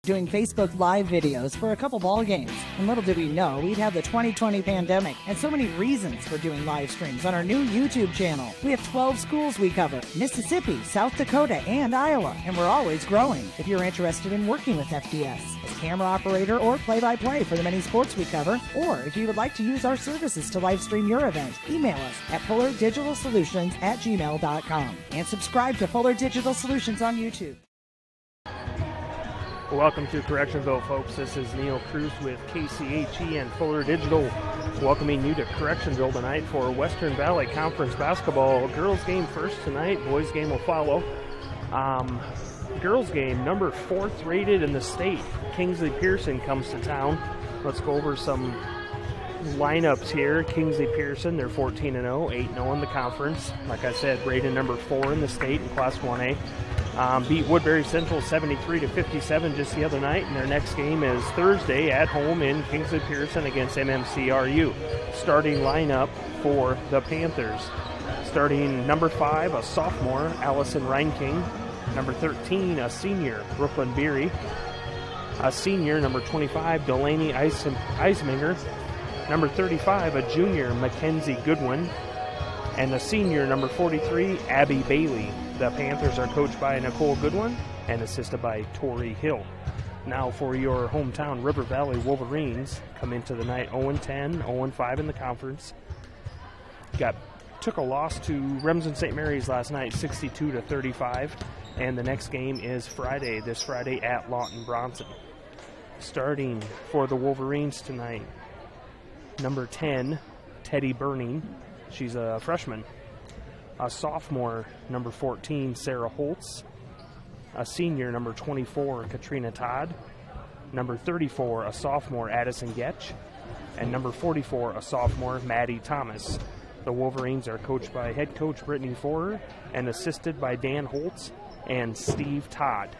doing Facebook Live videos for a couple ball games. And little did we know, we'd have the 2020 pandemic and so many reasons for doing live streams on our new YouTube channel. We have 12 schools we cover: Mississippi, South Dakota, and Iowa, and we're always growing. If you're interested in working with FDS as camera operator or play-by-play for the many sports we cover, or if you would like to use our services to live stream your event, email us at fullerdigitalsolutions@gmail.com and subscribe to Fuller Digital Solutions on YouTube. Welcome to Correctionville, folks. This is Neil Cruz with KCHE and Fuller Digital, welcoming you to Correctionville tonight for Western Valley Conference basketball. Girls game first tonight, boys game will follow. Girls game, number 4th rated in the state, Kinglsey-Pierson comes to town. Let's go over some lineups here. Kinglsey-Pierson, they're 14-0, 8-0 in the conference. Like I said, rated number 4 in the state in Class 1A. Beat Woodbury Central 73-57 just the other night, and their next game is Thursday at home in Kinglsey-Pierson against MMCRU. Starting lineup for the Panthers. Starting number 5, a sophomore, Allison Reinking. Number 13, a senior, Brooklyn Beery. A senior, number 25, Delaney Eisminger. Number 35, a junior, Mackenzie Goodwin. And the senior, number 43, Abby Bailey. The Panthers are coached by Nicole Goodwin and assisted by Tori Hill. Now for your hometown River Valley Wolverines, come into the night 0-10, 0-5 in the conference. Took a loss to Remsen St. Mary's last night, 62-35. And the next game is this Friday at Lawton Bronson. Starting for the Wolverines tonight, number 10, Teddy Burning. She's a freshman. A sophomore, number 14, Sarah Holtz. A senior, number 24, Katrina Todd. Number 34, a sophomore, Addison Getch. And number 44, a sophomore, Maddie Thomas. The Wolverines are coached by head coach Brittany Forer and assisted by Dan Holtz and Steve Todd.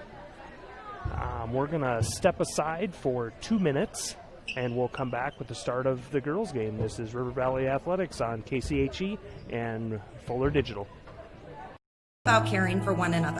We're going to step aside for 2 minutes, and we'll come back with the start of the girls' game. This is River Valley Athletics on KCHE and Fuller Digital. About caring for one another.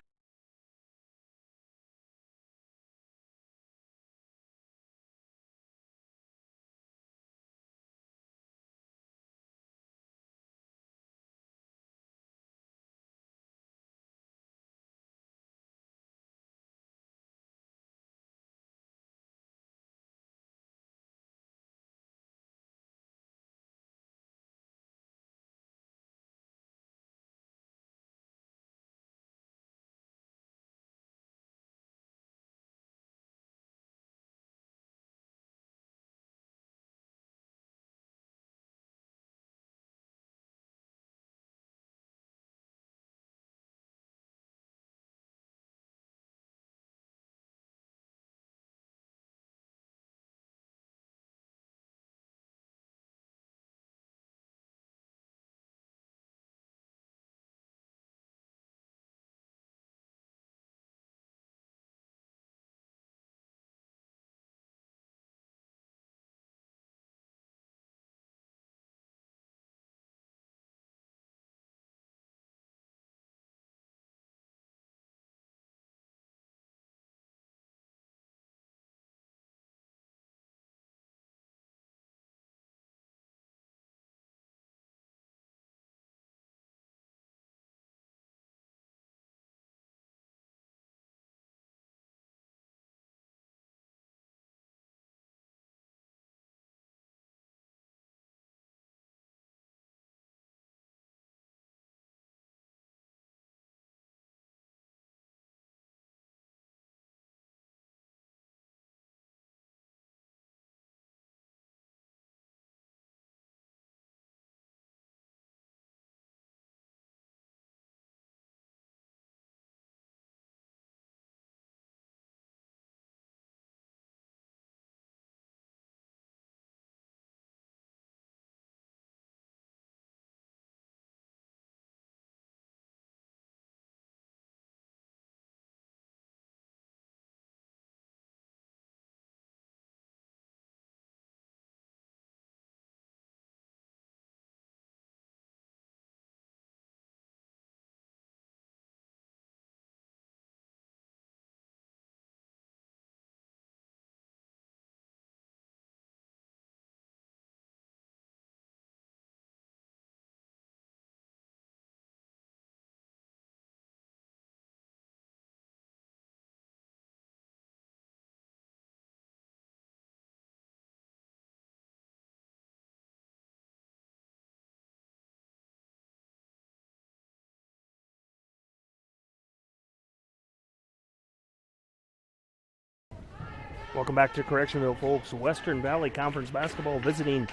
Welcome back to Correctionville, folks. Western Valley Conference basketball visiting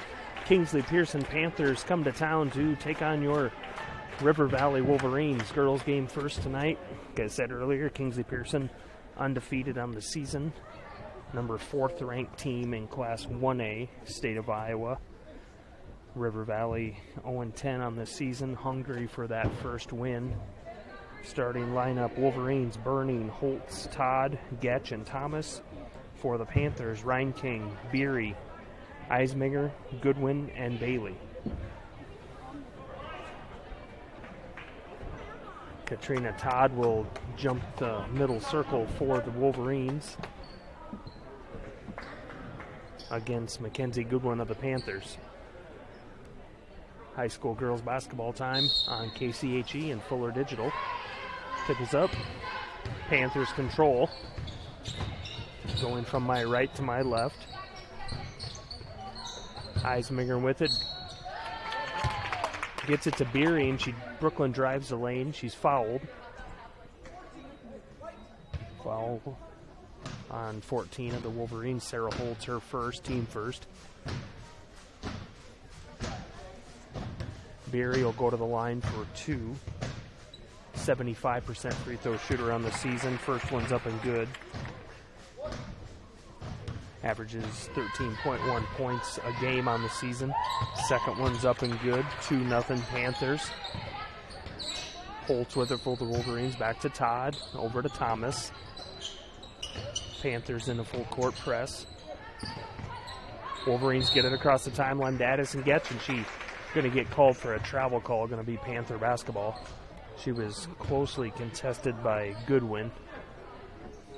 Kinglsey-Pierson Panthers come to town to take on your River Valley Wolverines. Girls game first tonight. Like I said earlier, Kinglsey-Pierson undefeated on the season. Number 4th ranked team in Class 1A, state of Iowa. River Valley 0-10 on the season, hungry for that first win. Starting lineup, Wolverines, Burning, Holtz, Todd, Getch, and Thomas. For the Panthers, Reinking, Beery, Eisminger, Goodwin, and Bailey. Katrina Todd will jump the middle circle for the Wolverines against Mackenzie Goodwin of the Panthers. High school girls basketball time on KCHE and Fuller Digital. Tip is up. Panthers control. Going from my right to my left. Eisminger with it. Gets it to Beery, and Brooklyn drives the lane. She's fouled. Foul on 14 of the Wolverines. Sarah holds her first, team first. Beery will go to the line for 2. 75% free throw shooter on the season. First one's up and good. Averages 13.1 points a game on the season. Second one's up and good. 2-0 Panthers. Holtz with it for the Wolverines. Back to Todd. Over to Thomas. Panthers in a full court press. Wolverines get it across the timeline to Addison Getch, and she's going to get called for a travel call. Going to be Panther basketball. She was closely contested by Goodwin.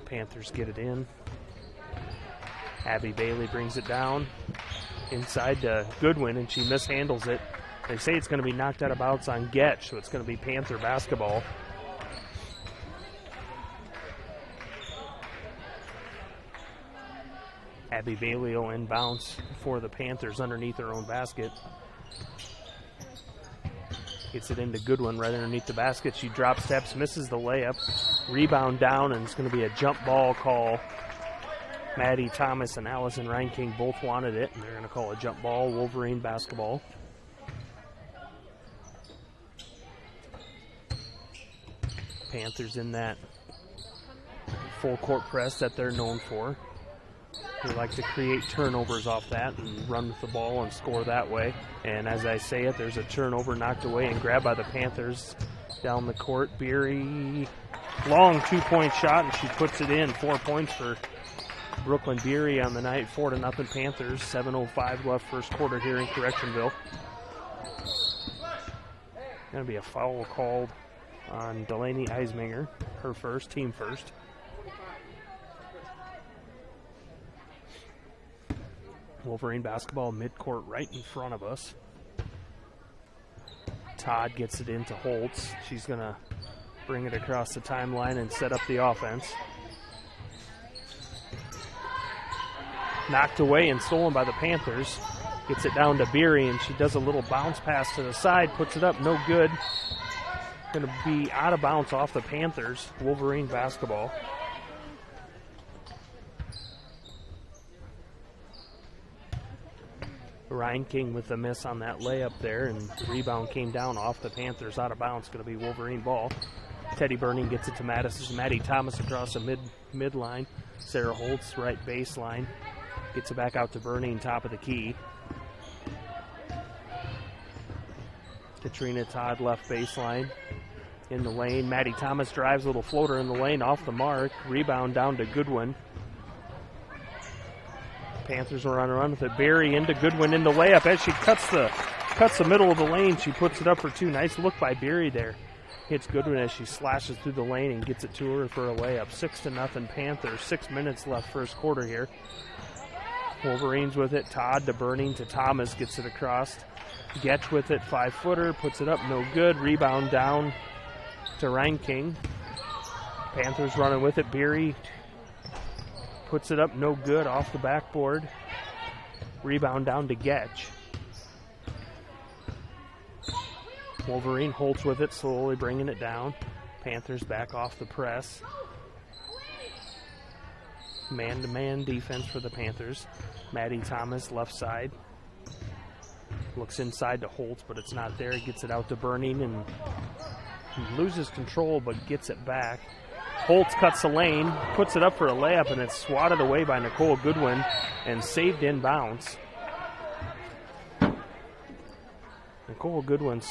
Panthers get it in. Abby Bailey brings it down inside to Goodwin, and she mishandles it. They say it's going to be knocked out of bounds on Getch, so it's going to be Panther basketball. Abby Bailey will inbounds for the Panthers underneath her own basket. Gets it into Goodwin right underneath the basket. She drop steps, misses the layup. Rebound down, and it's going to be a jump ball call. Maddie Thomas and Allison Reinking both wanted it, and they're going to call a jump ball, Wolverine basketball. Panthers in that full court press that they're known for. They like to create turnovers off that and run with the ball and score that way. And as I say it, there's a turnover knocked away and grabbed by the Panthers down the court. Beery, long 2-point shot, and she puts it in. 4 points for Brooklyn Beery on the night. 4-0 Panthers. 7:05 left first quarter here in Correctionville. Going to be a foul called on Delaney Eisminger. Her first, team first. Wolverine basketball midcourt right in front of us. Todd gets it into Holtz. She's going to bring it across the timeline and set up the offense. Knocked away and stolen by the Panthers. Gets it down to Beery, and she does a little bounce pass to the side, puts it up, no good. Going to be out of bounds off the Panthers. Wolverine basketball. Reinking with the miss on that layup there, and the rebound came down off the Panthers, out of bounds. Going to be Wolverine ball. Teddy Burning gets it to Maddie Thomas across the midline. Sarah Holtz right baseline. Gets it back out to Burning, top of the key. Katrina Todd left baseline. In the lane, Maddie Thomas drives, a little floater in the lane, off the mark. Rebound down to Goodwin. Panthers are on a run with it. Beery into Goodwin in the layup as she cuts the middle of the lane. She puts it up for 2. Nice look by Beery there. Hits Goodwin as she slashes through the lane and gets it to her for a layup. 6-0 Panthers. 6 minutes left first quarter here. Wolverines with it. Todd to Burning to Thomas. Gets it across. Getch with it. 5-footer. Puts it up. No good. Rebound down to Reinking. Panthers running with it. Beery puts it up. No good. Off the backboard. Rebound down to Getch. Wolverine Holtz with it, slowly bringing it down. Panthers back off the press. Man-to-man defense for the Panthers. Maddie Thomas, left side. Looks inside to Holtz, but it's not there. Gets it out to Burning and he loses control, but gets it back. Holtz cuts the lane, puts it up for a layup, and it's swatted away by Nicole Goodwin and saved in bounds. Nicole Goodwin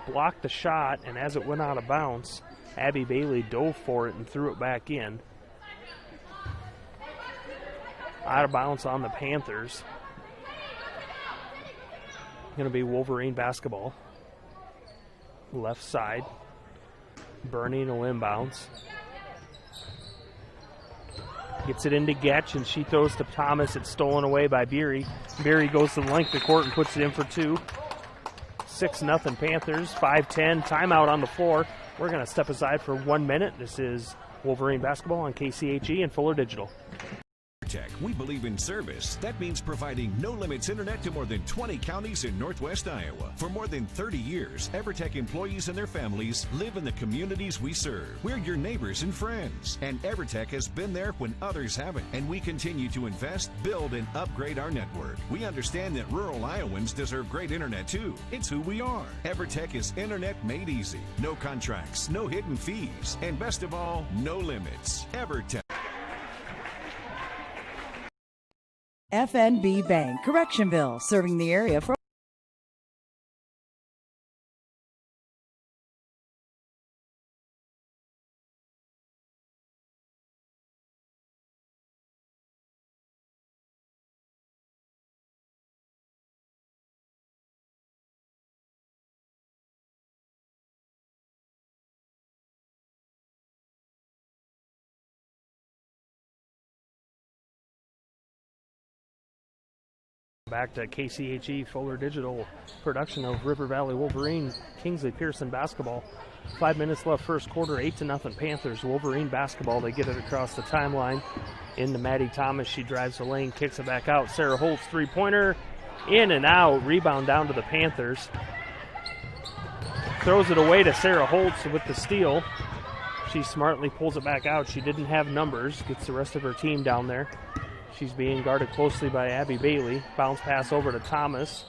blocked the shot, and as it went out of bounds, Abby Bailey dove for it and threw it back in. Out of bounds on the Panthers. Going to be Wolverine basketball. Left side. Burning will inbounds. Gets it into Getch, and she throws to Thomas. It's stolen away by Beery. Beery goes to the length of the court and puts it in for two. 6-0 Panthers, 5-10. Timeout on the floor. We're going to step aside for 1 minute. This is Wolverine basketball on KCHE and Fuller Digital. We believe in service. That means providing no-limits internet to more than 20 counties in Northwest Iowa. For more than 30 years, EverTech employees and their families live in the communities we serve. We're your neighbors and friends. And EverTech has been there when others haven't. And we continue to invest, build, and upgrade our network. We understand that rural Iowans deserve great internet too. It's who we are. EverTech is internet made easy. No contracts, no hidden fees, and best of all, no limits. EverTech. FNB Bank, Correctionville, serving the area for back to KCHE Fuller Digital production of River Valley Wolverine Kinglsey-Pierson basketball. 5 minutes left first quarter, 8-0 Panthers. Wolverine basketball. They get it across the timeline into Maddie Thomas. She drives the lane, kicks it back out. Sarah Holtz, three-pointer, in and out. Rebound down to the Panthers. Throws it away to Sarah Holtz with the steal. She smartly pulls it back out. She didn't have numbers. Gets the rest of her team down there. She's being guarded closely by Abby Bailey. Bounce pass over to Thomas.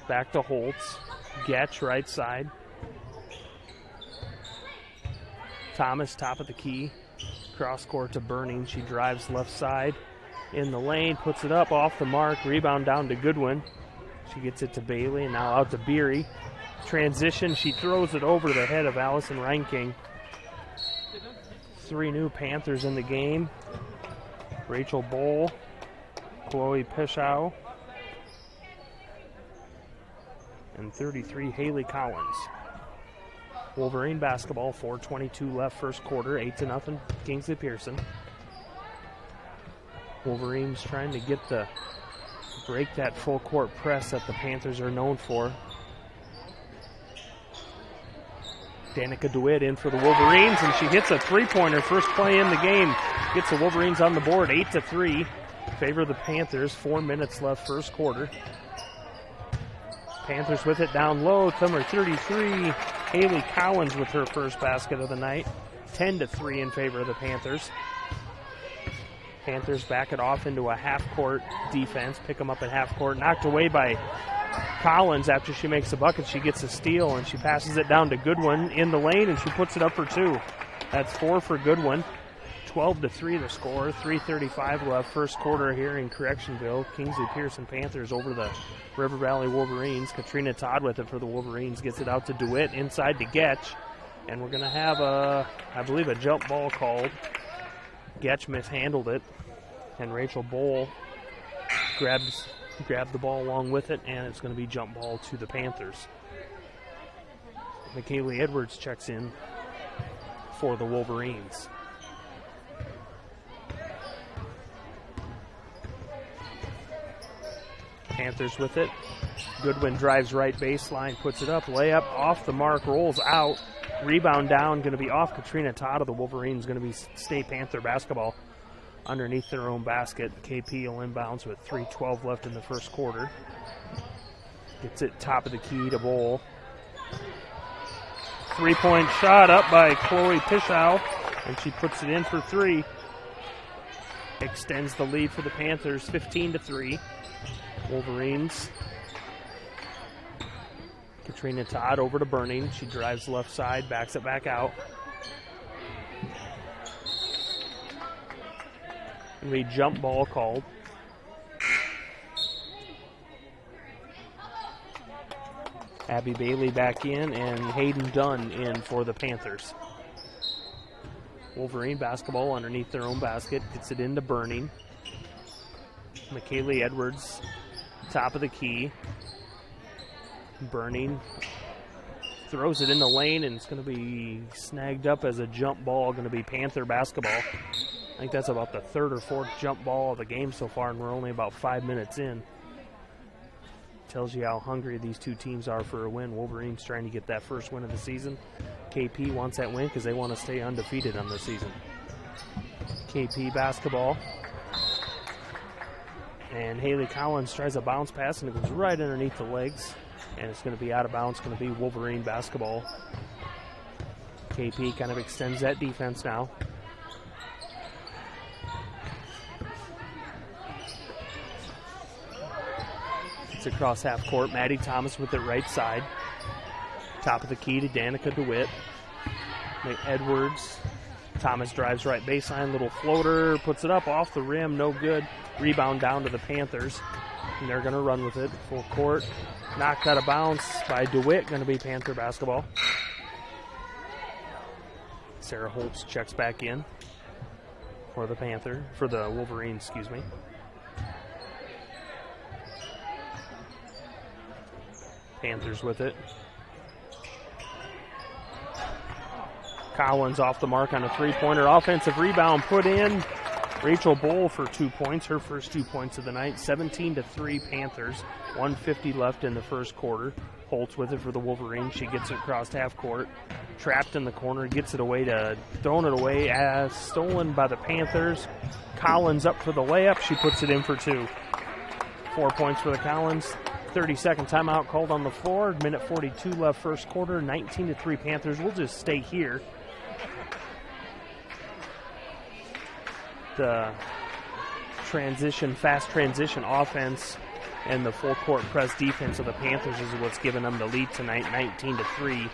Back to Holtz. Getch, right side. Thomas, top of the key. Cross court to Burning. She drives left side. In the lane, puts it up off the mark. Rebound down to Goodwin. She gets it to Bailey, and now out to Beery. Transition, she throws it over the head of Allison Reinking. 3 new Panthers in the game. Rachel Bball, Chloe Pishow, and 33 Haley Collins. Wolverine basketball, 4:22 left first quarter, 8-0 Kinglsey-Pierson. Wolverines trying to break that full court press that the Panthers are known for. Danica DeWitt in for the Wolverines, and she hits a three-pointer. First play in the game. Gets the Wolverines on the board, 8-3. Favor the Panthers, 4 minutes left first quarter. Panthers with it down low. Number 33, Haley Collins with her first basket of the night. 10-3 in favor of the Panthers. Panthers back it off into a half-court defense. Pick them up at half-court. Knocked away by Collins after she makes the bucket. She gets a steal, and she passes it down to Goodwin in the lane, and she puts it up for 2. That's 4 for Goodwin. 12-3 the score. 3:35 left first quarter here in Correctionville. Kinglsey-Pierson Panthers over the River Valley Wolverines. Katrina Todd with it for the Wolverines. Gets it out to DeWitt, inside to Getch. And we're going to have, I believe, a jump ball called. Getch mishandled it. And Rachel Bball grabbed the ball along with it, and it's going to be jump ball to the Panthers. McKaylee Edwards checks in for the Wolverines. Panthers with it. Goodwin drives right baseline, puts it up, layup off the mark, rolls out. Rebound down, going to be off Katrina Todd of the Wolverines, going to be State Panther basketball underneath their own basket. KP will inbounds with 3:12 left in the first quarter. Gets it top of the key to Bball. Three-point shot up by Chloe Pishow, and she puts it in for 3. extends the lead for the Panthers, 15-3. Wolverines. Katrina Todd over to Burning. She drives left side, backs it back out. And a jump ball called. Abby Bailey back in, and Hayden Dunn in for the Panthers. Wolverine basketball underneath their own basket, gets it into Burning. McKaylee Edwards, top of the key. Burning throws it in the lane, and it's going to be snagged up as a jump ball, going to be Panther basketball. I think that's about the third or fourth jump ball of the game so far, and we're only about 5 minutes in. Tells you how hungry these two teams are for a win. Wolverines trying to get that first win of the season. KP wants that win because they want to stay undefeated on the season. KP basketball. And Haley Collins tries a bounce pass, and it goes right underneath the legs. And it's going to be out of bounds. It's going to be Wolverine basketball. KP kind of extends that defense now. It's across half court. Maddie Thomas with it right side. Top of the key to Danica DeWitt. Edwards. Thomas drives right baseline. Little floater. Puts it up off the rim. No good. Rebound down to the Panthers. And they're going to run with it. Full court. Knocked out of bounds by DeWitt. Going to be Panther basketball. Sarah Holtz checks back in for the Wolverines, excuse me. Panthers with it. Collins off the mark on a three-pointer. Offensive rebound put in. Rachel Bowl for 2 points, her first 2 points of the night. 17-3 Panthers. 1:50 left in the first quarter. Holtz with it for the Wolverines. She gets it across half court. Trapped in the corner, gets it away throwing it away as stolen by the Panthers. Collins up for the layup. She puts it in for 2. 4 points for the Collins. 30-second timeout called on the floor. Minute 42 left first quarter. 19-3 Panthers. We'll just stay here. The fast transition offense and the full court press defense of the Panthers is what's given them the lead tonight, 19-3.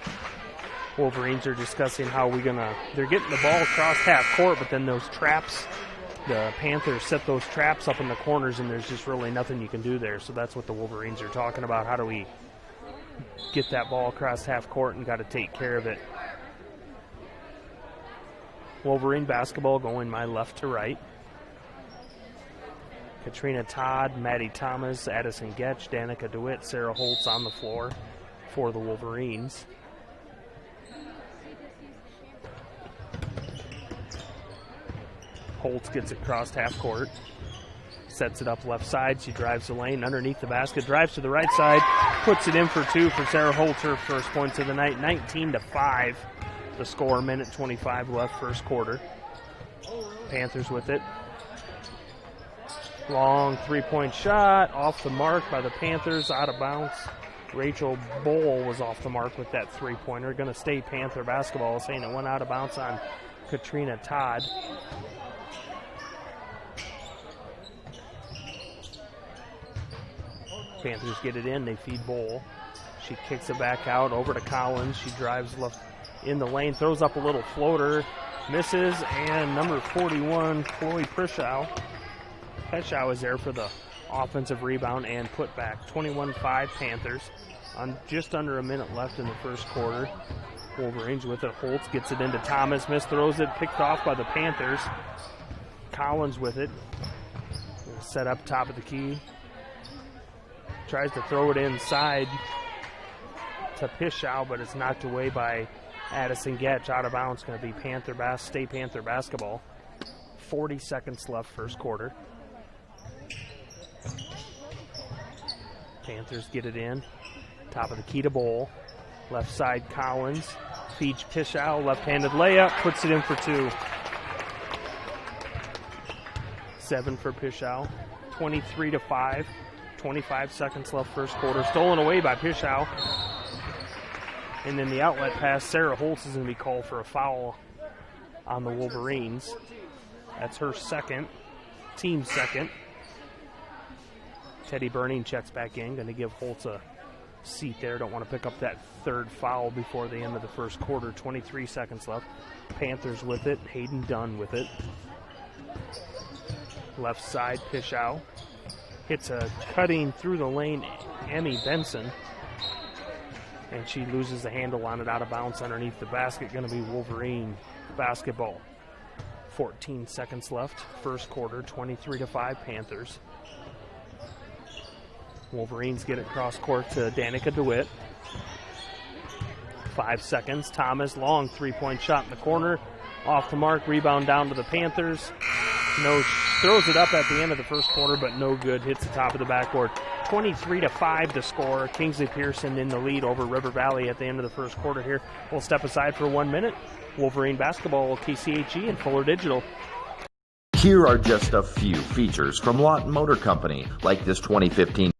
Wolverines are discussing how they're getting the ball across half court, but then those traps, the Panthers set those traps up in the corners, and there's just really nothing you can do there. So that's what the Wolverines are talking about. How do we get that ball across half court, and got to take care of it. Wolverine basketball going my left to right. Katrina Todd, Maddie Thomas, Addison Getch, Danica DeWitt, Sarah Holtz on the floor for the Wolverines. Holtz gets it across half court. Sets it up left side. She drives the lane underneath the basket. Drives to the right side. Puts it in for 2 for Sarah Holtz, her first points of the night. 19-5. The score, minute 25 left first quarter. Panthers with it. Long three-point shot. Off the mark by the Panthers. Out of bounds. Rachel Bowl was off the mark with that three-pointer. Going to stay Panther basketball, saying it went out of bounds on Katrina Todd. Panthers get it in. They feed Bowl. She kicks it back out over to Collins. She drives left in the lane, throws up a little floater, misses, and number 41, Chloe Peschow is there for the offensive rebound and put back. 21-5 Panthers. On just under a minute left in the first quarter. Wolverines with it. Holtz gets it into Thomas. Throws it, picked off by the Panthers. Collins with it. Set up top of the key. Tries to throw it inside to Peschow, but it's knocked away by Addison Getch. Out of bounds. Going to be State Panther basketball. 40 seconds left first quarter. Panthers get it in. Top of the key to Bowl. Left side Collins. Feeds Peschow. Left-handed layup. Puts it in for 2. 7 for Peschow. 23-5. 25 seconds left first quarter. Stolen away by Peschow. And then the outlet pass, Sarah Holtz is going to be called for a foul on the Wolverines. That's her second. team second. Teddy Burning checks back in, going to give Holtz a seat there. Don't want to pick up that third foul before the end of the first quarter. 23 seconds left. Panthers with it. Hayden Dunn with it. Left side, Pichau. Hits a cutting through the lane, Emmy Benson. And she loses the handle on it, out of bounds underneath the basket. Going to be Wolverine basketball. 14 seconds left. First quarter, 23-5 Panthers. Wolverines get it cross court to Danica DeWitt. 5 seconds. Thomas, long three-point shot in the corner. Off the mark, rebound down to the Panthers. Throws it up at the end of the first quarter, but no good. Hits the top of the backboard. 23-5 to score. Kinglsey-Pierson in the lead over River Valley at the end of the first quarter here. We'll step aside for 1 minute. Wolverine basketball, KCHE and Fuller Digital. Here are just a few features from Lawton Motor Company, like this 2015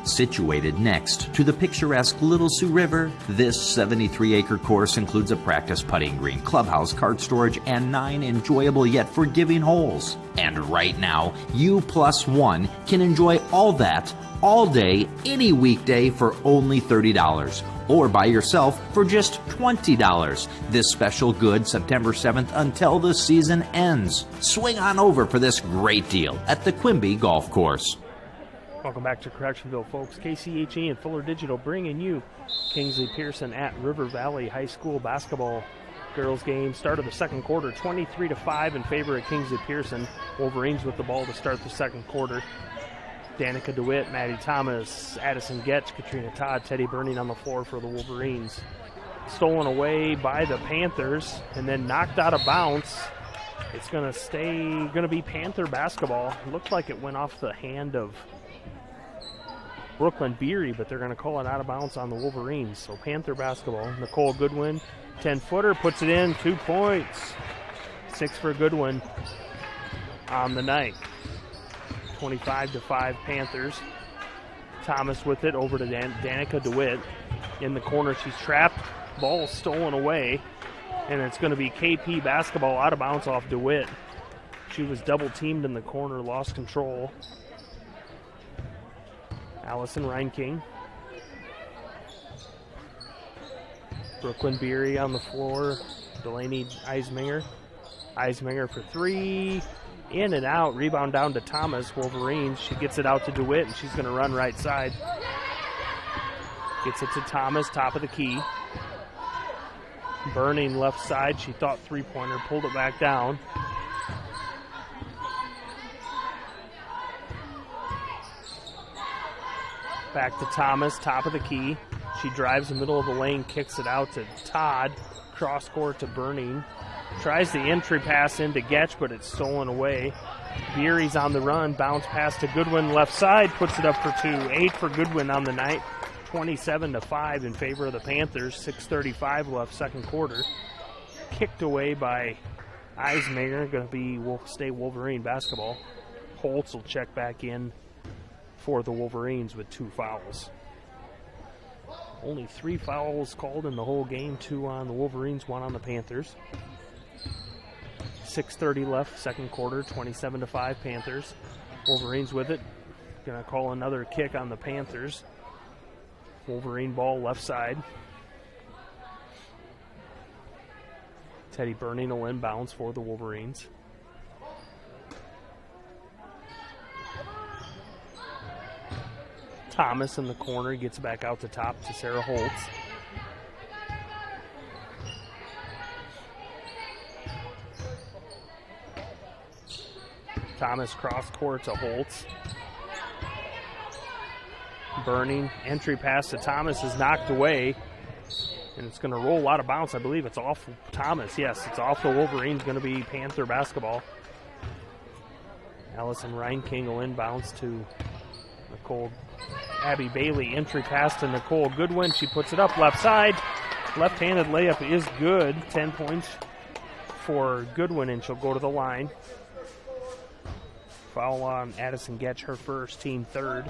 Situated next to the picturesque Little Sioux River, this 73-acre course includes a practice putting green, clubhouse, cart storage, and 9 enjoyable yet forgiving holes. And right now, you plus one can enjoy all that, all day, any weekday for only $30. Or buy yourself for just $20. This special good September 7th until the season ends. Swing on over for this great deal at the Quimby Golf Course. Welcome back to Correctionville, folks. KCHE and Fuller Digital bringing you Kinglsey-Pierson at River Valley High School basketball girls game. Start of the second quarter, 23-5 in favor of Kinglsey-Pierson. Wolverines with the ball to start the second quarter. Danica DeWitt, Maddie Thomas, Addison Getch, Katrina Todd, Teddy Burning on the floor for the Wolverines. Stolen away by the Panthers and then knocked out of bounds. It's going to be Panther basketball. It looked like it went off the hand of Brooklyn Beery, but they're going to call it out of bounds on the Wolverines. So Panther basketball. Nicole Goodwin, 10-footer, puts it in, 2 points. 6 for Goodwin on the night. 25-5 Panthers. Thomas with it over to Danica DeWitt. In the corner, she's trapped. Ball stolen away. And it's going to be KP basketball, out of bounds off DeWitt. She was double teamed in the corner, lost control. Allison Reinking. Brooklyn Beery on the floor. Delaney Eisminger. Eisminger for 3. In and out. Rebound down to Thomas. Wolverines. She gets it out to DeWitt, and she's going to run right side. Gets it to Thomas, top of the key. Burning left side. She thought three-pointer. Pulled it back down. Back to Thomas, top of the key. She drives the middle of the lane, kicks it out to Todd. Cross court to Burning. Tries the entry pass into Getch, but it's stolen away. Beery's on the run. Bounce pass to Goodwin left side. Puts it up for 2. 8 for Goodwin on the night. 27-5 in favor of the Panthers. 6:35 left, second quarter. Kicked away by Eisminger. Going to be stay Wolverine basketball. Holtz will check back in for the Wolverines with 2 fouls. Only 3 fouls called in the whole game. 2 on the Wolverines, 1 on the Panthers. 6:30 left, second quarter, 27-5 Panthers. Wolverines with it. Gonna call another kick on the Panthers. Wolverine ball left side. Teddy Burning will inbounds for the Wolverines. Thomas in the corner gets back out to top to Sarah Holtz. Thomas cross court to Holtz. Burning, entry pass to Thomas is knocked away. And it's going to roll out of bounds. I believe it's off Thomas. Yes, it's off the Wolverines. Going to be Panther basketball. Allison Reinking will inbounds to Abby Bailey, entry pass to Nicole Goodwin. She puts it up left side. Left-handed layup is good. 10 points for Goodwin, and she'll go to the line. Foul on Addison Getch, her first, team third.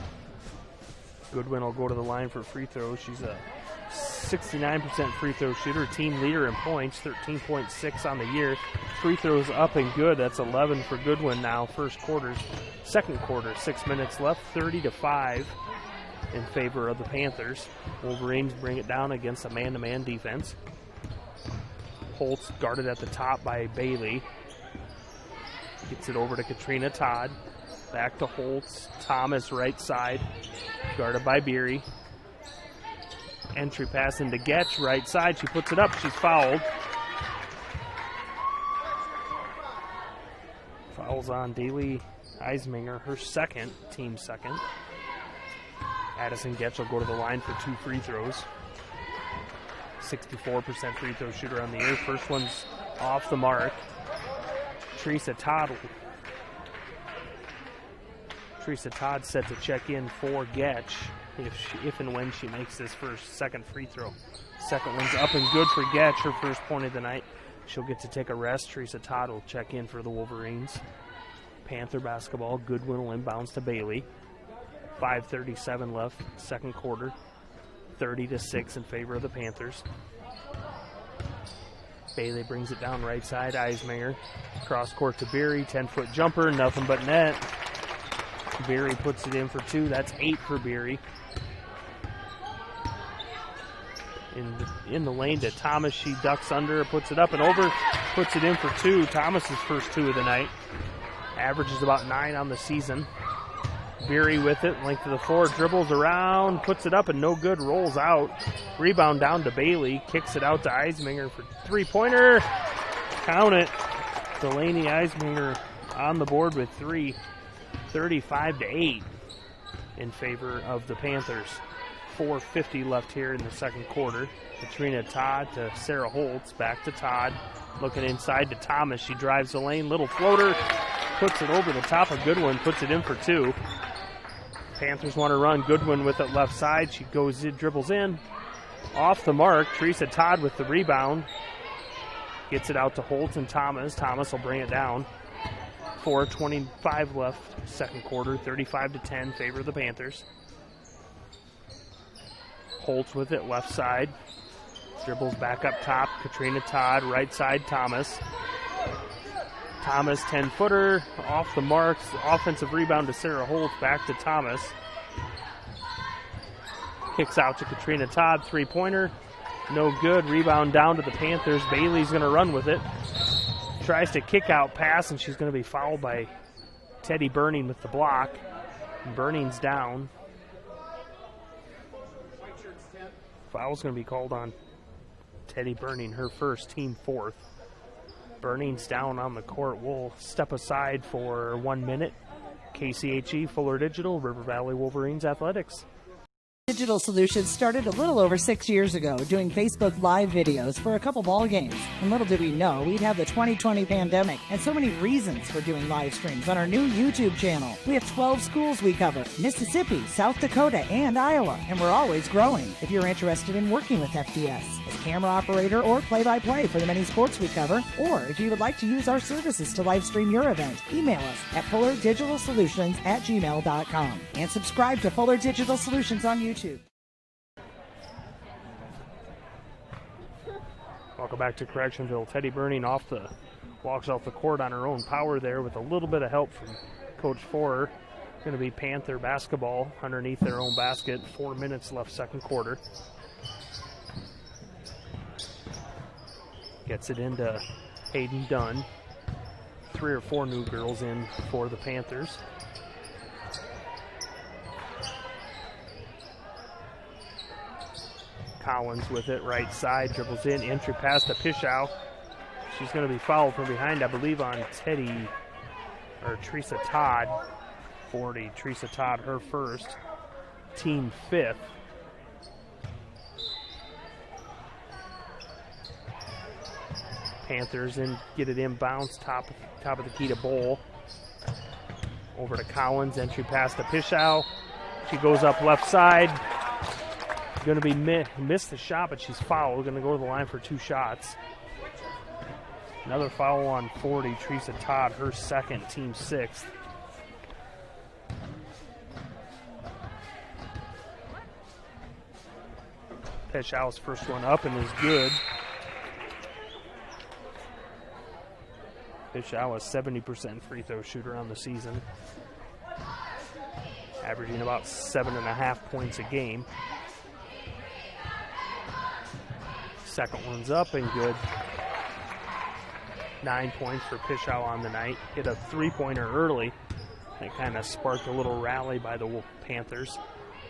Goodwin will go to the line for free throws. She's a 69% free throw shooter, team leader in points, 13.6 on the year. Free throws up and good. That's 11 for Goodwin now. Second quarter, 6 minutes left, 30-5 in favor of the Panthers. Wolverines bring it down against a man-to-man defense. Holtz guarded at the top by Bailey. Gets it over to Katrina Todd. Back to Holtz. Thomas right side. Guarded by Beery. Entry pass into Getch, right side. She puts it up. She's fouled. Fouls on Daly Eisminger, her second, team second. Addison Getch will go to the line for 2 free throws. 64% free throw shooter on the year. First one's off the mark. Teresa Todd set to check in for Getch if and when she makes this second free throw. Second one's up and good for Getch, her first point of the night. She'll get to take a rest. Teresa Todd will check in for the Wolverines. Panther basketball. Goodwin will inbounds to Bailey. 5:37 left, second quarter. 30-6 in favor of the Panthers. Bailey brings it down right side. Eisminger. Cross court to Beery. 10-foot jumper. Nothing but net. Beery puts it in for 2. That's 8 for Beery. In the lane to Thomas. She ducks under. Puts it up and over. Puts it in for 2. Thomas's first 2 of the night. Averages about 9 on the season. Beery with it, length of the floor, dribbles around, puts it up and no good, rolls out. Rebound down to Bailey, kicks it out to Eisminger for 3-pointer. Count it. Delaney Eisminger on the board with 3. 35-8 in favor of the Panthers. 4:50 left here in the second quarter. Katrina Todd to Sarah Holtz, back to Todd. Looking inside to Thomas, she drives the lane, little floater, puts it over the top of Goodwin, puts it in for 2. Panthers want to run. Goodwin with it left side. She goes in, dribbles in. Off the mark. Teresa Todd with the rebound. Gets it out to Holtz and Thomas. Thomas will bring it down. 4:25 left, second quarter. 35-10, favor of the Panthers. Holtz with it left side. Dribbles back up top. Katrina Todd, right side, Thomas. Thomas, 10-footer, off the marks. Offensive rebound to Sarah Holtz, back to Thomas. Kicks out to Katrina Todd, 3-pointer. No good. Rebound down to the Panthers. Bailey's going to run with it. Tries to kick out pass, and she's going to be fouled by Teddy Burning with the block. Burning's down. Foul's going to be called on Teddy Burning, her first, team fourth. Burning's down on the court. We'll step aside for 1 minute. KCHE, Fuller Digital, River Valley Wolverines Athletics. Digital Solutions started a little over 6 years ago doing Facebook Live videos for a couple ball games. And little did we know we'd have the 2020 pandemic and so many reasons for doing live streams on our new YouTube channel. We have 12 schools we cover: Mississippi, South Dakota, and Iowa. And we're always growing. If you're interested in working with FDS as camera operator or play-by-play for the many sports we cover, or if you would like to use our services to live stream your event, email us at fullerdigitalsolutions@gmail.com and subscribe to Fuller Digital Solutions on YouTube. Welcome back to Correctionville. Teddy Burning walks off the court on her own power there with a little bit of help from Coach Forer. Going to be Panther basketball underneath their own basket. 4 minutes left, second quarter. Gets it into Hayden Dunn. 3 or 4 new girls in for the Panthers. Collins with it, right side, dribbles in, entry pass to Pishow. She's going to be fouled from behind, I believe, on Teresa Todd. 40, Teresa Todd, her first, team fifth. Panthers get it inbounds, top of the key to Bball. Over to Collins, entry pass to Pishow. She goes up left side. Going to be missed the shot, but she's fouled. Going to go to the line for 2 shots. Another foul on 40. Teresa Todd, her second, team 6th. Pichow's first one up and is good. Pichow is 70% free throw shooter on the season, averaging about 7.5 points a game. Second one's up and good. 9 points for Pichow on the night. Hit a 3-pointer early. That kind of sparked a little rally by the Panthers.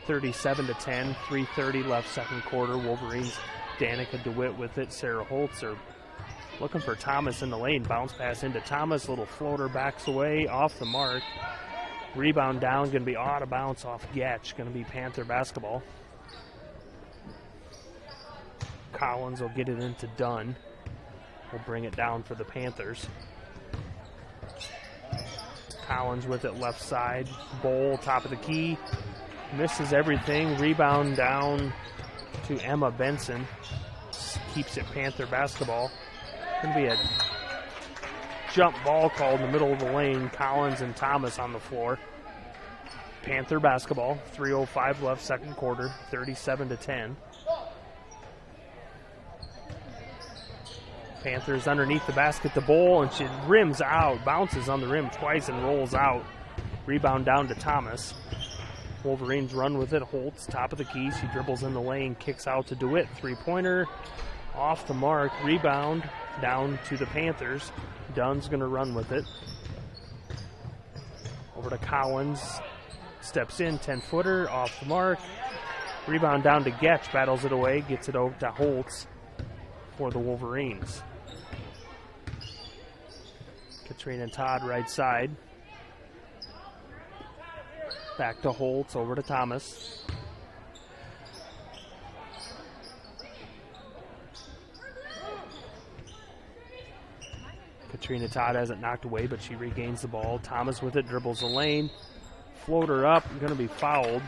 37-10, 3:30 left second quarter. Wolverines, Danica DeWitt with it. Sarah Holtz are looking for Thomas in the lane. Bounce pass into Thomas. Little floater backs away off the mark. Rebound down. Going to be out of bounds off Getch. Going to be Panther basketball. Collins will get it into Dunn. Will bring it down for the Panthers. Collins with it left side. Bball, top of the key. Misses everything. Rebound down to Emma Benson. Keeps it Panther basketball. Going to be a jump ball called in the middle of the lane. Collins and Thomas on the floor. Panther basketball. 3:05 left second quarter. 37-10. Panthers underneath the basket, the Bball, and she rims out, bounces on the rim twice and rolls out. Rebound down to Thomas. Wolverines run with it. Holtz, top of the key. She dribbles in the lane, kicks out to DeWitt. 3-pointer off the mark. Rebound down to the Panthers. Dunn's going to run with it. Over to Collins. Steps in, 10-footer off the mark. Rebound down to Getch. Battles it away. Gets it over to Holtz for the Wolverines. Katrina Todd right side. Back to Holtz, over to Thomas. Katrina Todd has it knocked away, but she regains the ball. Thomas with it, dribbles the lane. Floater up, going to be fouled.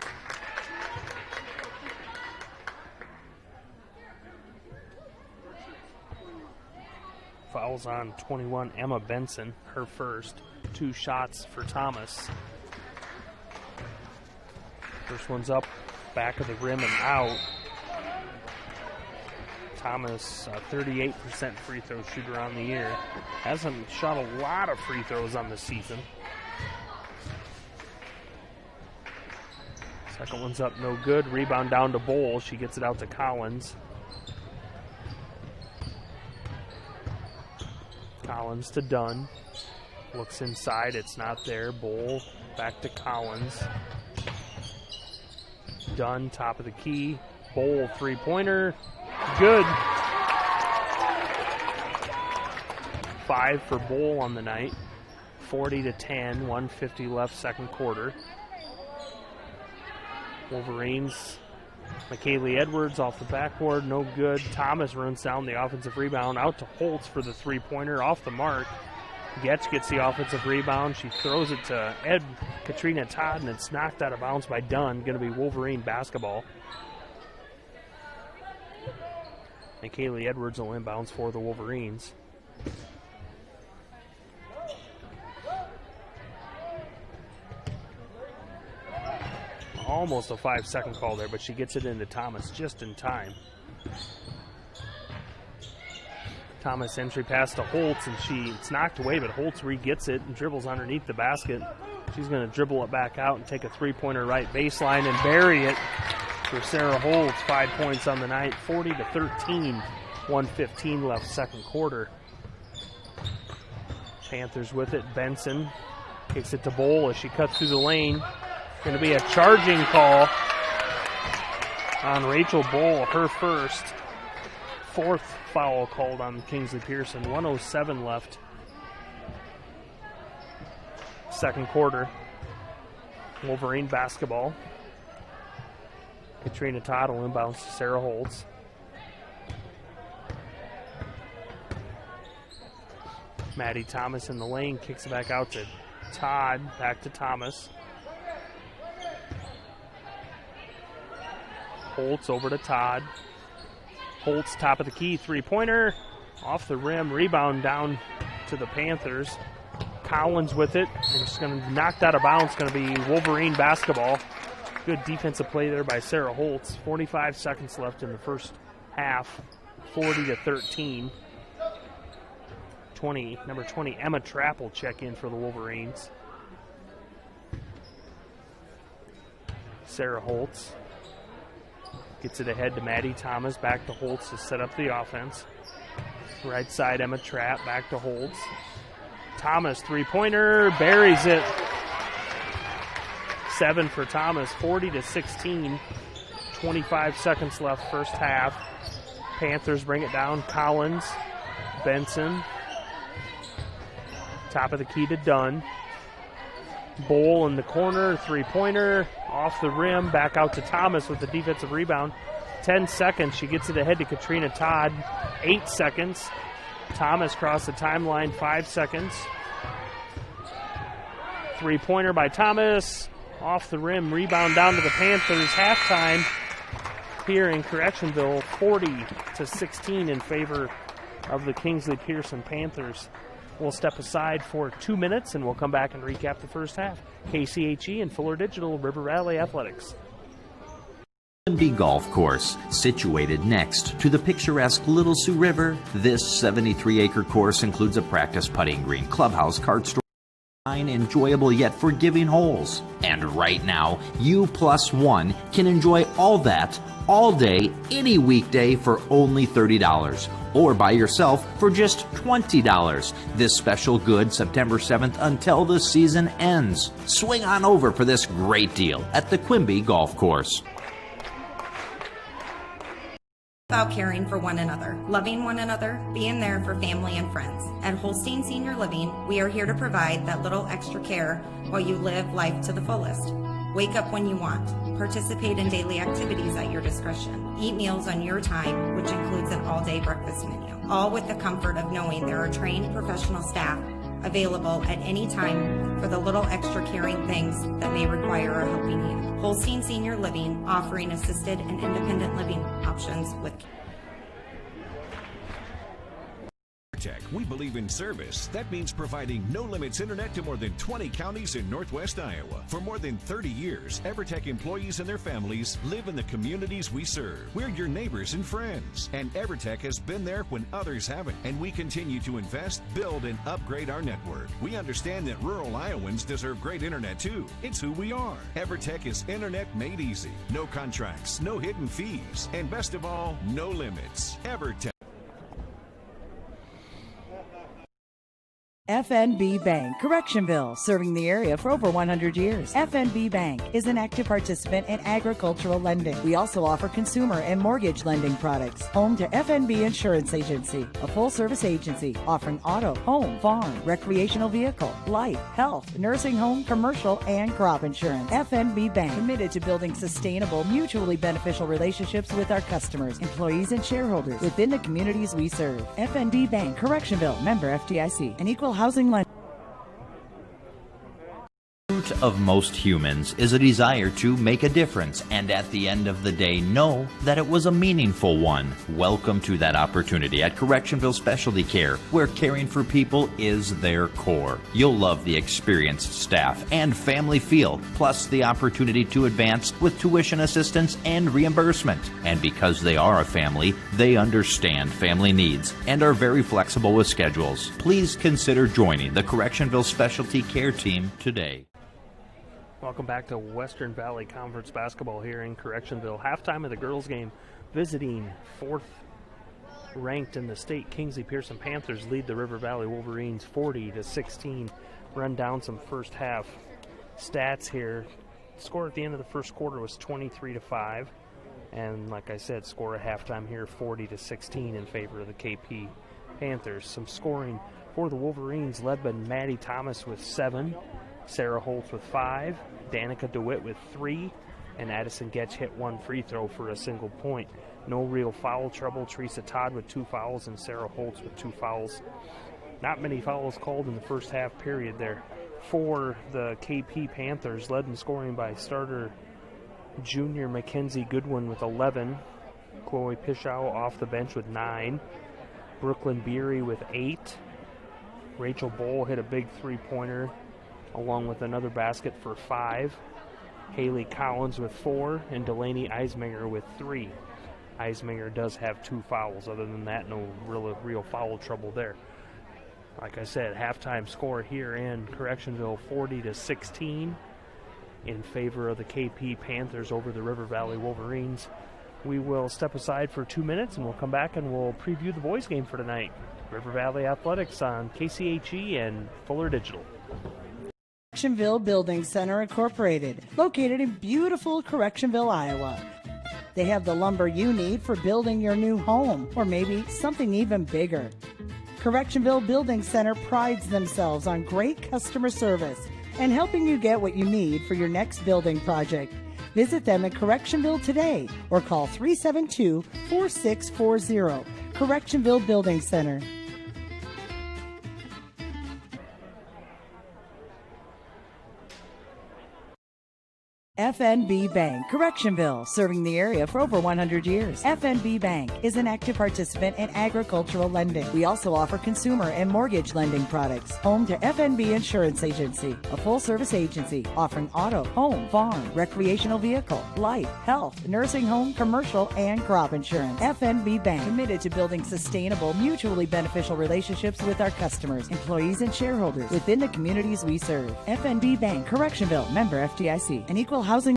Fouls on 21, Emma Benson, her first. 2 shots for Thomas. First one's up, back of the rim and out. Thomas, 38% free throw shooter on the year. Hasn't shot a lot of free throws on the season. Second one's up, no good. Rebound down to Bball. She gets it out to Collins. Collins to Dunn. Looks inside, it's not there. Bball back to Collins. Dunn, top of the key. Bball, 3-pointer. Good. 5 for Bball on the night. 40-10, 150 left second quarter. Wolverines. McKaylee Edwards off the backboard, no good. Thomas runs down the offensive rebound. Out to Holtz for the 3-pointer, off the mark. Getch gets the offensive rebound. She throws it to Katrina Todd, and it's knocked out of bounds by Dunn. Going to be Wolverine basketball. And Kaylee Edwards will inbounds for the Wolverines. Almost a 5-second call there, but she gets it into Thomas just in time. Thomas entry pass to Holtz, and it's knocked away, but Holtz re-gets it and dribbles underneath the basket. She's going to dribble it back out and take a 3-pointer right baseline and bury it for Sarah Holtz. 5 points on the night, 40-13, 1:15 left second quarter. Panthers with it. Benson kicks it to Bball as she cuts through the lane. Going to be a charging call on Rachel Bball, her first. 4th foul called on Kinglsey-Pierson. 1:07 left. Second quarter. Wolverine basketball. Katrina Todd will inbounds to Sarah Holtz. Maddie Thomas in the lane, kicks it back out to Todd, back to Thomas. Holtz over to Todd. Holtz, top of the key, three-pointer, off the rim, rebound down to the Panthers. Collins with it, and it's going to knocked out of bounds. Going to be Wolverine basketball. Good defensive play there by Sarah Holtz. 45 seconds left in the first half, 40-13. Number 20, Emma Trapp will check in for the Wolverines. Sarah Holtz gets it ahead to Maddie Thomas, back to Holtz to set up the offense. Right side, Emma Trapp, back to Holtz. Thomas, three-pointer, buries it. 7 for Thomas, 40-16. 25 seconds left, first half. Panthers bring it down. Collins, Benson. Top of the key to Dunn. Bball in the corner, three-pointer, off the rim, back out to Thomas with the defensive rebound. 10 seconds, she gets it ahead to Katrina Todd. 8 seconds. Thomas crossed the timeline, 5 seconds. Three-pointer by Thomas, off the rim, rebound down to the Panthers. Halftime here in Correctionville, 40-16 in favor of the Kinglsey-Pierson Panthers. We'll step aside for 2 minutes, and we'll come back and recap the first half. KCHE and Fuller Digital, River Valley Athletics. Bball Golf Course, situated next to the picturesque Little Sioux River, this 73-acre course includes a practice putting green, clubhouse, cart store, 9 enjoyable yet forgiving holes. And right now, you plus one can enjoy all that all day, any weekday for only $30. Or buy yourself for just $20. This special good September 7th until the season ends. Swing on over for this great deal at the Quimby Golf Course. About caring for one another, loving one another, being there for family and friends. At Holstein Senior Living, we are here to provide that little extra care while you live life to the fullest. Wake up when you want. Participate in daily activities at your discretion. Eat meals on your time, which includes an all-day breakfast menu. All with the comfort of knowing there are trained professional staff available at any time for the little extra caring things that may require a helping hand. Holstein Senior Living, offering assisted and independent living options with We believe in service. That means providing no-limits internet to more than 20 counties in Northwest Iowa. For more than 30 years, EverTech employees and their families live in the communities we serve. We're your neighbors and friends. And EverTech has been there when others haven't. And we continue to invest, build, and upgrade our network. We understand that rural Iowans deserve great internet too. It's who we are. EverTech is internet made easy. No contracts, no hidden fees, and best of all, no limits. EverTech. FNB Bank, Correctionville, serving the area for over 100 years. FNB Bank is an active participant in agricultural lending. We also offer consumer and mortgage lending products. Home to FNB Insurance Agency, a full-service agency offering auto, home, farm, recreational vehicle, life, health, nursing home, commercial, and crop insurance. FNB Bank, committed to building sustainable, mutually beneficial relationships with our customers, employees, and shareholders within the communities we serve. FNB Bank, Correctionville, member FDIC, an equal housing lender. Of most humans is a desire to make a difference, and at the end of the day know that it was a meaningful one. Welcome to that opportunity at Correctionville Specialty Care, where caring for people is their core. You'll love the experienced staff and family feel, plus the opportunity to advance with tuition assistance and reimbursement. And because they are a family, they understand family needs and are very flexible with schedules. Please consider joining the Correctionville Specialty Care team today. Welcome back to Western Valley Conference basketball here in Correctionville. Halftime of the girls' game, visiting 4th ranked in the state Kinglsey-Pierson Panthers lead the River Valley Wolverines 40-16. Run down some first half stats here. Score at the end of the first quarter was 23-5, and like I said, score at halftime here 40-16 in favor of the KP Panthers. Some scoring for the Wolverines led by Maddie Thomas with 7. Sarah Holtz with 5, Danica DeWitt with 3, and Addison Getch hit 1 free throw for a single point. No real foul trouble. Teresa Todd with 2 fouls and Sarah Holtz with 2 fouls. Not many fouls called in the first half period there. For the KP Panthers, led in scoring by starter Junior Mackenzie Goodwin with 11. Chloe Pishow off the bench with 9. Brooklyn Beery with 8. Rachel Bball hit a big three-pointer along with another basket for 5. Haley Collins with 4, and Delaney Eisminger with 3. Eisminger does have 2 fouls. Other than that, no real foul trouble there. Like I said, halftime score here in Correctionville, 40-16 in favor of the KP Panthers over the River Valley Wolverines. We will step aside for 2 minutes, and we'll come back and we'll preview the boys' game for tonight. River Valley Athletics on KCHE and Fuller Digital. Correctionville Building Center Incorporated, located in beautiful Correctionville, Iowa. They have the lumber you need for building your new home, or maybe something even bigger. Correctionville Building Center prides themselves on great customer service and helping you get what you need for your next building project. Visit them in Correctionville today or call 372-4640. Correctionville Building Center. FNB Bank, Correctionville, serving the area for over 100 years. FNB Bank is an active participant in agricultural lending. We also offer consumer and mortgage lending products. Home to FNB Insurance Agency, a full-service agency offering auto, home, farm, recreational vehicle, life, health, nursing home, commercial, and crop insurance. FNB Bank, committed to building sustainable, mutually beneficial relationships with our customers, employees, and shareholders within the communities we serve. FNB Bank, Correctionville, member FDIC, an equal housing.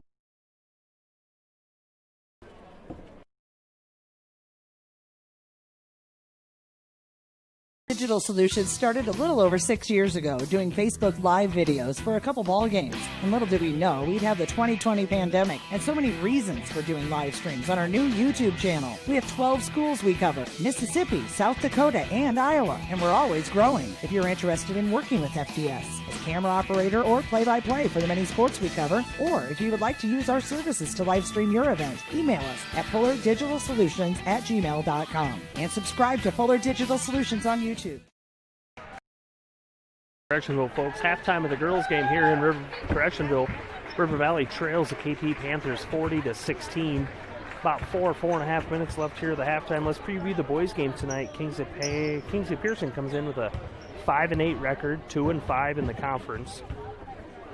Digital Solutions started a little over 6 years ago doing Facebook Live videos for a couple ball games. And little did we know we'd have the 2020 pandemic and so many reasons for doing live streams on our new YouTube channel. We have 12 schools we cover: Mississippi, South Dakota, and Iowa. And we're always growing. If you're interested in working with FDS as camera operator or play-by-play for the many sports we cover, or if you would like to use our services to live stream your event, email us at fullerdigitalsolutions@gmail.com and subscribe to Fuller Digital Solutions on YouTube. Correctionville, folks, halftime of the girls' game here in Correctionville. River Valley trails the KP Panthers 40-16. About 4.5 minutes left here at the halftime. Let's preview the boys' game tonight. Kinglsey-Pierson comes in with a 5-8 record, 2-5 in the conference.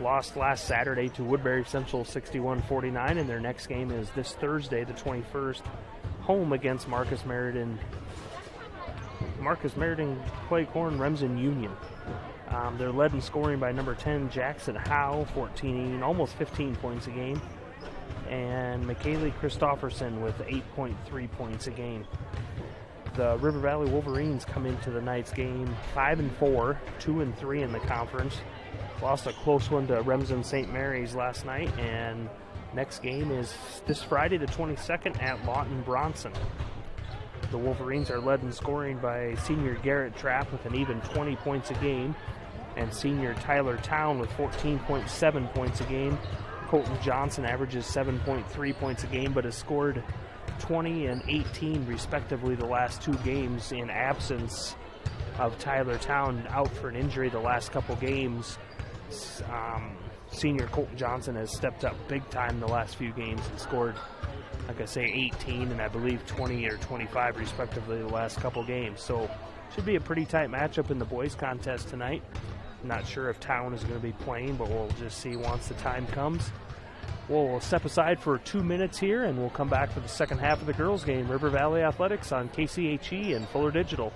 Lost last Saturday to Woodbury Central 61-49, and their next game is this Thursday, the 21st, home against Marcus Meriden Claycorn Remsen Union. They're led in scoring by number 10, Jackson Howe, 14, almost 15 points a game. And McKaylee Christofferson with 8.3 points a game. The River Valley Wolverines come into the night's game 5-4, 2-3 in the conference. Lost a close one to Remsen St. Mary's last night, and next game is this Friday, the 22nd, at Lawton Bronson. The Wolverines are led in scoring by senior Garrett Trapp with an even 20 points a game, and senior Tyler Town with 14.7 points a game. Colton Johnson averages 7.3 points a game, but has scored 20 and 18 respectively the last 2 games in absence of Tyler Town out for an injury the last couple games. Senior Colton Johnson has stepped up big time the last few games and scored, like I say, 18 and I believe 20 or 25 respectively the last couple games. So should be a pretty tight matchup in the boys contest tonight. Not sure if Town is going to be playing, but we'll just see once the time comes. We'll step aside for 2 minutes here, and we'll come back for the second half of the girls' game. River Valley Athletics on KCHE and Fuller Digital.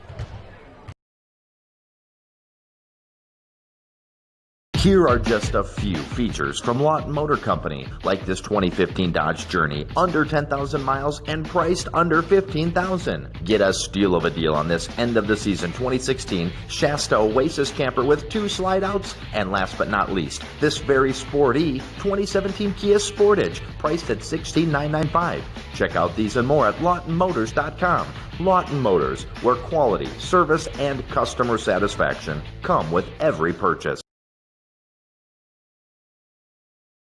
Here are just a few features from Lawton Motor Company, like this 2015 Dodge Journey, under 10,000 miles and priced under $15,000. Get a steal of a deal on this end of the season 2016 Shasta Oasis camper with 2 slide outs. And last but not least, this very sporty 2017 Kia Sportage, priced at $16,995. Check out these and more at LawtonMotors.com. Lawton Motors, where quality, service, and customer satisfaction come with every purchase.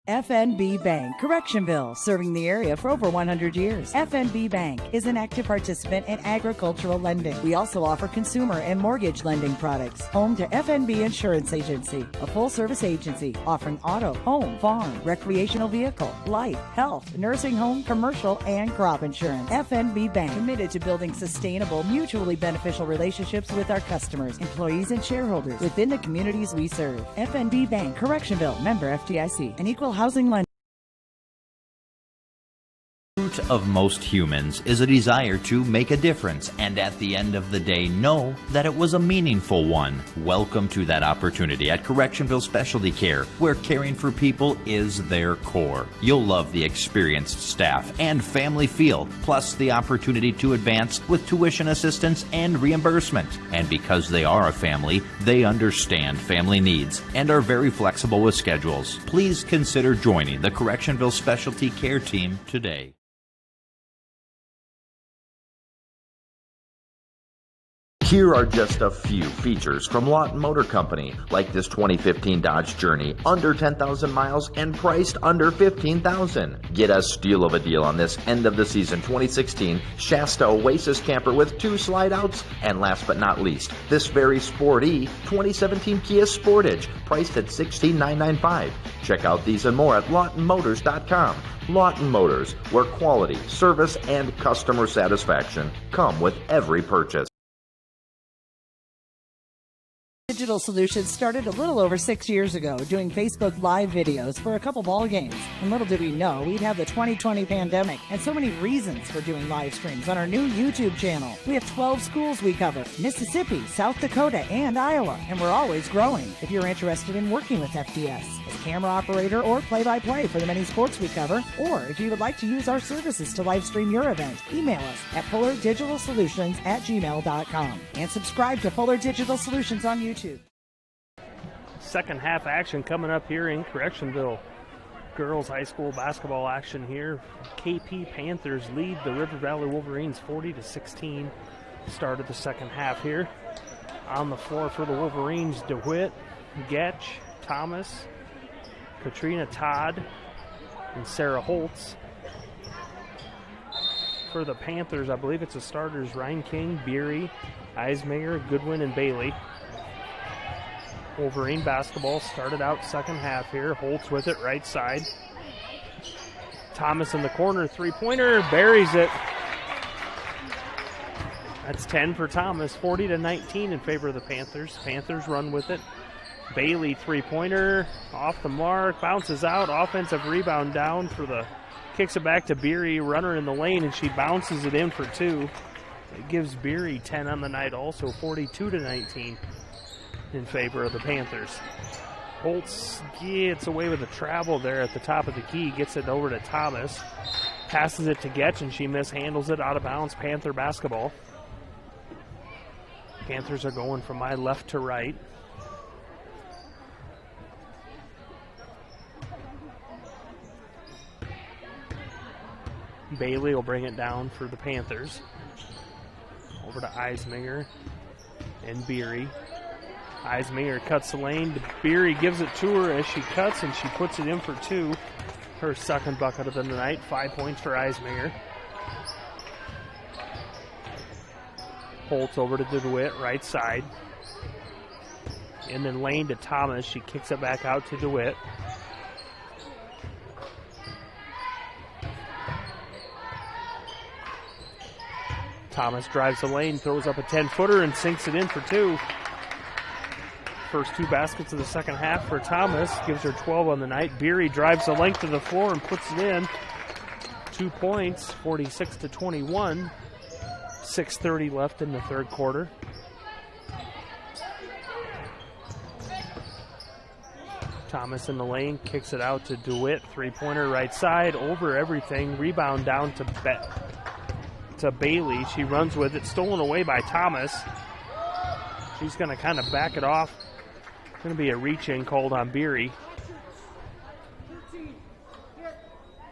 FNB Bank, Correctionville, serving the area for over 100 years. FNB Bank is an active participant in agricultural lending. We also offer consumer and mortgage lending products. Home to FNB Insurance Agency, a full-service agency offering auto, home, farm, recreational vehicle, life, health, nursing home, commercial, and crop insurance. FNB Bank, committed to building sustainable, mutually beneficial relationships with our customers, employees, and shareholders within the communities we serve. FNB Bank, Correctionville, member FDIC, an equal housing lender. Root of most humans is a desire to make a difference, and at the end of the day know that it was a meaningful one. Welcome to that opportunity at Correctionville Specialty Care, where caring for people is their core. You'll love the experienced staff and family feel, plus the opportunity to advance with tuition assistance and reimbursement. And because they are a family, they understand family needs and are very flexible with schedules. Please consider joining the Correctionville Specialty Care team today. Here are just a few features from Lawton Motor Company, like this 2015 Dodge Journey, under 10,000 miles and priced under $15,000. Get a steal of a deal on this end of the season 2016 Shasta Oasis camper with 2 slide outs. And last but not least, this very sporty 2017 Kia Sportage, priced at $16,995. Check out these and more at LawtonMotors.com. Lawton Motors, where quality, service, and customer satisfaction come with every purchase. Digital Solutions started a little over 6 years ago doing Facebook Live videos for a couple ball games. And little did we know we'd have the 2020 pandemic and so many reasons for doing live streams on our new YouTube channel. We have 12 schools we cover: Mississippi, South Dakota, and Iowa. And we're always growing. If you're interested in working with FDS as camera operator or play-by-play for the many sports we cover, or if you would like to use our services to live stream your event, email us at fullerdigitalsolutions@gmail.com and subscribe to Fuller Digital Solutions on YouTube. Second half action coming up here in Correctionville. Girls high school basketball action here. KP Panthers lead the River Valley Wolverines 40-16. Start of the second half here. On the floor for the Wolverines, DeWitt, Getch, Thomas, Katrina Todd, and Sarah Holtz. For the Panthers, I believe it's the starters: Ryan King, Beery, Eismayer, Goodwin, and Bailey. Wolverine basketball started out second half here. Holtz with it, right side. Thomas in the corner, three-pointer, buries it. That's 10 for Thomas, 40-19 in favor of the Panthers. Panthers run with it. Bailey, three-pointer, off the mark, bounces out, offensive rebound down for the, kicks it back to Beery, runner in the lane, and she bounces it in for 2. It gives Beery 10 on the night also, 42-19. In favor of the Panthers. Holtz gets away with a travel there at the top of the key, gets it over to Thomas, passes it to Getch, and she mishandles it, out of bounds. Panther basketball. Panthers are going from my left to right. Bailey will bring it down for the Panthers. Over to Eismayer and Beery. Eismayer cuts the lane. Beery gives it to her as she cuts, and she puts it in for 2. Her second bucket of the night. 5 points for Eismayer. Holtz over to DeWitt, right side. And then lane to Thomas. She kicks it back out to DeWitt. Thomas drives the lane, throws up a 10-footer, and sinks it in for 2. First 2 baskets of the second half for Thomas. Gives her 12 on the night. Beery drives the length of the floor and puts it in. 2 points, 46-21. 6:30 left in the third quarter. Thomas in the lane, kicks it out to DeWitt. Three-pointer right side, over everything. Rebound down to Bailey. She runs with it, stolen away by Thomas. She's going to kind of back it off. Going to be a reach-in called on Beery.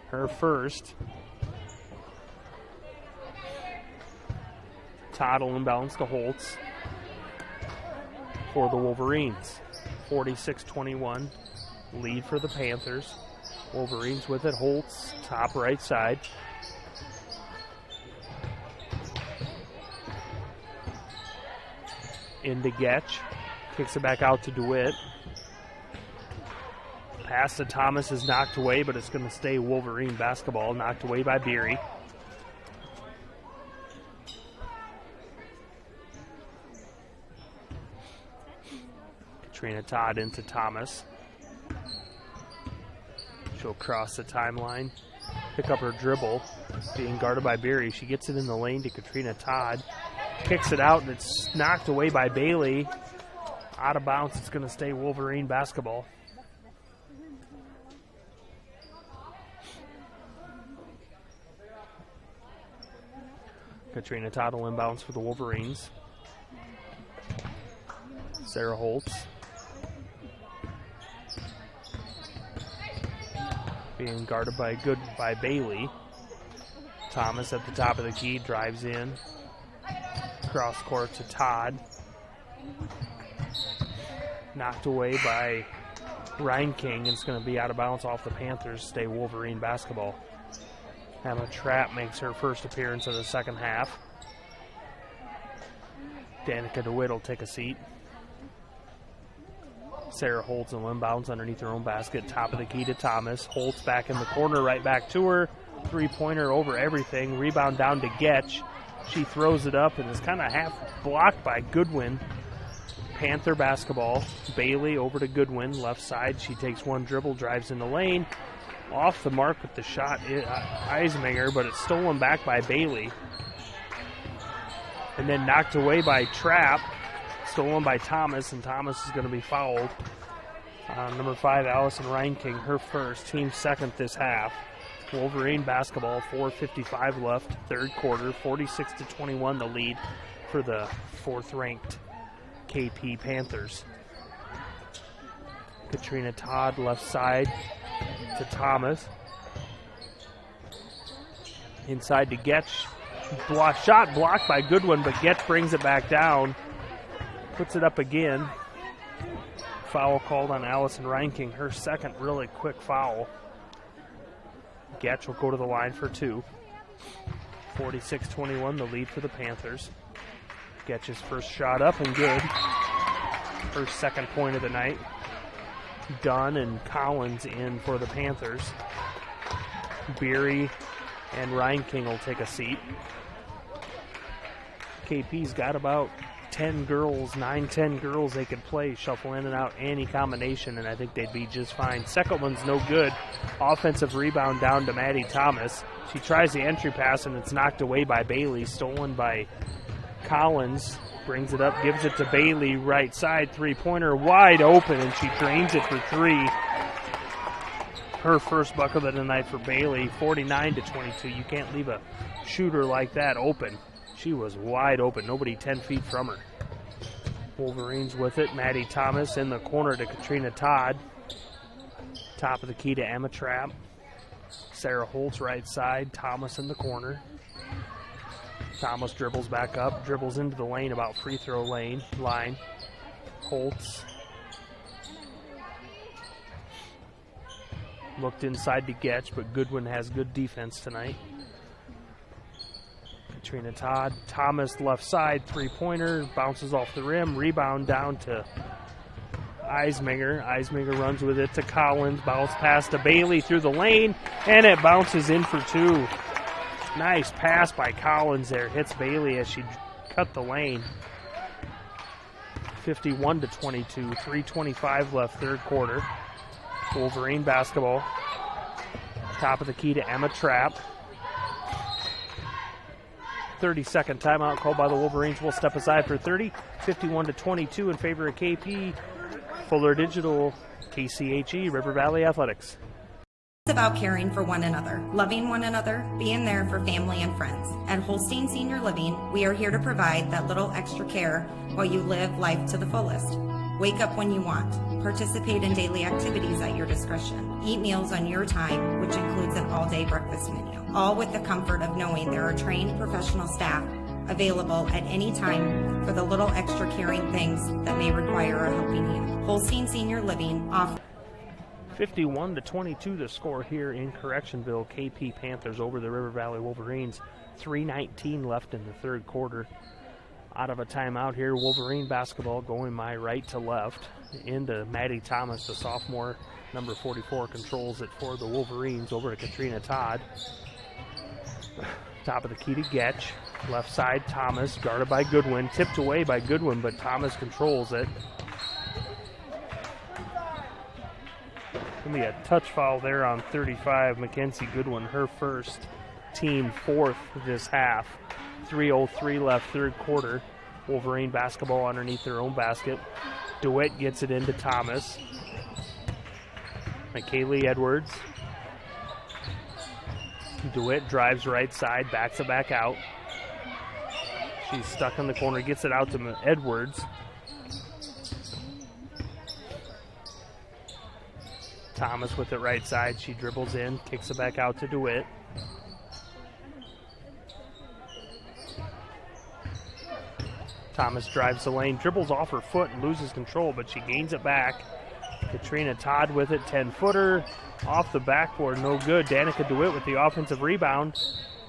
Her first. Todd will inbounds to Holtz for the Wolverines. 46-21, lead for the Panthers. Wolverines with it. Holtz, top right side. Into Getch. Kicks it back out to DeWitt. Pass to Thomas is knocked away, but it's going to stay Wolverine basketball. Knocked away by Beery. Katrina Todd into Thomas. She'll cross the timeline, pick up her dribble, being guarded by Beery. She gets it in the lane to Katrina Todd, kicks it out, and it's knocked away by Bailey. Out of bounds, it's going to stay Wolverine basketball. Katrina Todd will inbounds for the Wolverines. Sarah Holtz. Being guarded by Bailey. Thomas at the top of the key, drives in. Cross court to Todd. Knocked away by Ryan King, and it's going to be out of bounds off the Panthers. Stay Wolverine basketball. Emma Trapp makes her first appearance of the second half. Danica DeWitt will take a seat. Sarah Holtz and inbounds underneath her own basket. Top of the key to Thomas. Holtz back in the corner, right back to her. Three-pointer over everything. Rebound down to Getch. She throws it up and is kind of half blocked by Goodwin. Panther basketball. Bailey over to Goodwin, left side. She takes one dribble, drives in the lane. Off the mark with the shot, Eisminger, but it's stolen back by Bailey. And then knocked away by Trapp. Stolen by Thomas, and Thomas is going to be fouled. Number 5, Allison Reinking, her first, team second this half. Wolverine basketball, 4:55 left, third quarter, 46-21 the lead for the fourth-ranked KP Panthers. Katrina Todd left side to Thomas. Inside to Getch. Shot blocked by Goodwin, but Getch brings it back down. Puts it up again. Foul called on Allison Reinking, her second really quick foul. Getch will go to the line for two. 46-21, the lead for the Panthers. Getch's first shot up and good. Her second point of the night. Dunn and Collins in for the Panthers. Beery and Reinking will take a seat. KP's got about 10 girls, 9-10 girls they could play, shuffle in and out any combination, and I think they'd be just fine. Second one's no good. Offensive rebound down to Maddie Thomas. She tries the entry pass, and it's knocked away by Bailey, stolen by Collins. Brings it up, gives it to Bailey, right side, three-pointer, wide open, and she drains it for three. Her first bucket of the night for Bailey, 49-22. You can't leave a shooter like that open. She was wide open, nobody 10 feet from her. Wolverines with it. Maddie Thomas in the corner to Katrina Todd. Top of the key to Emma Trapp. Sarah Holtz right side. Thomas in the corner. Thomas dribbles back up, dribbles into the lane about free throw line. Holtz. Looked inside to Getch, but Goodwin has good defense tonight. Katrina Todd. Thomas left side, three-pointer, bounces off the rim, rebound down to Eisminger. Eisminger runs with it to Collins, bounce pass to Bailey through the lane, and it bounces in for two. Nice pass by Collins there, hits Bailey as she cut the lane. 51-22, 3:25 left, third quarter. Wolverine basketball. Top of the key to Emma Trapp. 30-second timeout called by the Wolverines. We'll step aside for 30. 51-22 in favor of KP. Fuller Digital, KCHE, River Valley Athletics. It's about caring for one another, loving one another, being there for family and friends. At Holstein Senior Living, we are here to provide that little extra care while you live life to the fullest. Wake up when you want. Participate in daily activities at your discretion. Eat meals on your time, which includes an all-day breakfast menu. All with the comfort of knowing there are trained professional staff available at any time for the little extra caring things that may require a helping hand. Holstein Senior Living offers 51-22 the score here in Correctionville. KP Panthers over the River Valley Wolverines. 3:19 left in the third quarter. Out of a timeout here, Wolverine basketball going my right to left. Into Maddie Thomas, the sophomore, number 44, controls it for the Wolverines. Over to Katrina Todd. Top of the key to Getch. Left side, Thomas, guarded by Goodwin. Tipped away by Goodwin, but Thomas controls it. Going to be a touch foul there on 35, Mackenzie Goodwin, her first, team fourth this half. 3:03 left, third quarter. Wolverine basketball underneath their own basket. DeWitt gets it into Thomas. McKaylee Edwards. DeWitt drives right side, backs it back out. She's stuck in the corner, gets it out to Edwards. Thomas with it right side. She dribbles in, kicks it back out to DeWitt. Thomas drives the lane, dribbles off her foot and loses control, but she gains it back. Katrina Todd with it, 10-footer. Off the backboard, no good. Danica DeWitt with the offensive rebound.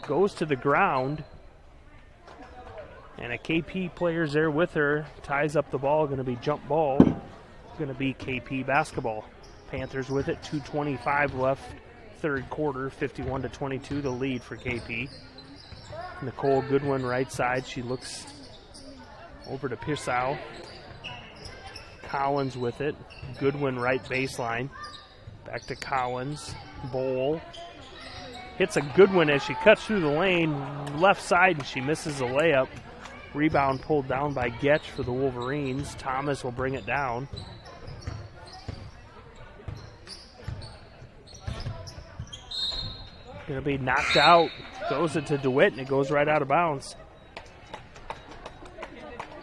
Goes to the ground. And a KP player's there with her. Ties up the ball, going to be jump ball. Going to be KP basketball. Panthers with it, 2:25 left, third quarter, 51-22, the lead for KP. Nicole Goodwin right side, she looks over to Pierson. Collins with it, Goodwin right baseline, back to Collins. Bball hits a Goodwin as she cuts through the lane, left side, and she misses a layup. Rebound pulled down by Getch for the Wolverines. Thomas will bring it down. Going to be knocked out. Throws it to DeWitt, and it goes right out of bounds.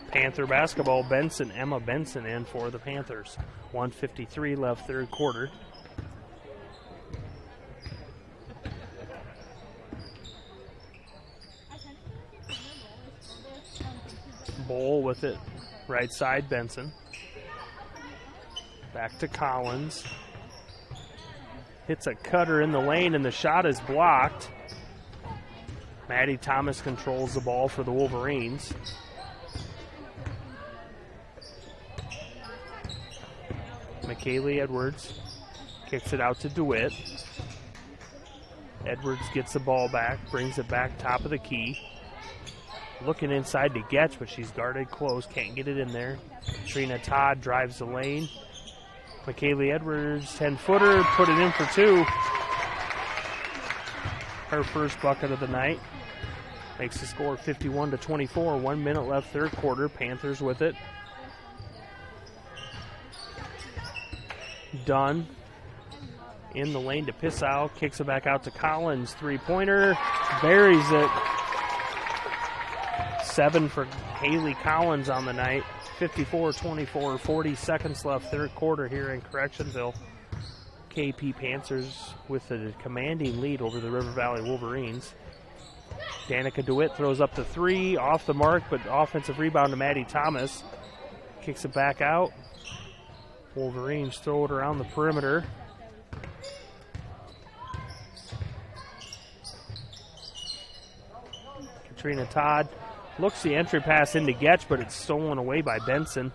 Panther basketball, Emma Benson in for the Panthers. 1:53 left, third quarter. Bball with it, right side, Benson. Back to Collins. Hits a cutter in the lane, and the shot is blocked. Maddie Thomas controls the ball for the Wolverines. McKaylee Edwards kicks it out to DeWitt. Edwards gets the ball back, brings it back top of the key. Looking inside to Getch, but she's guarded close, can't get it in there. Trina Todd drives the lane. McKaylee Edwards, 10-footer, put it in for two. Her first bucket of the night. Makes the score 51-24, 1 minute left, third quarter. Panthers with it. Dunn in the lane to Pissow, kicks it back out to Collins, three-pointer, buries it. 7 for Haley Collins on the night. 54-24, 40 seconds left, third quarter here in Correctionville. KP Panthers with a commanding lead over the River Valley Wolverines. Danica DeWitt throws up the three, off the mark, but offensive rebound to Maddie Thomas. Kicks it back out. Wolverines throw it around the perimeter. Katrina Todd looks the entry pass into Getch, but it's stolen away by Benson.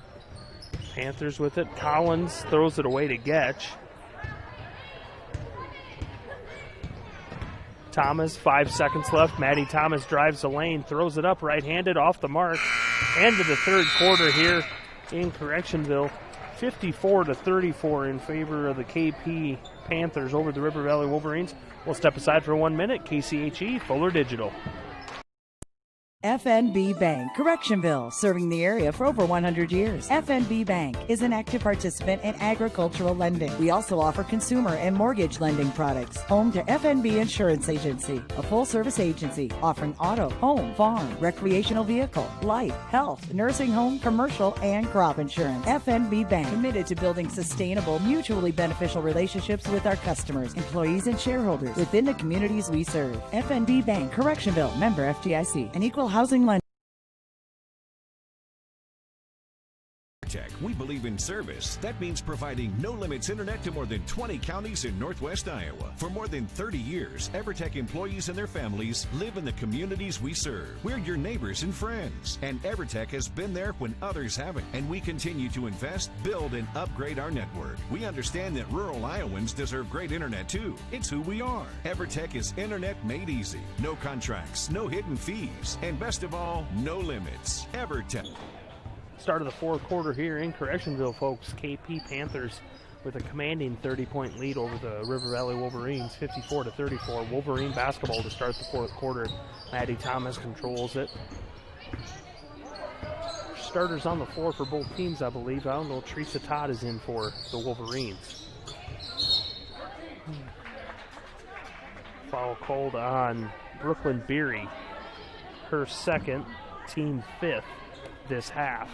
Panthers with it. Collins throws it away to Getch. Thomas, 5 seconds left. Maddie Thomas drives the lane, throws it up right-handed off the mark. End of the third quarter here in Correctionville. 54-34 in favor of the KP Panthers over the River Valley Wolverines. We'll step aside for 1 minute. KCHE, Fuller Digital. FNB Bank, Correctionville, serving the area for over 100 years. FNB Bank is an active participant in agricultural lending. We also offer consumer and mortgage lending products. Home to FNB Insurance Agency, a full-service agency offering auto, home, farm, recreational vehicle, life, health, nursing home, commercial, and crop insurance. FNB Bank, committed to building sustainable, mutually beneficial relationships with our customers, employees, and shareholders within the communities we serve. FNB Bank, Correctionville, member FDIC, an equal housing lender. EverTech, we believe in service. That means providing no-limits internet to more than 20 counties in Northwest Iowa. For more than 30 years, EverTech employees and their families live in the communities we serve. We're your neighbors and friends, and EverTech has been there when others haven't, and we continue to invest, build, and upgrade our network. We understand that rural Iowans deserve great internet too. It's who we are. EverTech is internet made easy. No contracts, no hidden fees, and best of all, no limits. EverTech. Start of the fourth quarter here in Correctionville, folks. KP Panthers with a commanding 30-point lead over the River Valley Wolverines, 54-34. Wolverine basketball to start the fourth quarter. Maddie Thomas controls it. Starters on the floor for both teams, I believe. I don't know, Teresa Todd is in for the Wolverines. Foul called on Brooklyn Beery. Her second, team fifth this half.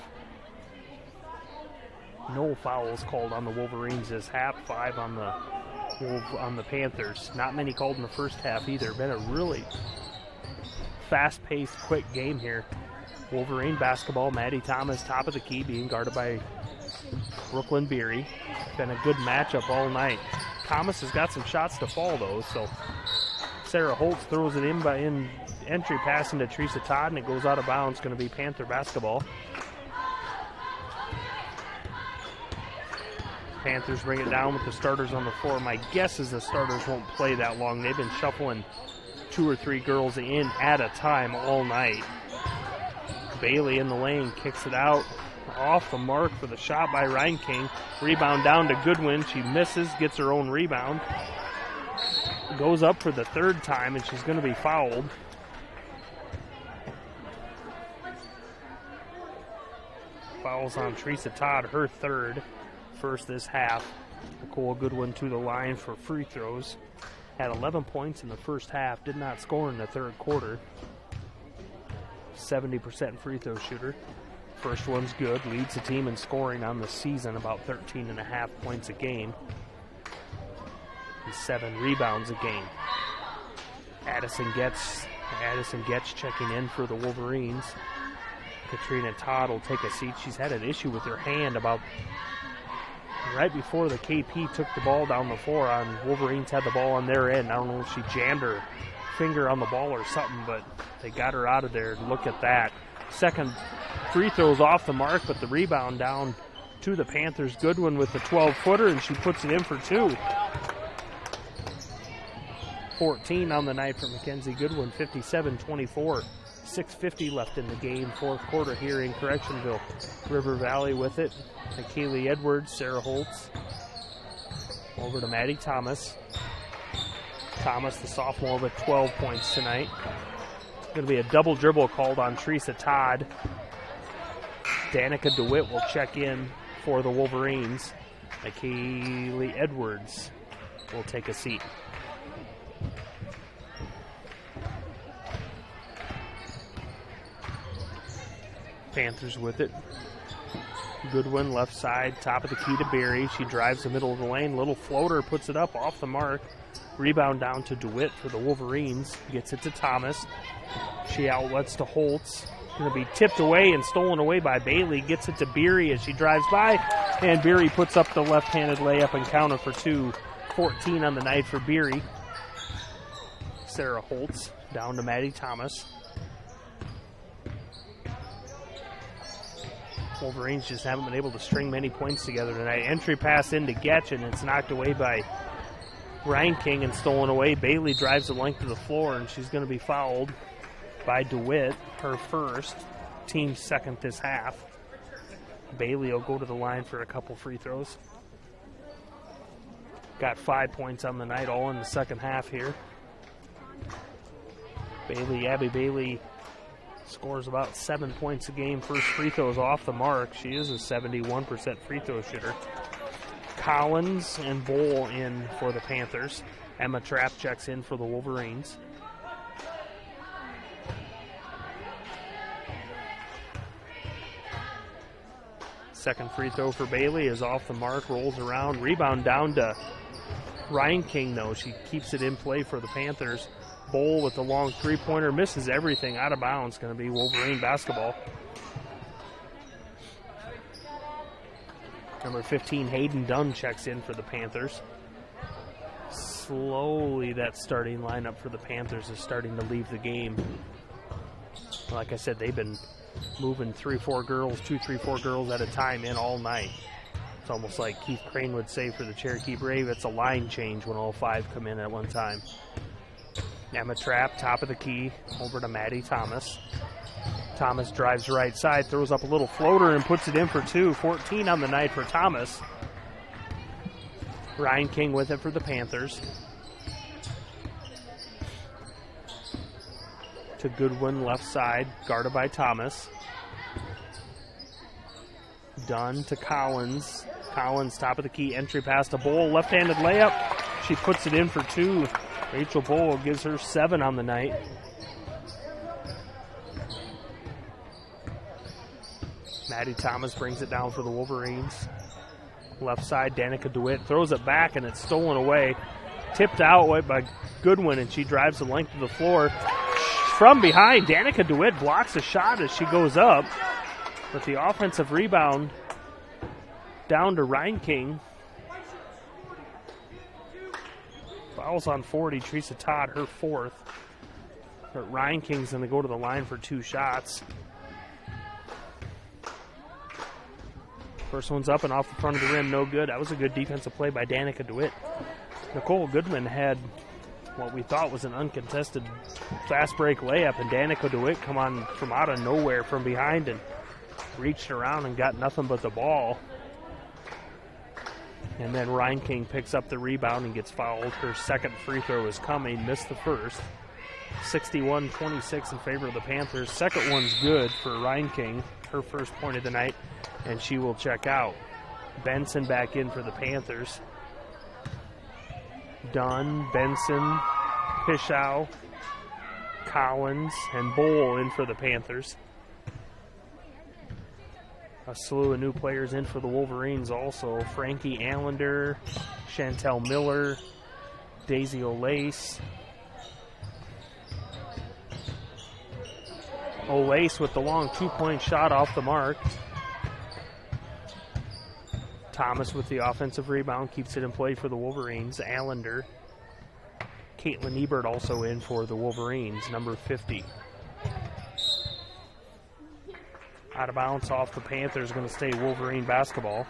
No fouls called on the Wolverines this half, 5 on the Panthers. Not many called in the first half either. Been a really fast-paced, quick game here. Wolverine basketball, Maddie Thomas, top of the key, being guarded by Brooklyn Beery. Been a good matchup all night. Thomas has got some shots to fall, though, so Sarah Holtz throws it in by entry pass into Teresa Todd, and it goes out of bounds. Going to be Panther basketball. Panthers bring it down with the starters on the floor. My guess is the starters won't play that long. They've been shuffling 2 or 3 girls in at a time all night. Bailey in the lane kicks it out off the mark for the shot by Reinking. Rebound down to Goodwin. She misses, gets her own rebound. Goes up for the third time, and she's going to be fouled. Fouls on Teresa Todd, her third. First this half. Nicole Goodwin to the line for free throws. Had 11 points in the first half. Did not score in the third quarter. 70% free throw shooter. First one's good. Leads the team in scoring on the season, about 13.5 points a game. And 7 rebounds a game. Addison Getz checking in for the Wolverines. Katrina Todd will take a seat. She's had an issue with her hand about right before the KP took the ball down the floor. Wolverines had the ball on their end. I don't know if she jammed her finger on the ball or something, but they got her out of there. Look at that. Second free throw's off the mark, but the rebound down to the Panthers. Goodwin with the 12-footer, and she puts it in for 2. 14 on the night for Mackenzie Goodwin, 57-24. 6:50 left in the game, fourth quarter here in Correctionville. River Valley with it. Kaylee Edwards, Sarah Holtz. Over to Maddie Thomas. Thomas, the sophomore, with 12 points tonight. Going to be a double dribble called on Teresa Todd. Danica DeWitt will check in for the Wolverines. Kaylee Edwards will take a seat. Panthers with it. Goodwin left side, top of the key to Berry. She drives the middle of the lane. Little floater, puts it up off the mark. Rebound down to DeWitt for the Wolverines. Gets it to Thomas. She outlets to Holtz. Going to be tipped away and stolen away by Bailey. Gets it to Beery as she drives by. And Beery puts up the left-handed layup and counted for 2. 14 on the night for Beery. Sarah Holtz down to Maddie Thomas. Wolverines just haven't been able to string many points together tonight. Entry pass into Getch, and it's knocked away by Reinking and stolen away. Bailey drives the length of the floor, and she's going to be fouled by DeWitt, her first, team second this half. Bailey will go to the line for a couple free throws. Got 5 points on the night, all in the second half here. Abby Bailey scores about 7 points a game. First free throws off the mark. She is a 71% free throw shooter. Collins and Bball in for the Panthers. Emma Trapp checks in for the Wolverines. Second free throw for Bailey is off the mark, rolls around. Rebound down to Reinking, though. She keeps it in play for the Panthers. Bball with the long three-pointer, misses everything, out of bounds. Going to be Wolverine basketball. Number 15, Hayden Dunn, checks in for the Panthers. Slowly, that starting lineup for the Panthers is starting to leave the game. Like I said, they've been moving 3-4 girls, 2-3-4 girls at a time in all night. It's almost like Keith Crane would say for the Cherokee Brave, it's a line change when all 5 come in at one time. Emma Trapp, top of the key, over to Maddie Thomas. Thomas drives right side, throws up a little floater and puts it in for 2. 14 on the night for Thomas. Ryan King with it for the Panthers. To Goodwin, left side, guarded by Thomas. Dunn to Collins. Collins, top of the key, entry pass to Bball, left-handed layup. She puts it in for 2. Rachel Bball gives her 7 on the night. Maddie Thomas brings it down for the Wolverines. Left side, Danica DeWitt throws it back, and it's stolen away. Tipped out by Goodwin, and she drives the length of the floor. From behind, Danica DeWitt blocks a shot as she goes up. But the offensive rebound down to Ryan King. Fouls on 40, Teresa Todd, her 4th. But Ryan King's going to go to the line for 2 shots. First one's up and off the front of the rim, no good. That was a good defensive play by Danica DeWitt. Nicole Goodman had what we thought was an uncontested fast break layup, and Danica DeWitt come on from out of nowhere from behind and reached around and got nothing but the ball. And then Ryan King picks up the rebound and gets fouled. Her second free throw is coming, missed the first. 61-26 in favor of the Panthers. Second one's good for Ryan King, her first point of the night, and she will check out. Benson back in for the Panthers. Dunn, Benson, Pishow, Collins, and Bball in for the Panthers. A slew of new players in for the Wolverines also. Frankie Allender, Chantel Miller, Daisy Olace. Olace with the long 2-point shot off the mark. Thomas with the offensive rebound, keeps it in play for the Wolverines. Allender. Caitlin Ebert also in for the Wolverines, number 50. Out of bounds off the Panthers, going to stay Wolverine basketball.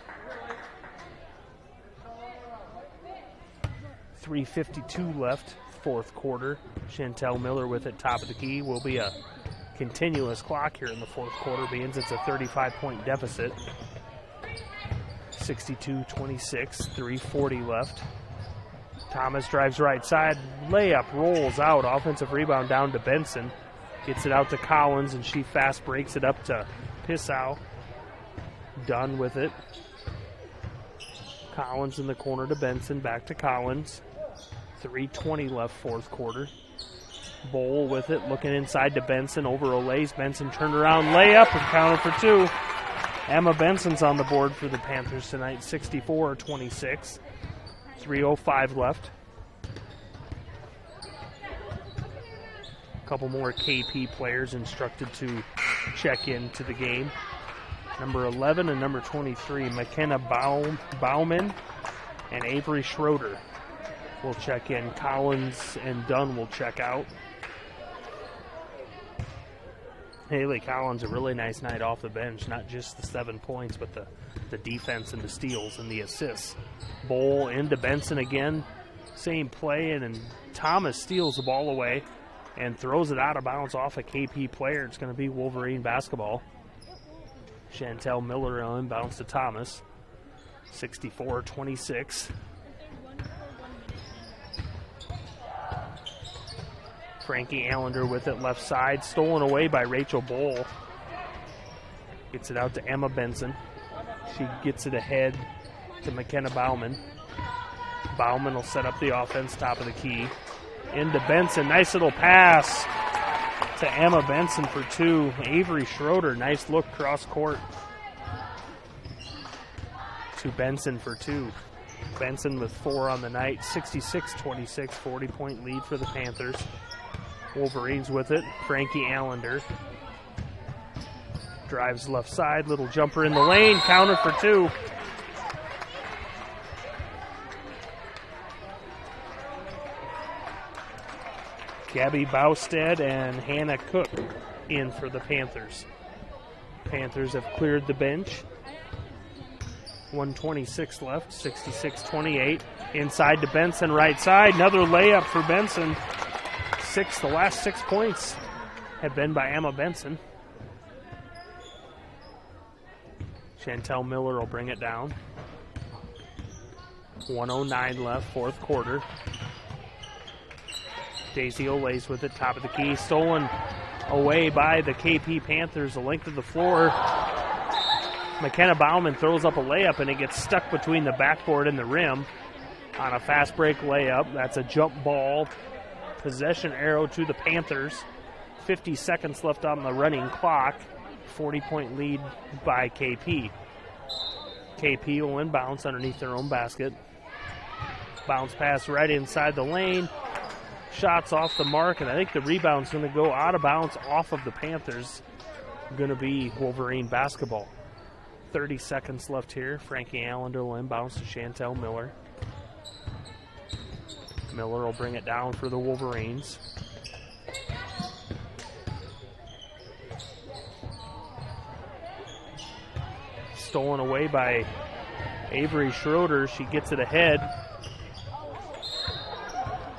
3:52 left, 4th quarter. Chantel Miller with it, top of the key. Will be a continuous clock here in the 4th quarter. Begins it's a 35-point deficit. 62-26, 3:40 left. Thomas drives right side, layup, rolls out, offensive rebound down to Benson. Gets it out to Collins, and she fast breaks it up to Pissow. Dunn with it. Collins in the corner to Benson, back to Collins. 3:20 left, 4th quarter. Bball with it, looking inside to Benson, over Olace. Benson turned around, layup, and counted for 2. Emma Benson's on the board for the Panthers tonight, 64-26. 3:05 left. A couple more KP players instructed to check into the game. Number 11 and number 23, McKenna Bauman and Avery Schroeder will check in. Collins and Dunn will check out. Haley Collins, a really nice night off the bench. Not just the 7 points, but the defense and the steals and the assists. Bball into Benson again. Same play, and then Thomas steals the ball away and throws it out of bounds off a KP player. It's going to be Wolverine basketball. Chantel Miller inbounds to Thomas. 64-26. Frankie Allender with it left side, stolen away by Rachel Bball. Gets it out to Emma Benson. She gets it ahead to McKenna Bauman. Bauman will set up the offense, top of the key. Into Benson, nice little pass to Emma Benson for 2. Avery Schroeder, nice look cross court to Benson for 2. Benson with 4 on the night, 66-26, 40-point lead for the Panthers. Wolverines with it, Frankie Allender. Drives left side, little jumper in the lane, counted for 2. Gabby Bausted and Hannah Cook in for the Panthers. Panthers have cleared the bench. 1:26 left, 66-28. Inside to Benson, right side. Another layup for Benson. The last 6 points have been by Emma Benson. Chantel Miller will bring it down. 1:09 left, fourth quarter. Daisy Olays with it, top of the key. Stolen away by the KP Panthers, the length of the floor. McKenna Bauman throws up a layup, and it gets stuck between the backboard and the rim on a fast break layup. That's a jump ball. Possession arrow to the Panthers. 50 seconds left on the running clock. 40-point lead by KP. KP will inbounds underneath their own basket. Bounce pass right inside the lane. Shots off the mark, and I think the rebound's going to go out of bounds off of the Panthers. Going to be Wolverine basketball. 30 seconds left here. Frankie Allender will inbounds to Chantel Miller. Miller will bring it down for the Wolverines. Stolen away by Avery Schroeder. She gets it ahead.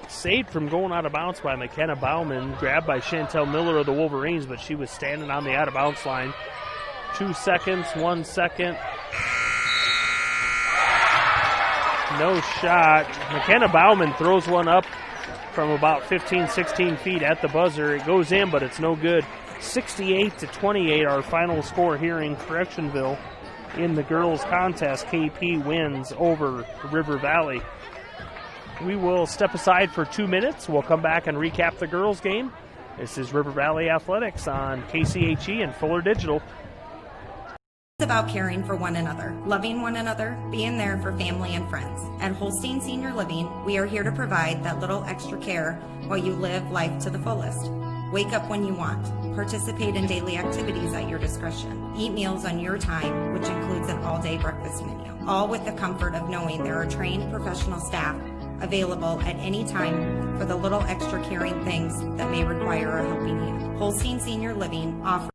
Saved from going out of bounds by McKenna Bauman. Grabbed by Chantel Miller of the Wolverines, but she was standing on the out of bounds line. 2 seconds, 1 second. No shot. McKenna Bauman throws one up from about 15, 16 feet at the buzzer. It goes in, but it's no good. 68-28, our final score here in Correctionville. In the girls' contest, KP wins over River Valley. We will step aside for 2 minutes. We'll come back and recap the girls' game. This is River Valley Athletics on KCHE and Fuller Digital. It's about caring for one another, loving one another, being there for family and friends. At Holstein Senior Living, we are here to provide that little extra care while you live life to the fullest. Wake up when you want. Participate in daily activities at your discretion. Eat meals on your time, which includes an all-day breakfast menu. All with the comfort of knowing there are trained professional staff available at any time for the little extra caring things that may require a helping hand. Holstein Senior Living offers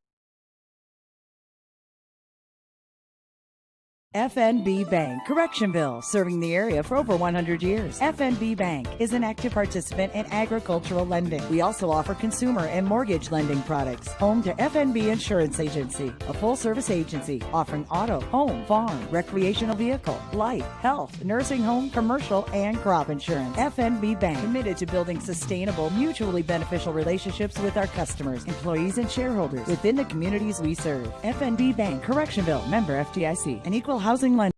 FNB Bank, Correctionville, serving the area for over 100 years. FNB Bank is an active participant in agricultural lending. We also offer consumer and mortgage lending products. Home to FNB Insurance Agency, a full-service agency offering auto, home, farm, recreational vehicle, life, health, nursing home, commercial, and crop insurance. FNB Bank, committed to building sustainable, mutually beneficial relationships with our customers, employees, and shareholders within the communities we serve. FNB Bank, Correctionville, member FDIC, an equal housing lender.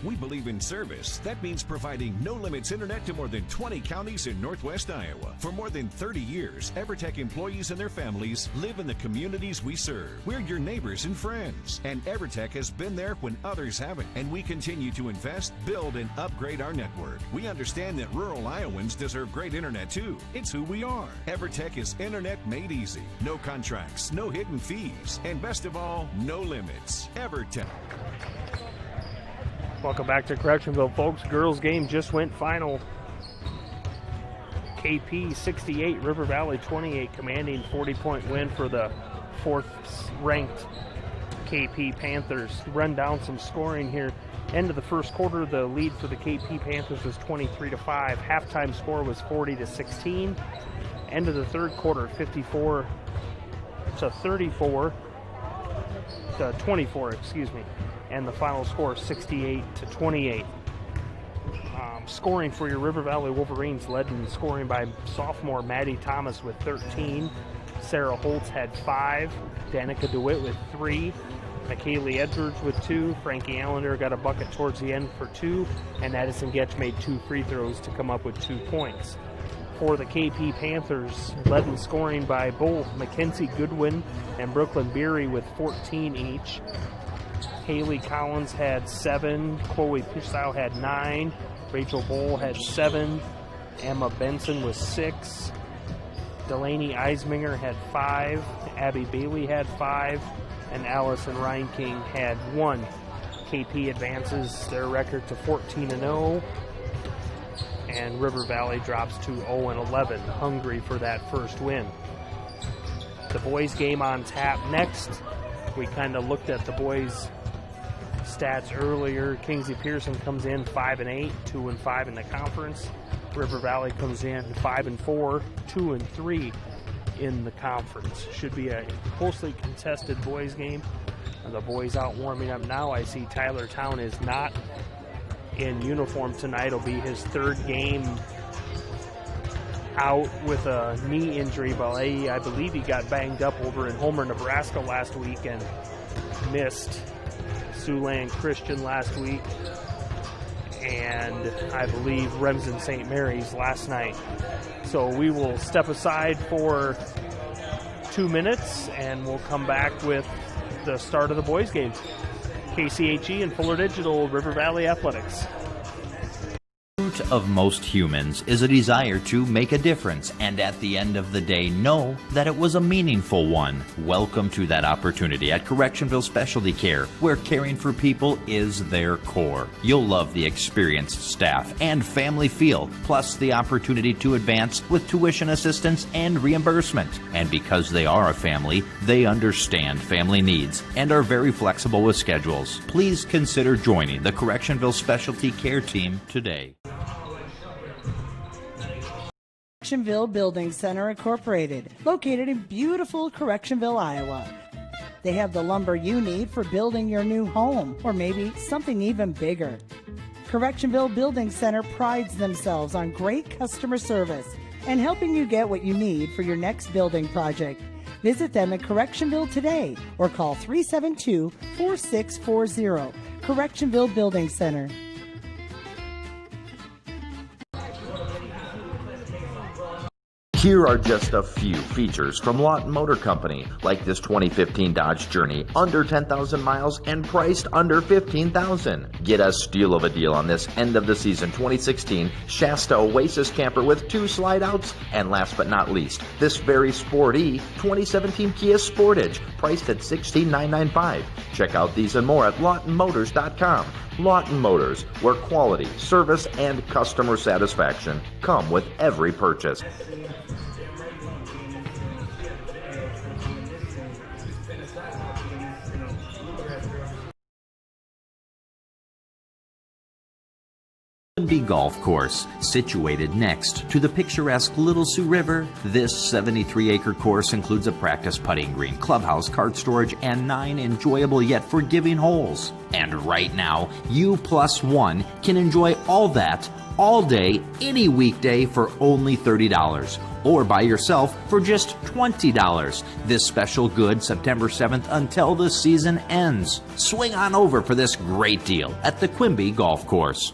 We believe in service. That means providing no-limits internet to more than 20 counties in Northwest Iowa. For more than 30 years, EverTech employees and their families live in the communities we serve. We're your neighbors and friends, and EverTech has been there when others haven't, and we continue to invest, build, and upgrade our network. We understand that rural Iowans deserve great internet too. It's who we are. EverTech is internet made easy. No contracts, no hidden fees, and best of all, no limits. EverTech. Welcome back to Correctionville, folks. Girls game just went final. KP 68, River Valley 28, commanding 40-point win for the fourth-ranked KP Panthers. Run down some scoring here. End of the first quarter, the lead for the KP Panthers was 23-5. Halftime score was 40-16. End of the third quarter, 54-24, excuse me. And the final score, 68-28. Scoring for your River Valley Wolverines led in scoring by sophomore Maddie Thomas with 13. Sarah Holtz had 5. Danica DeWitt with 3. McKaylee Edwards with 2. Frankie Allender got a bucket towards the end for 2. And Addison Getch made 2 free throws to come up with 2 points. For the KP Panthers, led in scoring by both Mackenzie Goodwin and Brooklyn Beery with 14 each. Haley Collins had 7. Chloe Pichau had 9. Rachel Bowl had 7. Emma Benson was 6. Delaney Eisminger had 5. Abby Bailey had 5. And Allison Reinking had 1. KP advances their record to 14-0. and River Valley drops to 0-11, hungry for that first win. The boys game on tap next. We kind of looked at the boys' stats earlier. Kinglsey-Pierson comes in 5-8, 2-5 in the conference. River Valley comes in 5-4, 2-3 in the conference. Should be a closely contested boys game. And the boys out warming up now. I see Tyler Town is not in uniform tonight. It'll be his third game out with a knee injury, but I believe he got banged up over in Homer, Nebraska last week and missed Siouxland Christian last week, and I believe Remsen St. Mary's last night. So we will step aside for 2 minutes and we'll come back with the start of the boys game. KCHE and Fuller Digital, River Valley Athletics. Of most humans is a desire to make a difference, and at the end of the day know that it was a meaningful one. Welcome to that opportunity at Correctionville Specialty Care, where caring for people is their core. You'll love the experienced staff and family feel, plus the opportunity to advance with tuition assistance and reimbursement. And because they are a family, they understand family needs and are very flexible with schedules. Please consider joining the Correctionville Specialty Care team today. Correctionville Building Center Incorporated, located in beautiful Correctionville, Iowa. They have the lumber you need for building your new home, or maybe something even bigger. Correctionville Building Center prides themselves on great customer service and helping you get what you need for your next building project. Visit them in Correctionville today or call 372-4640. Correctionville Building Center. Here are just a few features from Lawton Motor Company, like this 2015 Dodge Journey, under 10,000 miles and priced under $15,000. Get a steal of a deal on this end of the season 2016 Shasta Oasis camper with 2 slide outs. And last but not least, this very sporty 2017 Kia Sportage, priced at $16,995. Check out these and more at LawtonMotors.com. Lawton Motors, where quality, service, and customer satisfaction come with every purchase. Bball Golf Course, situated next to the picturesque Little Sioux River. This 73-acre course includes a practice putting green, clubhouse, cart storage, and 9 enjoyable yet forgiving holes. And right now, you plus one can enjoy all that all day, any weekday for only $30. Or buy yourself for just $20. This special good September 7th until the season ends. Swing on over for this great deal at the Quimby Golf Course.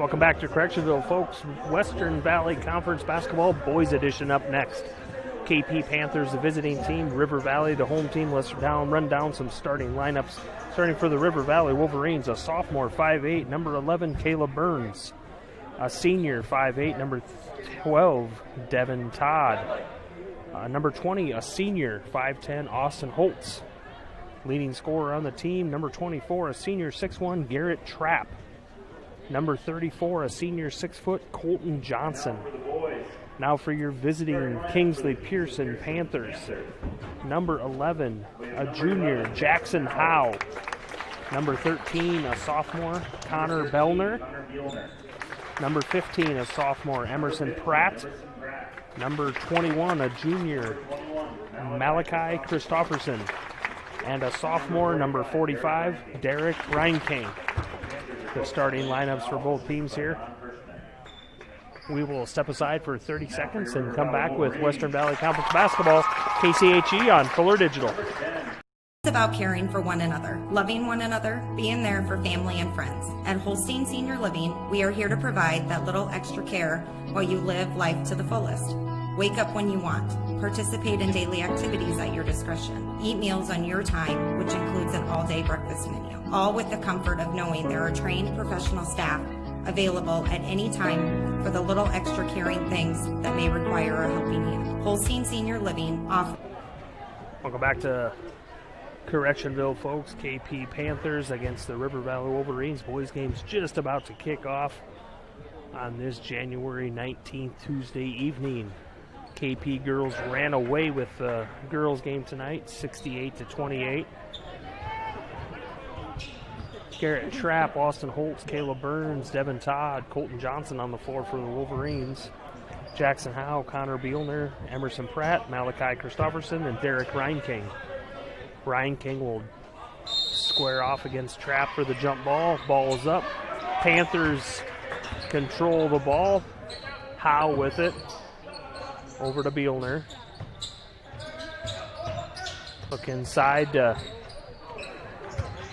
Welcome back to Correctionville, folks. Western Valley Conference Basketball Boys Edition up next. KP Panthers, the visiting team. River Valley, the home team. Let's run down some starting lineups. Starting for the River Valley Wolverines, a sophomore, 5'8", number 11, Caleb Burns. A senior, 5'8", number 12, Devin Todd. Number 20, a senior, 5'10", Austin Holtz. Leading scorer on the team, number 24, a senior, 6'1", Garrett Trapp. Number 34, a senior, 6-foot, Colton Johnson. Now for your visiting Kinglsey-Pierson Panthers. Number 11, a junior, Jackson Howe. Number 13, a sophomore, Connor Bellner. Number 15, a sophomore, Emerson Pratt. Number 21, a junior, Malachi Christofferson. And a sophomore, number 45, Derek Reinking. The starting lineups for both teams here. We will step aside for 30 seconds and come back with Western Valley Conference Basketball, KCHE on Fuller Digital. It's about caring for one another, loving one another, being there for family and friends. At Holstein Senior Living, we are here to provide that little extra care while you live life to the fullest. Wake up when you want. Participate in daily activities at your discretion. Eat meals on your time, which includes an all-day breakfast menu. All with the comfort of knowing there are trained professional staff available at any time for the little extra caring things that may require a helping hand. Holstein Senior Living offers. Welcome back to Correctionville, folks. KP Panthers against the River Valley Wolverines. Boys game's just about to kick off on this January 19th Tuesday evening. KP girls ran away with the girls game tonight, 68-28. Garrett Trapp, Austin Holtz, Caleb Burns, Devin Todd, Colton Johnson on the floor for the Wolverines. Jackson Howe, Connor Bielner, Emerson Pratt, Malachi Christofferson, and Derek Reinking. Reinking will square off against Trapp for the jump ball. Ball is up. Panthers control the ball. Howe with it. Over to Bielner. Look inside to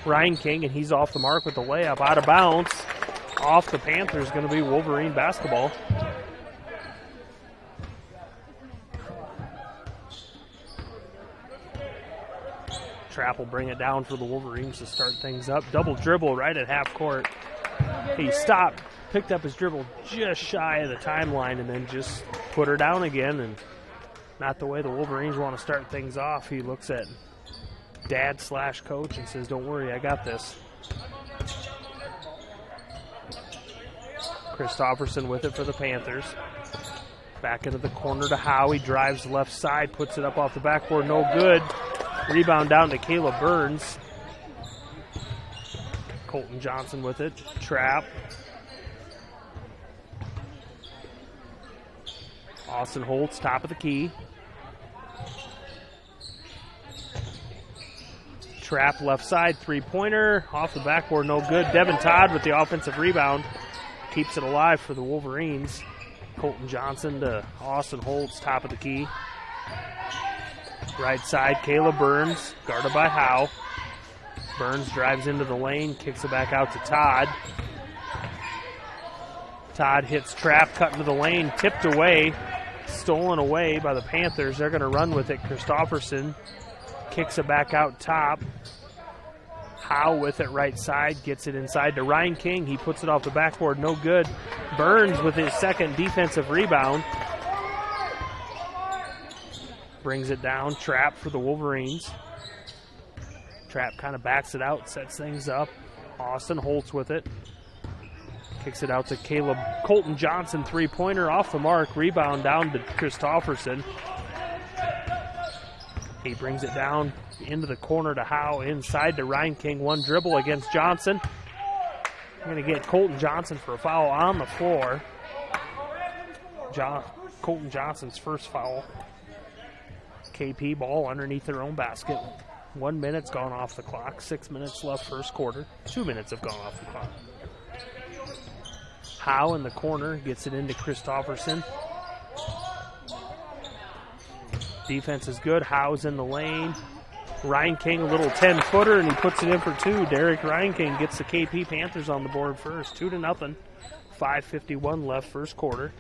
Reinking, and he's off the mark with the layup. Out of bounds. Off the Panthers, going to be Wolverine basketball. Trapp will bring it down for the Wolverines to start things up. Double dribble right at half court. He stopped, picked up his dribble just shy of the timeline, and then just put her down again. And not the way the Wolverines want to start things off. He looks at dad/coach and says, "Don't worry, I got this." Christofferson with it for the Panthers. Back into the corner to Howe. He drives left side, puts it up off the backboard, no good. Rebound down to Caleb Burns. Colton Johnson with it. Trapp. Austin Holtz, top of the key. Trapp left side, three-pointer. Off the backboard, no good. Devin Todd with the offensive rebound. Keeps it alive for the Wolverines. Colton Johnson to Austin Holtz, top of the key. Right side, Caleb Burns, guarded by Howe. Burns drives into the lane, kicks it back out to Todd. Todd hits Trapp, cut into the lane, tipped away, stolen away by the Panthers. They're going to run with it. Christofferson kicks it back out top. Howe with it right side, gets it inside to Reinking. He puts it off the backboard, no good. Burns with his second defensive rebound. Brings it down. Trapp for the Wolverines. Trapp kind of backs it out, sets things up. Austin Holtz with it. Kicks it out to Colton Johnson, three-pointer off the mark. Rebound down to Christofferson. He brings it down into the corner to Howe, inside to Reinking. One dribble against Johnson. I'm going to get Colton Johnson for a foul on the floor. Colton Johnson's first foul. KP ball underneath their own basket. 1 minute's gone off the clock. 6 minutes left first quarter. 2 minutes have gone off the clock. Howe in the corner gets it into Christofferson. Defense is good. Howe's in the lane. Reinking, a little 10-footer, and he puts it in for two. Derek Reinking gets the KP Panthers on the board first. 2-0. 5:51 left first quarter.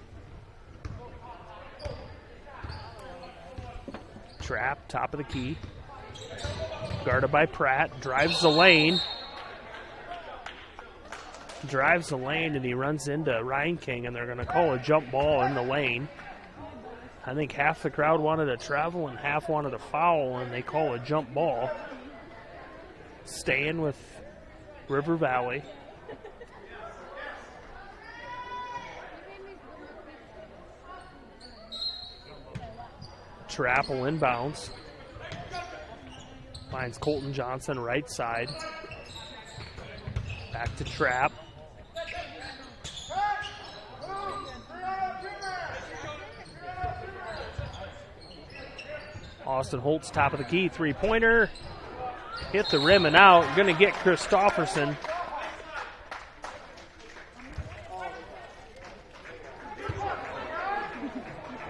Trap, top of the key. Guarded by Pratt, drives the lane. And he runs into Ryan King, and they're going to call a jump ball in the lane. I think half the crowd wanted to travel and half wanted to foul, and they call a jump ball. Staying with River Valley. Trapp will inbounds. Finds Colton Johnson right side. Back to Trapp. Austin Holtz, top of the key, three-pointer. Hit the rim and out. Going to get Christofferson.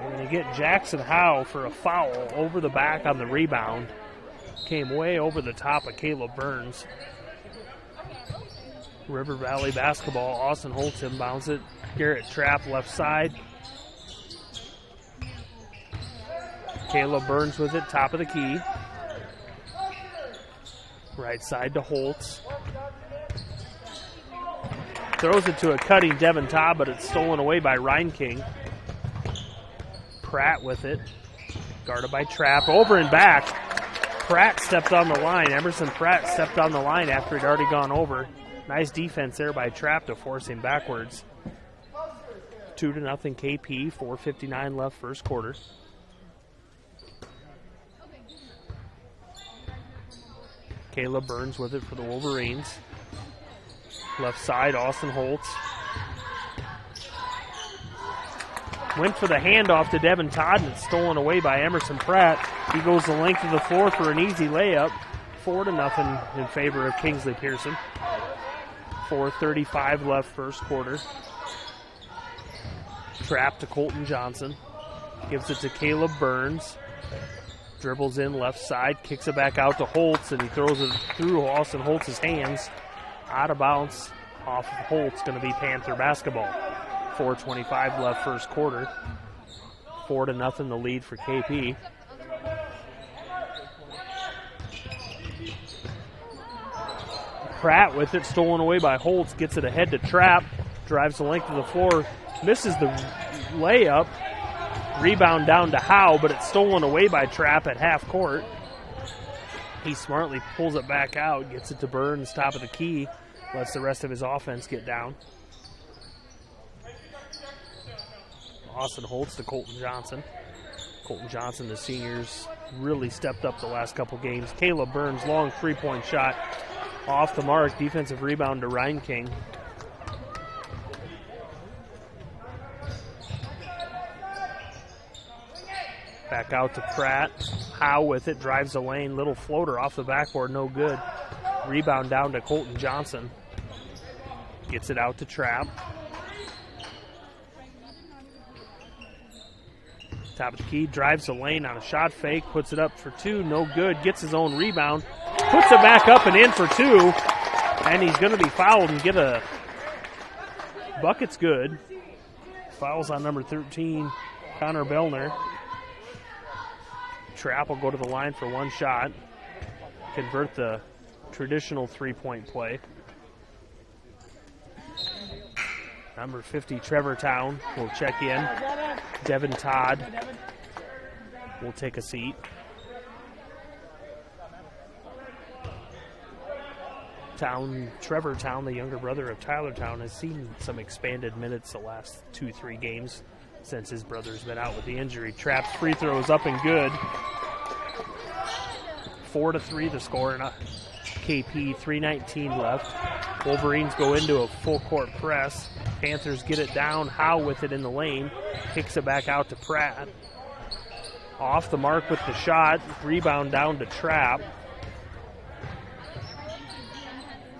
We're going to get Jackson Howe for a foul over the back on the rebound. Came way over the top of Caleb Burns. River Valley basketball. Austin Holtz inbounds it. Garrett Trapp left side. Caleb Burns with it, top of the key. Right side to Holtz. Throws it to a cutting Devin Todd, but it's stolen away by Ryan King. Pratt with it. Guarded by Trapp. Over and back. Pratt stepped on the line. Emerson Pratt stepped on the line after he'd already gone over. Nice defense there by Trapp to force him backwards. 2-0 KP, 4:59 left first quarter. Caleb Burns with it for the Wolverines. Left side, Austin Holtz. Went for the handoff to Devin Todd, and it's stolen away by Emerson Pratt. He goes the length of the floor for an easy layup. 4-0 in favor of Kinglsey-Pierson. 4:35 left first quarter. Trap to Colton Johnson. Gives it to Caleb Burns. Dribbles in left side, kicks it back out to Holtz, and he throws it through Austin Holtz's hands. Out of bounds off of Holtz, going to be Panther basketball. 4:25 left first quarter. 4-0 the lead for KP. Pratt with it, stolen away by Holtz, gets it ahead to Trapp, drives the length of the floor, misses the layup. Rebound down to Howe, but it's stolen away by Trapp at half court. He smartly pulls it back out, gets it to Burns, top of the key, lets the rest of his offense get down. Austin Holtz to Colton Johnson. Colton Johnson, the seniors, really stepped up the last couple games. Caleb Burns, long three-point shot off the mark. Defensive rebound to Ryan King. Back out to Pratt. Howe with it, drives the lane. Little floater off the backboard, no good. Rebound down to Colton Johnson. Gets it out to Trapp. Top of the key, drives the lane on a shot fake, puts it up for two, no good. Gets his own rebound, puts it back up and in for two. And he's going to be fouled and get a bucket's good. Fouls on number 13, Connor Bellner. Trapp will go to the line for one shot. Convert the traditional three-point play. Number 50, Trevor Town, will check in. Devin Todd will take a seat. Trevor Town, the younger brother of Tyler Town, has seen some expanded minutes the last 2-3 games since his brother's been out with the injury. Trapp's free throw is up and good. 4-3 the score, and KP, 3:19 left. Wolverines go into a full court press. Panthers get it down. Howe with it in the lane. Kicks it back out to Pratt. Off the mark with the shot. Rebound down to Trapp.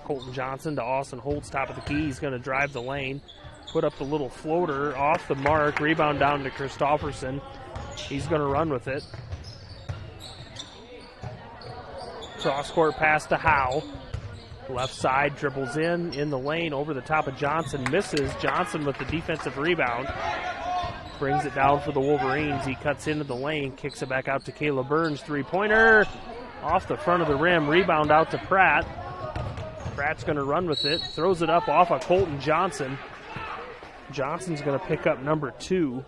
Colton Johnson to Austin Holtz, top of the key. He's going to drive the lane. Put up the little floater off the mark. Rebound down to Christofferson. He's going to run with it. Cross-court pass to Howe. Left side, dribbles in the lane, over the top of Johnson, misses. Johnson with the defensive rebound. Brings it down for the Wolverines. He cuts into the lane, kicks it back out to Caleb Burns. Three-pointer off the front of the rim. Rebound out to Pratt. Pratt's going to run with it. Throws it up off of Colton Johnson. Johnson's going to pick up number 2.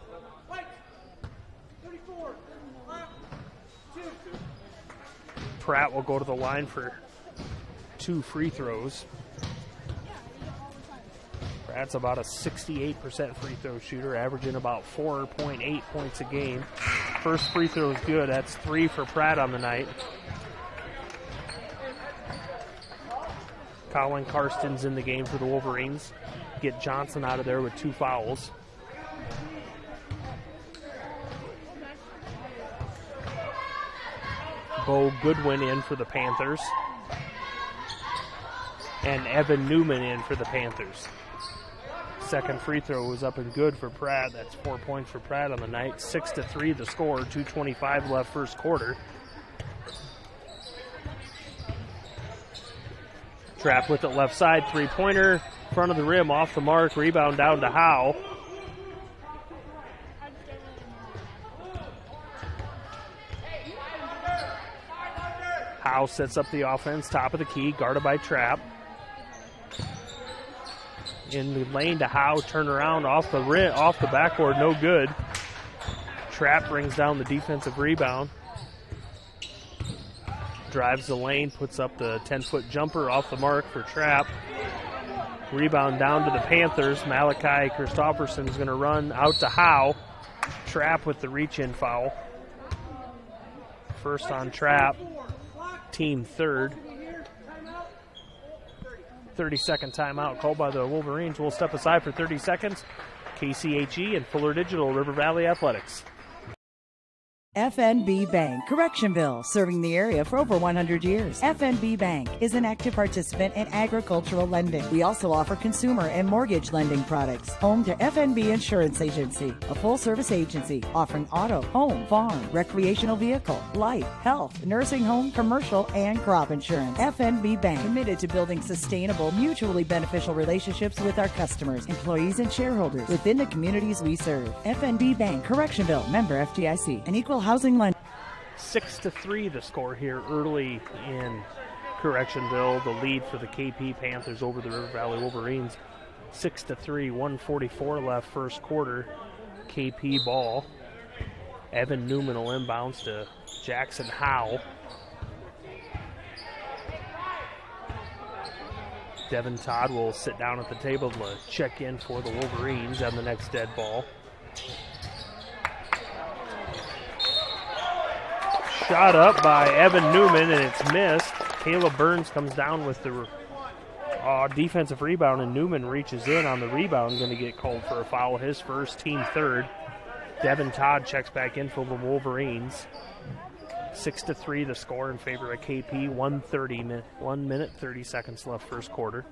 Pratt will go to the line for 2 free throws. Pratt's about a 68% free throw shooter, averaging about 4.8 points a game. First free throw is good. That's 3 for Pratt on the night. Colin Karsten's in the game for the Wolverines. Get Johnson out of there with 2 fouls. Bo Goodwin in for the Panthers. And Evan Newman in for the Panthers. Second free throw was up and good for Pratt. That's 4 points for Pratt on the night. 6-3 the score. 2:25 left first quarter. Trap with it left side. Three-pointer. Front of the rim off the mark. Rebound down to Howe. Howe sets up the offense. Top of the key. Guarded by Trap. In the lane to Howe. Turn around off the rim, off the backboard. No good. Trap brings down the defensive rebound. Drives the lane. Puts up the 10-foot jumper off the mark for Trap. Rebound down to the Panthers. Malachi Christopherson is going to run out to Howe. Trap with the reach-in foul. First on Trap. Team third. 30-second timeout called by the Wolverines. We'll step aside for 30 seconds. KCHE and Fuller Digital, River Valley Athletics. FNB Bank, Correctionville, serving the area for over 100 years. FNB Bank is an active participant in agricultural lending. We also offer consumer and mortgage lending products. Home to FNB Insurance Agency, a full-service agency offering auto, home, farm, recreational vehicle, life, health, nursing home, commercial, and crop insurance. FNB Bank, committed to building sustainable, mutually beneficial relationships with our customers, employees, and shareholders within the communities we serve. FNB Bank, Correctionville, member FDIC, an equal housing lender. 6-3 the score here early in Correctionville. The lead for the KP Panthers over the River Valley Wolverines. 6-3, 1:44 left first quarter. KP ball. Evan Newman will inbounds to Jackson Howe. Devin Todd will sit down at the table to check in for the Wolverines on the next dead ball. Shot up by Evan Newman, and it's missed. Caleb Burns comes down with the defensive rebound, and Newman reaches in on the rebound, going to get called for a foul. His first, team third. Devin Todd checks back in for the Wolverines. 6-3 the score in favor of KP. 1 minute, 30 seconds left first quarter.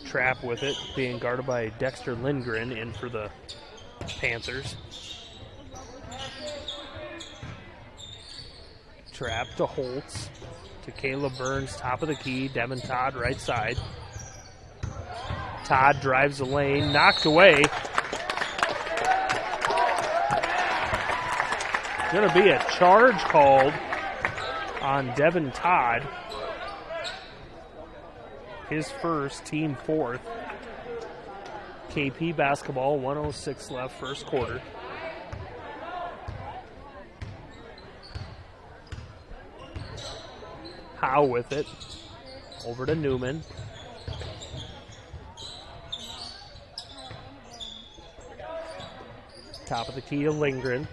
Trap with it, being guarded by Dexter Lindgren in for the Panthers. Trap to Holtz, to Caleb Burns, top of the key. Devin Todd right side. Todd drives the lane, knocked away. Going to be a charge called on Devin Todd. His first, team fourth. KP basketball, 1:06 left first quarter. Howe with it. Over to Newman. Top of the key to Lindgren.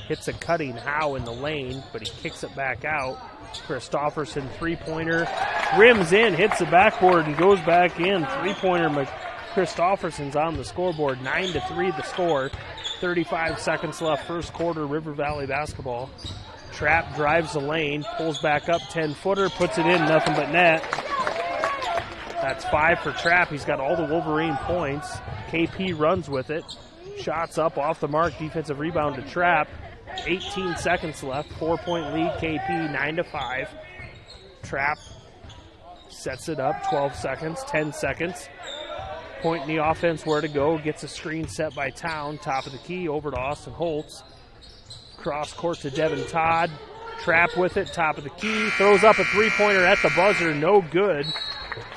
Hits a cutting Howe in the lane, but he kicks it back out. Christopherson three-pointer. Rims in, hits the backboard, and goes back in. Three-pointer Christopherson's on the scoreboard. 9-3 the score. 35 seconds left first quarter, River Valley basketball. Trap drives the lane, pulls back up, 10-footer, puts it in, nothing but net. That's 5 for Trap. He's got all the Wolverine points. KP runs with it. Shots up off the mark. Defensive rebound to Trapp. 18 seconds left. 4-point lead. KP 9-5. Trapp sets it up. 12 seconds. 10 seconds. Point in the offense where to go. Gets a screen set by Town. Top of the key. Over to Austin Holtz. Cross court to Devin Todd. Trapp with it. Top of the key. Throws up a three-pointer at the buzzer. No good.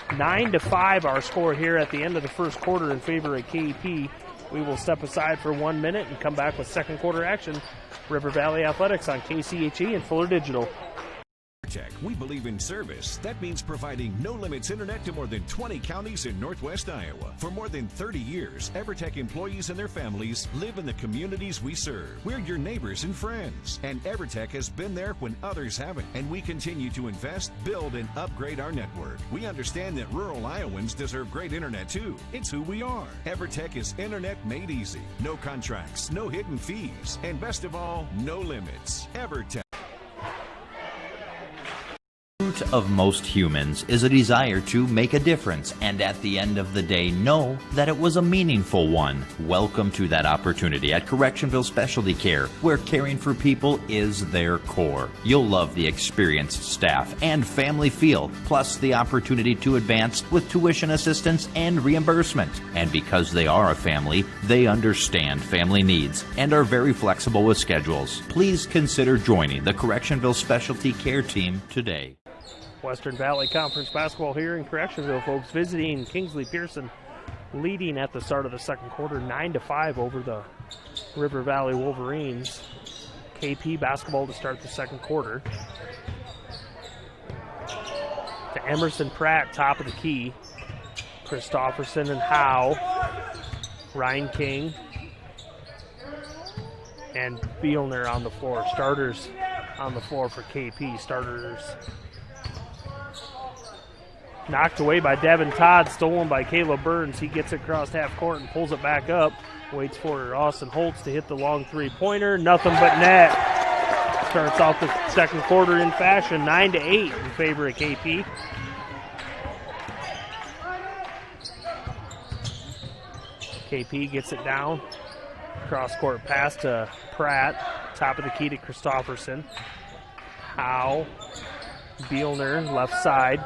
9-5 our score here at the end of the first quarter in favor of KP. We will step aside for 1 minute and come back with second quarter action. River Valley Athletics on KCHE and Fuller Digital. We believe in service. That means providing no-limits internet to more than 20 counties in Northwest Iowa. For more than 30 years, EverTech employees and their families live in the communities we serve. We're your neighbors and friends. And EverTech has been there when others haven't. And we continue to invest, build, and upgrade our network. We understand that rural Iowans deserve great internet too. It's who we are. EverTech is internet made easy. No contracts, no hidden fees, and best of all, no limits. EverTech. Of most humans is a desire to make a difference, and at the end of the day know that it was a meaningful one. Welcome to that opportunity at Correctionville Specialty Care, where caring for people is their core. You'll love the experienced staff and family feel, plus the opportunity to advance with tuition assistance and reimbursement. And because they are a family, they understand family needs and are very flexible with schedules. Please consider joining the Correctionville Specialty Care team today. Western Valley Conference basketball here in Correctionville, folks, visiting Kinglsey-Pierson, leading at the start of the second quarter, 9-5 over the River Valley Wolverines. KP basketball to start the second quarter. To Emerson Pratt, top of the key. Christofferson and Howe. Ryan King. And Bielner on the floor. Starters on the floor for KP. Starters knocked away by Devin Todd, stolen by Caleb Burns. He gets it across half court and pulls it back up. Waits for Austin Holtz to hit the long three-pointer. Nothing but net. Starts off the second quarter in fashion, 9-8 in favor of KP. KP gets it down. Cross-court pass to Pratt. Top of the key to Christofferson. Howe. Bielner, left side.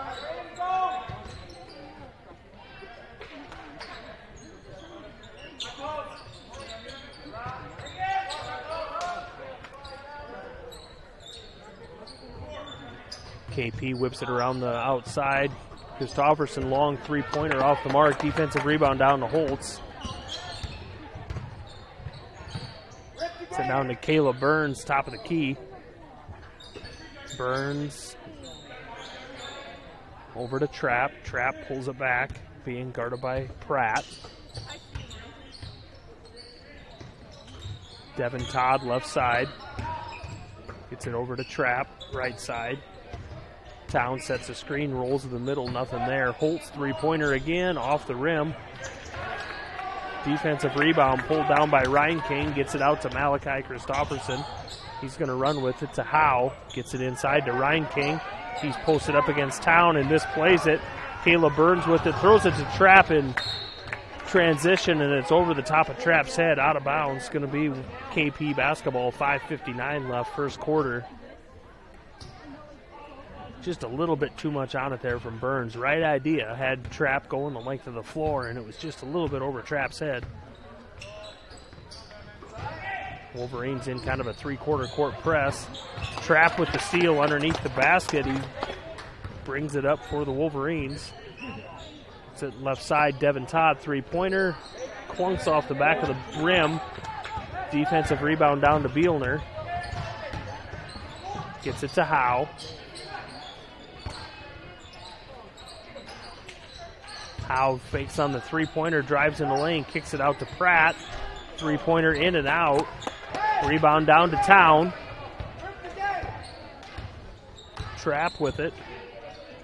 KP whips it around the outside. Christofferson, long three-pointer off the mark. Defensive rebound down to Holtz. Sent down to Caleb Burns, top of the key. Burns over to Trapp. Trapp pulls it back, being guarded by Pratt. Devin Todd, left side. Gets it over to Trapp, right side. Town sets a screen, rolls to the middle, nothing there. Holtz three-pointer again, off the rim. Defensive rebound pulled down by Ryan King, gets it out to Malachi Christofferson. He's going to run with it to Howe, gets it inside to Ryan King. He's posted up against Town and misplays it. Caleb Burns with it, throws it to Trapp in transition, and it's over the top of Trapp's head, out of bounds. Going to be KP basketball, 5:59 left, first quarter. Just a little bit too much on it there from Burns. Right idea. Had Trapp going the length of the floor, and it was just a little bit over Trapp's head. Wolverines in kind of a three-quarter court press. Trapp with the steal underneath the basket. He brings it up for the Wolverines. It's at left side, Devin Todd, three-pointer. Clunks off the back of the rim. Defensive rebound down to Bielner. Gets it to Howe. Howe fakes on the three-pointer, drives in the lane, kicks it out to Pratt. Three-pointer in and out. Rebound down to Town. Trapp with it.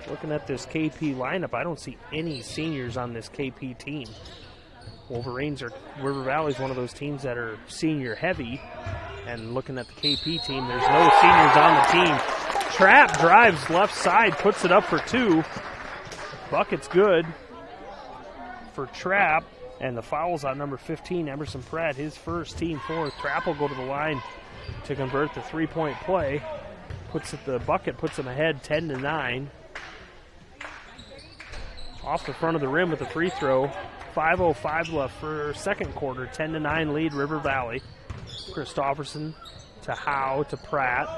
Looking at this KP lineup, I don't see any seniors on this KP team. River Valley's one of those teams that are senior heavy. And looking at the KP team, there's no seniors on the team. Trapp drives left side, puts it up for two. Bucket's good for Trapp, And the foul's on number 15, Emerson Pratt, his first, team fourth. Trapp will go to the line to convert the 3-point play. Puts it the bucket, puts them ahead 10-9. Off the front of the rim with the free throw. 5:05 left for second quarter. 10-9 lead, River Valley. Christofferson to Howe to Pratt.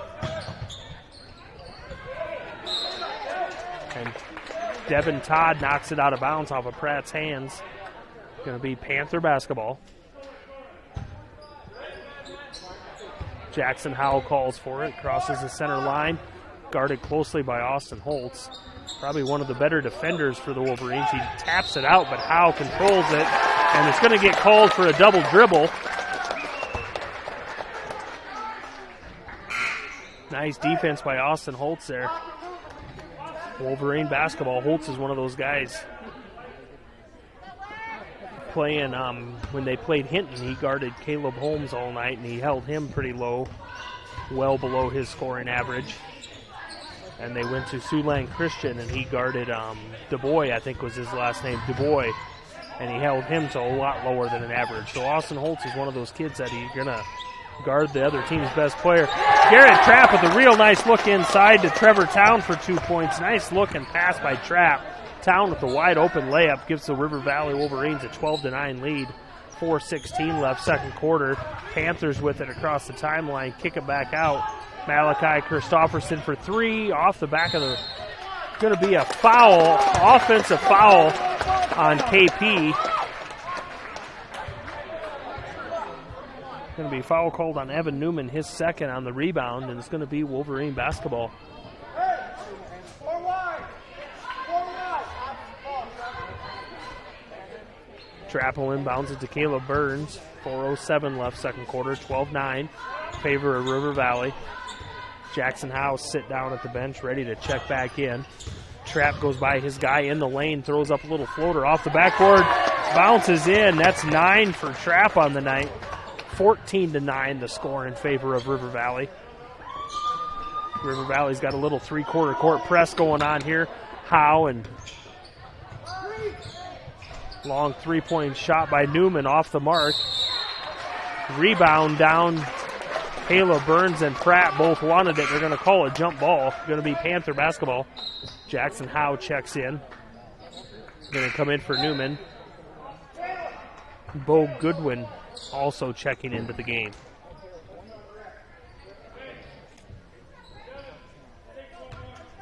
And Devin Todd knocks it out of bounds off of Pratt's hands. Going to be Panther basketball. Jackson Howe calls for it, crosses the center line, guarded closely by Austin Holtz. Probably one of the better defenders for the Wolverines. He taps it out, but Howe controls it, and it's going to get called for a double dribble. Nice defense by Austin Holtz there. Wolverine basketball. Holtz is one of those guys. Playing when they played Hinton, he guarded Caleb Holmes all night, and he held him pretty low, well below his scoring average. And they went to Siouxland Christian, and he guarded DuBois, I think was his last name, DuBois, and he held him to a lot lower than an average. So Austin Holtz is one of those kids that he's going to guard the other team's best player. Garrett Trapp with a real nice look inside to Trevor Town for 2 points. Nice look and pass by Trapp. Town with the wide open layup gives the River Valley Wolverines a 12-9 lead. 4:16 left second quarter. Panthers with it across the timeline. Kick it back out. Malachi Christofferson for three. Off the back of the... Going to be a foul, offensive foul on KP. Going to be a foul called on Evan Newman, his second on the rebound, and it's going to be Wolverine basketball. Trappel inbounds it to Caleb Burns. 4:07 left second quarter, 12-9. Favor of River Valley. Jackson House sit down at the bench, ready to check back in. Trapp goes by his guy in the lane, throws up a little floater off the backboard, bounces in. That's 9 for Trapp on the night. 14-9 the score in favor of River Valley. River Valley's got a little three-quarter court press going on here. Howe and long three-point shot by Newman off the mark. Rebound down. Caleb Burns and Pratt both wanted it. They're going to call a jump ball. Going to be Panther basketball. Jackson Howe checks in. Going to come in for Newman. Bo Goodwin also checking into the game.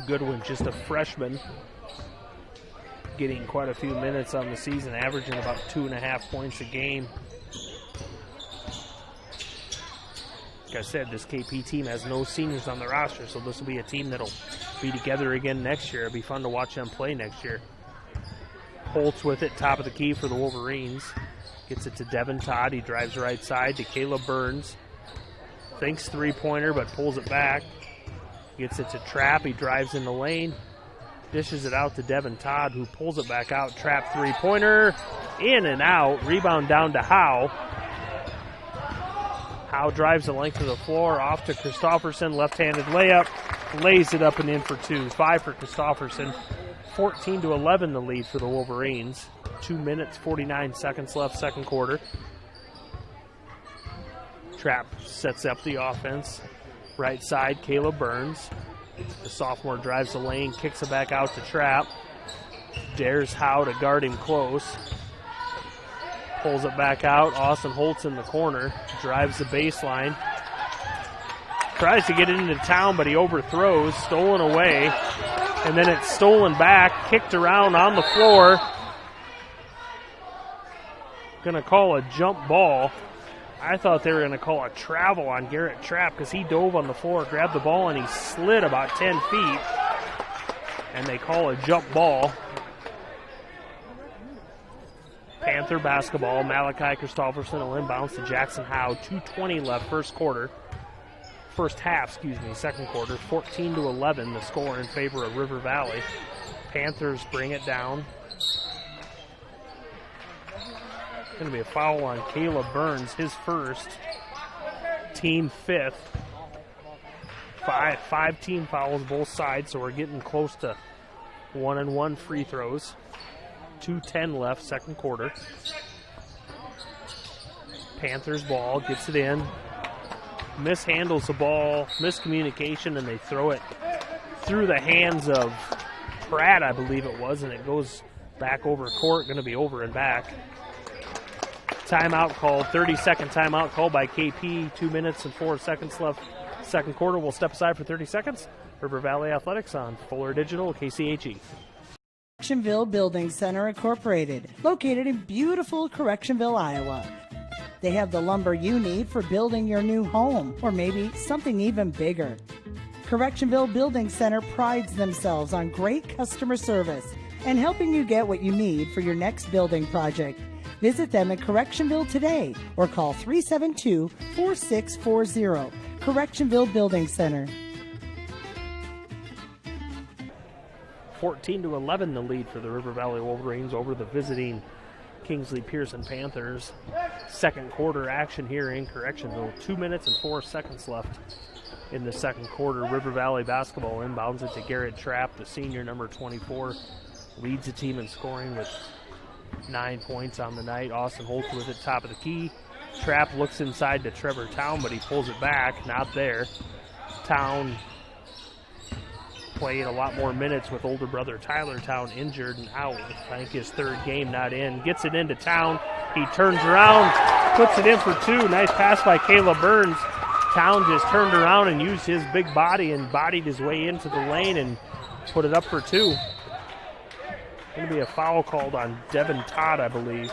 Goodwin, just a freshman, getting quite a few minutes on the season, averaging about 2.5 points a game. Like I said, this KP team has no seniors on the roster, so this will be a team that'll be together again next year. It'll be fun to watch them play next year. Holtz with it, top of the key for the Wolverines. Gets it to Devin Todd. He drives right side to Caleb Burns. Thinks three-pointer, but pulls it back. Gets it to Trapp. He drives in the lane. Dishes it out to Devin Todd, who pulls it back out. Trapp three-pointer. In and out. Rebound down to Howe. Howe drives the length of the floor. Off to Christofferson. Left-handed layup. Lays it up and in for two. 5 for Christofferson. 14-11 the lead for the Wolverines. 2 minutes, 49 seconds left second quarter. Trapp sets up the offense. Right side, Caleb Burns. The sophomore drives the lane, kicks it back out to Trapp. Dares Howe to guard him close. Pulls it back out. Austin Holtz in the corner. Drives the baseline. Tries to get it into town, but he overthrows. Stolen away. And then it's stolen back, kicked around on the floor. Going to call a jump ball. I thought they were going to call a travel on Garrett Trapp because he dove on the floor, grabbed the ball, and he slid about 10 feet. And they call a jump ball. Panther basketball. Malachi Christofferson will inbounds to Jackson Howe. 2:20 left first quarter. First half, second quarter. 14-11 the score in favor of River Valley. Panthers bring it down. Going to be a foul on Caleb Burns, his first, team fifth. Five team fouls both sides, so we're getting close to 1-and-1 free throws. 2:10 left second quarter. Panthers ball, gets it in. Mishandles the ball, miscommunication, and they throw it through the hands of Pratt, I believe it was, and it goes back over court, going to be over and back. Timeout called, 30-second timeout called by KP, 2 minutes and 4 seconds left. Second quarter, we'll step aside for 30 seconds. River Valley Athletics on Fuller Digital, KCHE. Correctionville Building Center Incorporated, located in beautiful Correctionville, Iowa. They have the lumber you need for building your new home, or maybe something even bigger. Correctionville Building Center prides themselves on great customer service and helping you get what you need for your next building project. Visit them in Correctionville today or call 372-4640. Correctionville Building Center. 14-11 the lead for the River Valley Wolverines over the visiting Kinglsey-Pierson Panthers. Second quarter action here in Correctionville. 2 minutes and 4 seconds left in the second quarter. River Valley basketball inbounds it to Garrett Trapp, the senior, number 24. Leads the team in scoring with 9 points on the night. Austin Holtz with it, top of the key. Trapp looks inside to Trevor Town, but he pulls it back. Not there. Town playing a lot more minutes with older brother Tyler Town injured and out. I think his third game not in. Gets it into Town. He turns around, puts it in for two. Nice pass by Caleb Burns. Town just turned around and used his big body and bodied his way into the lane and put it up for two. Going to be a foul called on Devin Todd, I believe.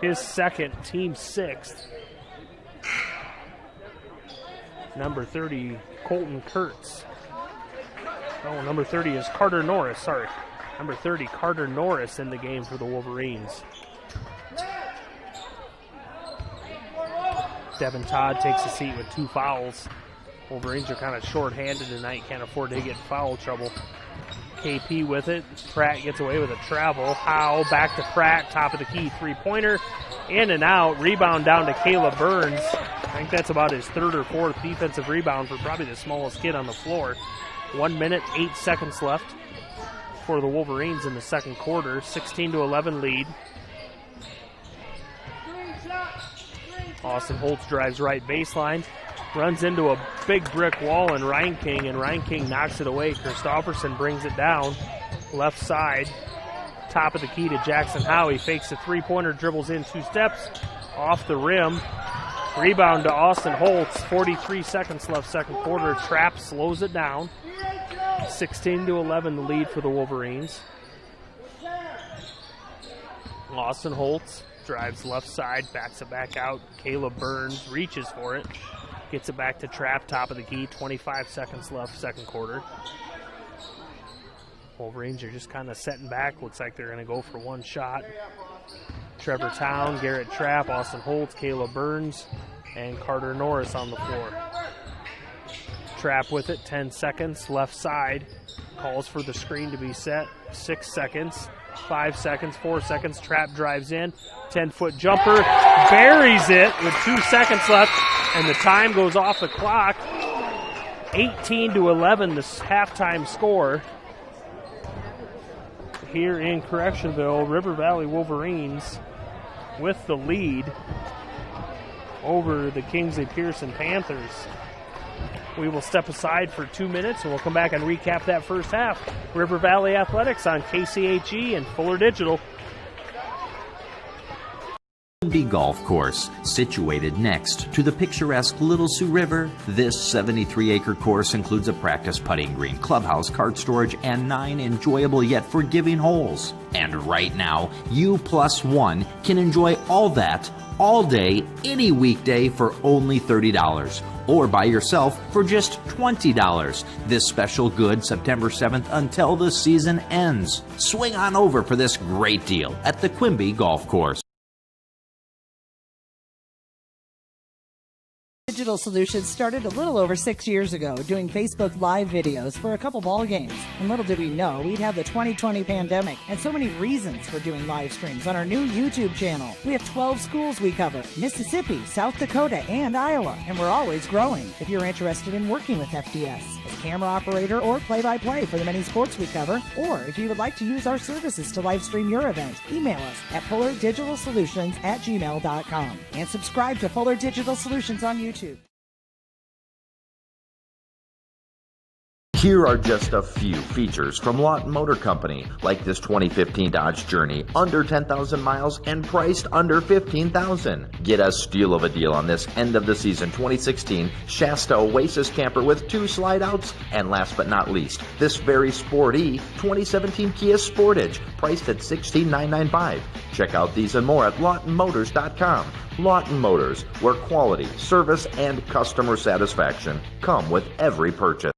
His second, team sixth. Number 30, Colton Kurtz. Oh, number 30 is Carter Norris, sorry. Number 30, Carter Norris in the game for the Wolverines. Devin Todd takes a seat with 2 fouls. Wolverines are kind of short-handed tonight, can't afford to get in foul trouble. KP with it. Pratt gets away with a travel. Howe back to Pratt, top of the key, three-pointer. In and out. Rebound down to Caleb Burns. I think that's about his third or fourth defensive rebound for probably the smallest kid on the floor. 1 minute, 8 seconds left for the Wolverines in the second quarter. 16-11 lead. Austin Holtz drives right baseline. Runs into a big brick wall and Ryan King knocks it away. Christofferson brings it down. Left side. Top of the key to Jackson Howe. He fakes a three-pointer, dribbles in 2 steps. Off the rim. Rebound to Austin Holtz. 43 seconds left second quarter. Trapp slows it down. 16-11 the lead for the Wolverines. Austin Holtz drives left side, backs it back out. Caleb Burns reaches for it. Gets it back to Trapp, top of the key. 25 seconds left second quarter. Wolverines are just kind of setting back. Looks like they're going to go for one shot. Trevor Town, Garrett Trapp, Austin Holtz, Caleb Burns, and Carter Norris on the floor. Trapp with it, 10 seconds, left side. Calls for the screen to be set. 6 seconds, 5 seconds, 4 seconds. Trapp drives in, 10-foot jumper, buries it with 2 seconds left, and the time goes off the clock. 18-11, the halftime score here in Correctionville. River Valley Wolverines with the lead over the Kinglsey-Pierson Panthers. We will step aside for 2 minutes and we'll come back and recap that first half. River Valley Athletics on KCHE and Fuller Digital. Quimby Golf Course, situated next to the picturesque Little Sioux River. This 73-acre course includes a practice putting green, clubhouse, cart storage, and 9 enjoyable yet forgiving holes. And right now, you plus one can enjoy all that all day, any weekday for only $30. Or buy yourself for just $20. This special good September 7th until the season ends. Swing on over for this great deal at the Quimby Golf Course. Digital Solutions started a little over 6 years ago doing Facebook Live videos for a couple ball games. And little did we know we'd have the 2020 pandemic and so many reasons for doing live streams on our new YouTube channel. We have 12 schools we cover: Mississippi, South Dakota, and Iowa. And we're always growing. If you're interested in working with FDS as camera operator or play-by-play for the many sports we cover, or if you would like to use our services to live stream your event, email us at fullerdigitalsolutions@gmail.com and subscribe to Fuller Digital Solutions on YouTube. Here are just a few features from Lawton Motor Company, like this 2015 Dodge Journey, under 10,000 miles and priced under $15,000. Get a steal of a deal on this end of the season 2016 Shasta Oasis camper with 2 slide outs. And last but not least, this very sporty 2017 Kia Sportage, priced at $16,995. Check out these and more at LawtonMotors.com. Lawton Motors, where quality, service, and customer satisfaction come with every purchase.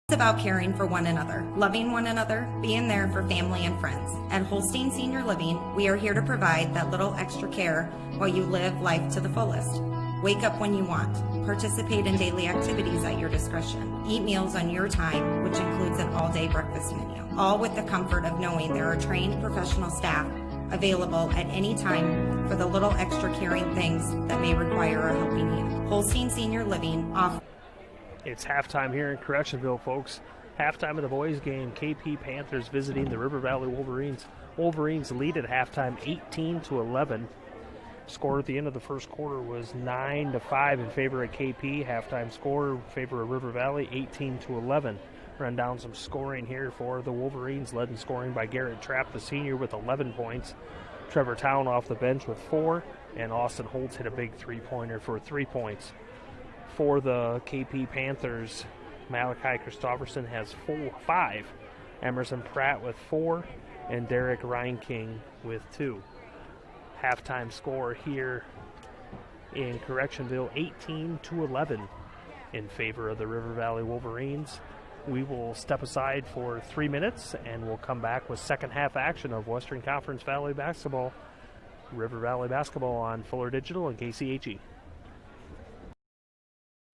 It's about caring for one another, loving one another, being there for family and friends. At Holstein Senior Living, we are here to provide that little extra care while you live life to the fullest. Wake up when you want. Participate in daily activities at your discretion. Eat meals on your time, which includes an all-day breakfast menu. All with the comfort of knowing there are trained professional staff available at any time for the little extra caring things that may require a helping hand. Holstein Senior Living offers. It's halftime here in Correctionville, folks. Halftime of the boys' game. KP Panthers visiting the River Valley Wolverines. Wolverines lead at halftime 18-11. Score at the end of the first quarter was 9-5 in favor of KP. Halftime score in favor of River Valley 18-11. Run down some scoring here for the Wolverines, led in scoring by Garrett Trapp, the senior, with 11 points. Trevor Town off the bench with 4, and Austin Holtz hit a big three-pointer for 3 points. For the KP Panthers, Malachi Christofferson has 5, Emerson Pratt with 4, and Derek Reinking with 2. Halftime score here in Correctionville, 18-11 in favor of the River Valley Wolverines. We will step aside for 3 minutes, and we'll come back with second half action of Western Conference Valley basketball, River Valley basketball on Fuller Digital and KCHE.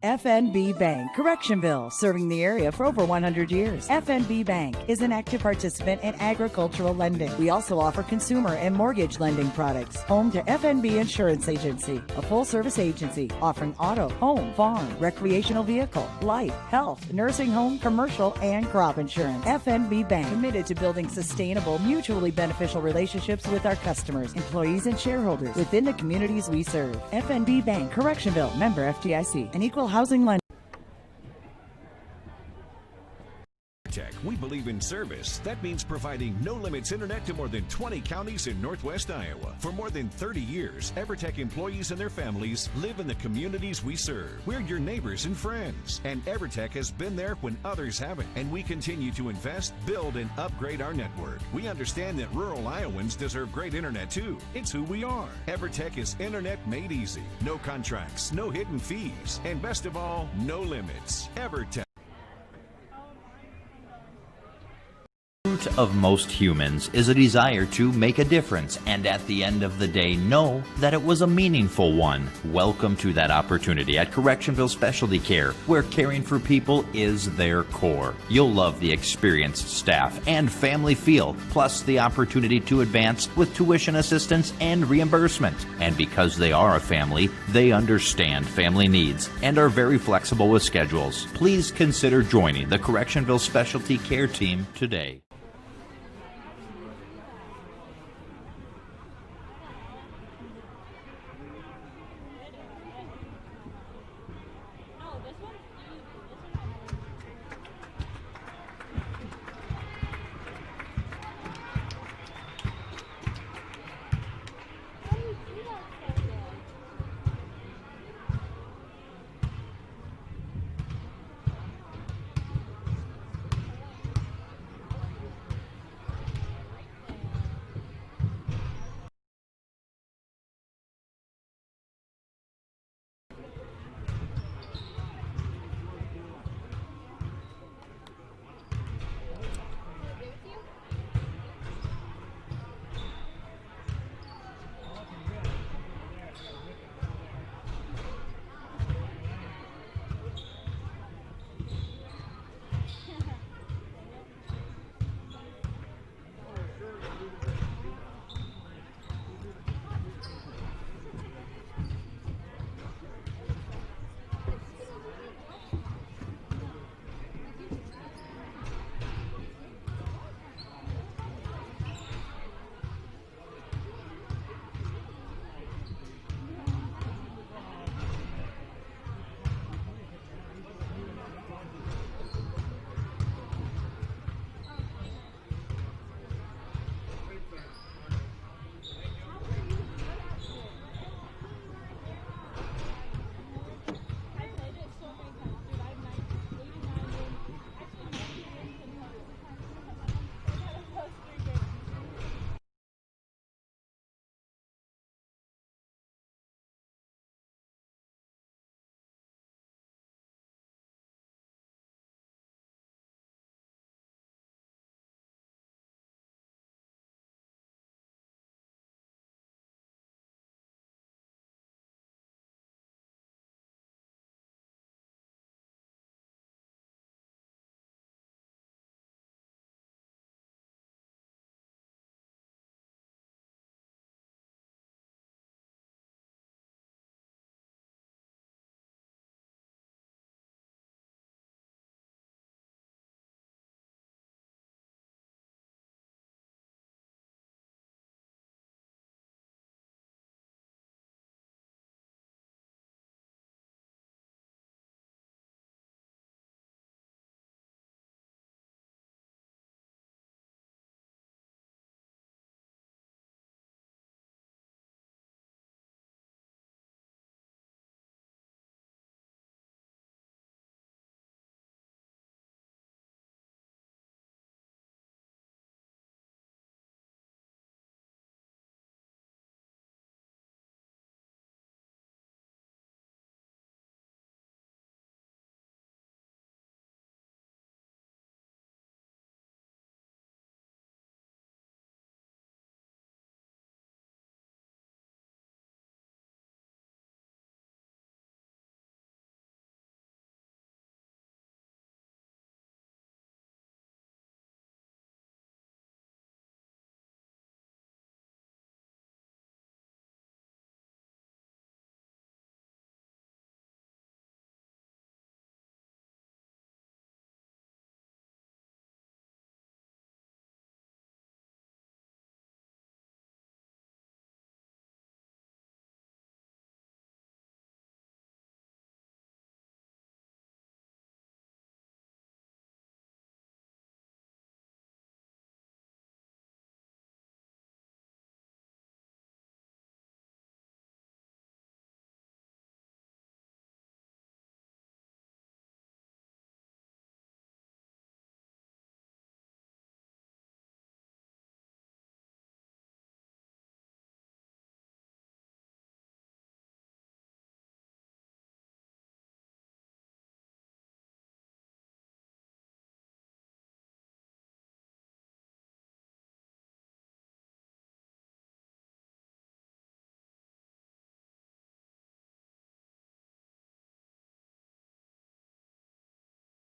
FNB Bank, Correctionville, serving the area for over 100 years. FNB Bank is an active participant in agricultural lending. We also offer consumer and mortgage lending products. Home to FNB Insurance Agency, a full-service agency offering auto, home, farm, recreational vehicle, life, health, nursing home, commercial, and crop insurance. FNB Bank, committed to building sustainable, mutually beneficial relationships with our customers, employees, and shareholders within the communities we serve. FNB Bank, Correctionville, member FDIC, an equal housing lender. We believe in service. That means providing no-limits internet to more than 20 counties in Northwest Iowa. For more than 30 years, EverTech employees and their families live in the communities we serve. We're your neighbors and friends, and EverTech has been there when others haven't, and we continue to invest, build, and upgrade our network. We understand that rural Iowans deserve great internet too. It's who we are. EverTech is internet made easy. No contracts, no hidden fees, and best of all, no limits. EverTech. Of most humans is a desire to make a difference, and at the end of the day know that it was a meaningful one. Welcome to that opportunity at Correctionville Specialty Care, where caring for people is their core. You'll love the experienced staff and family feel, plus the opportunity to advance with tuition assistance and reimbursement. And because they are a family, they understand family needs and are very flexible with schedules. Please consider joining the Correctionville Specialty Care team today.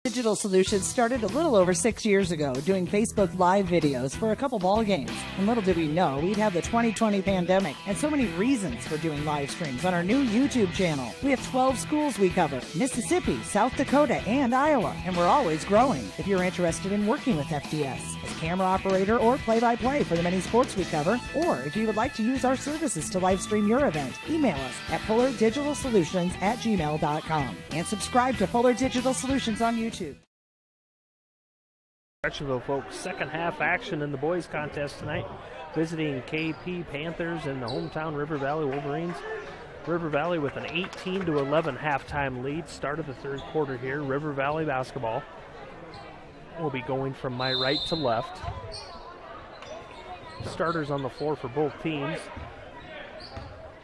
Digital Solutions started a little over 6 years ago doing Facebook Live videos for a couple ball games. And little did we know we'd have the 2020 pandemic and so many reasons for doing live streams on our new YouTube channel. We have 12 schools we cover: Mississippi, South Dakota, and Iowa. And we're always growing. If you're interested in working with FDS as camera operator or play-by-play for the many sports we cover, or if you would like to use our services to live stream your event, email us at fullerdigitalsolutions@gmail.com and subscribe to Fuller Digital Solutions on YouTube. Jacksonville folks, second half action in the boys contest tonight, visiting KP Panthers and the hometown River Valley Wolverines. River Valley with an 18-11 halftime lead. Start of the third quarter here. River Valley basketball will be going from my right to left. Starters on the floor for both teams: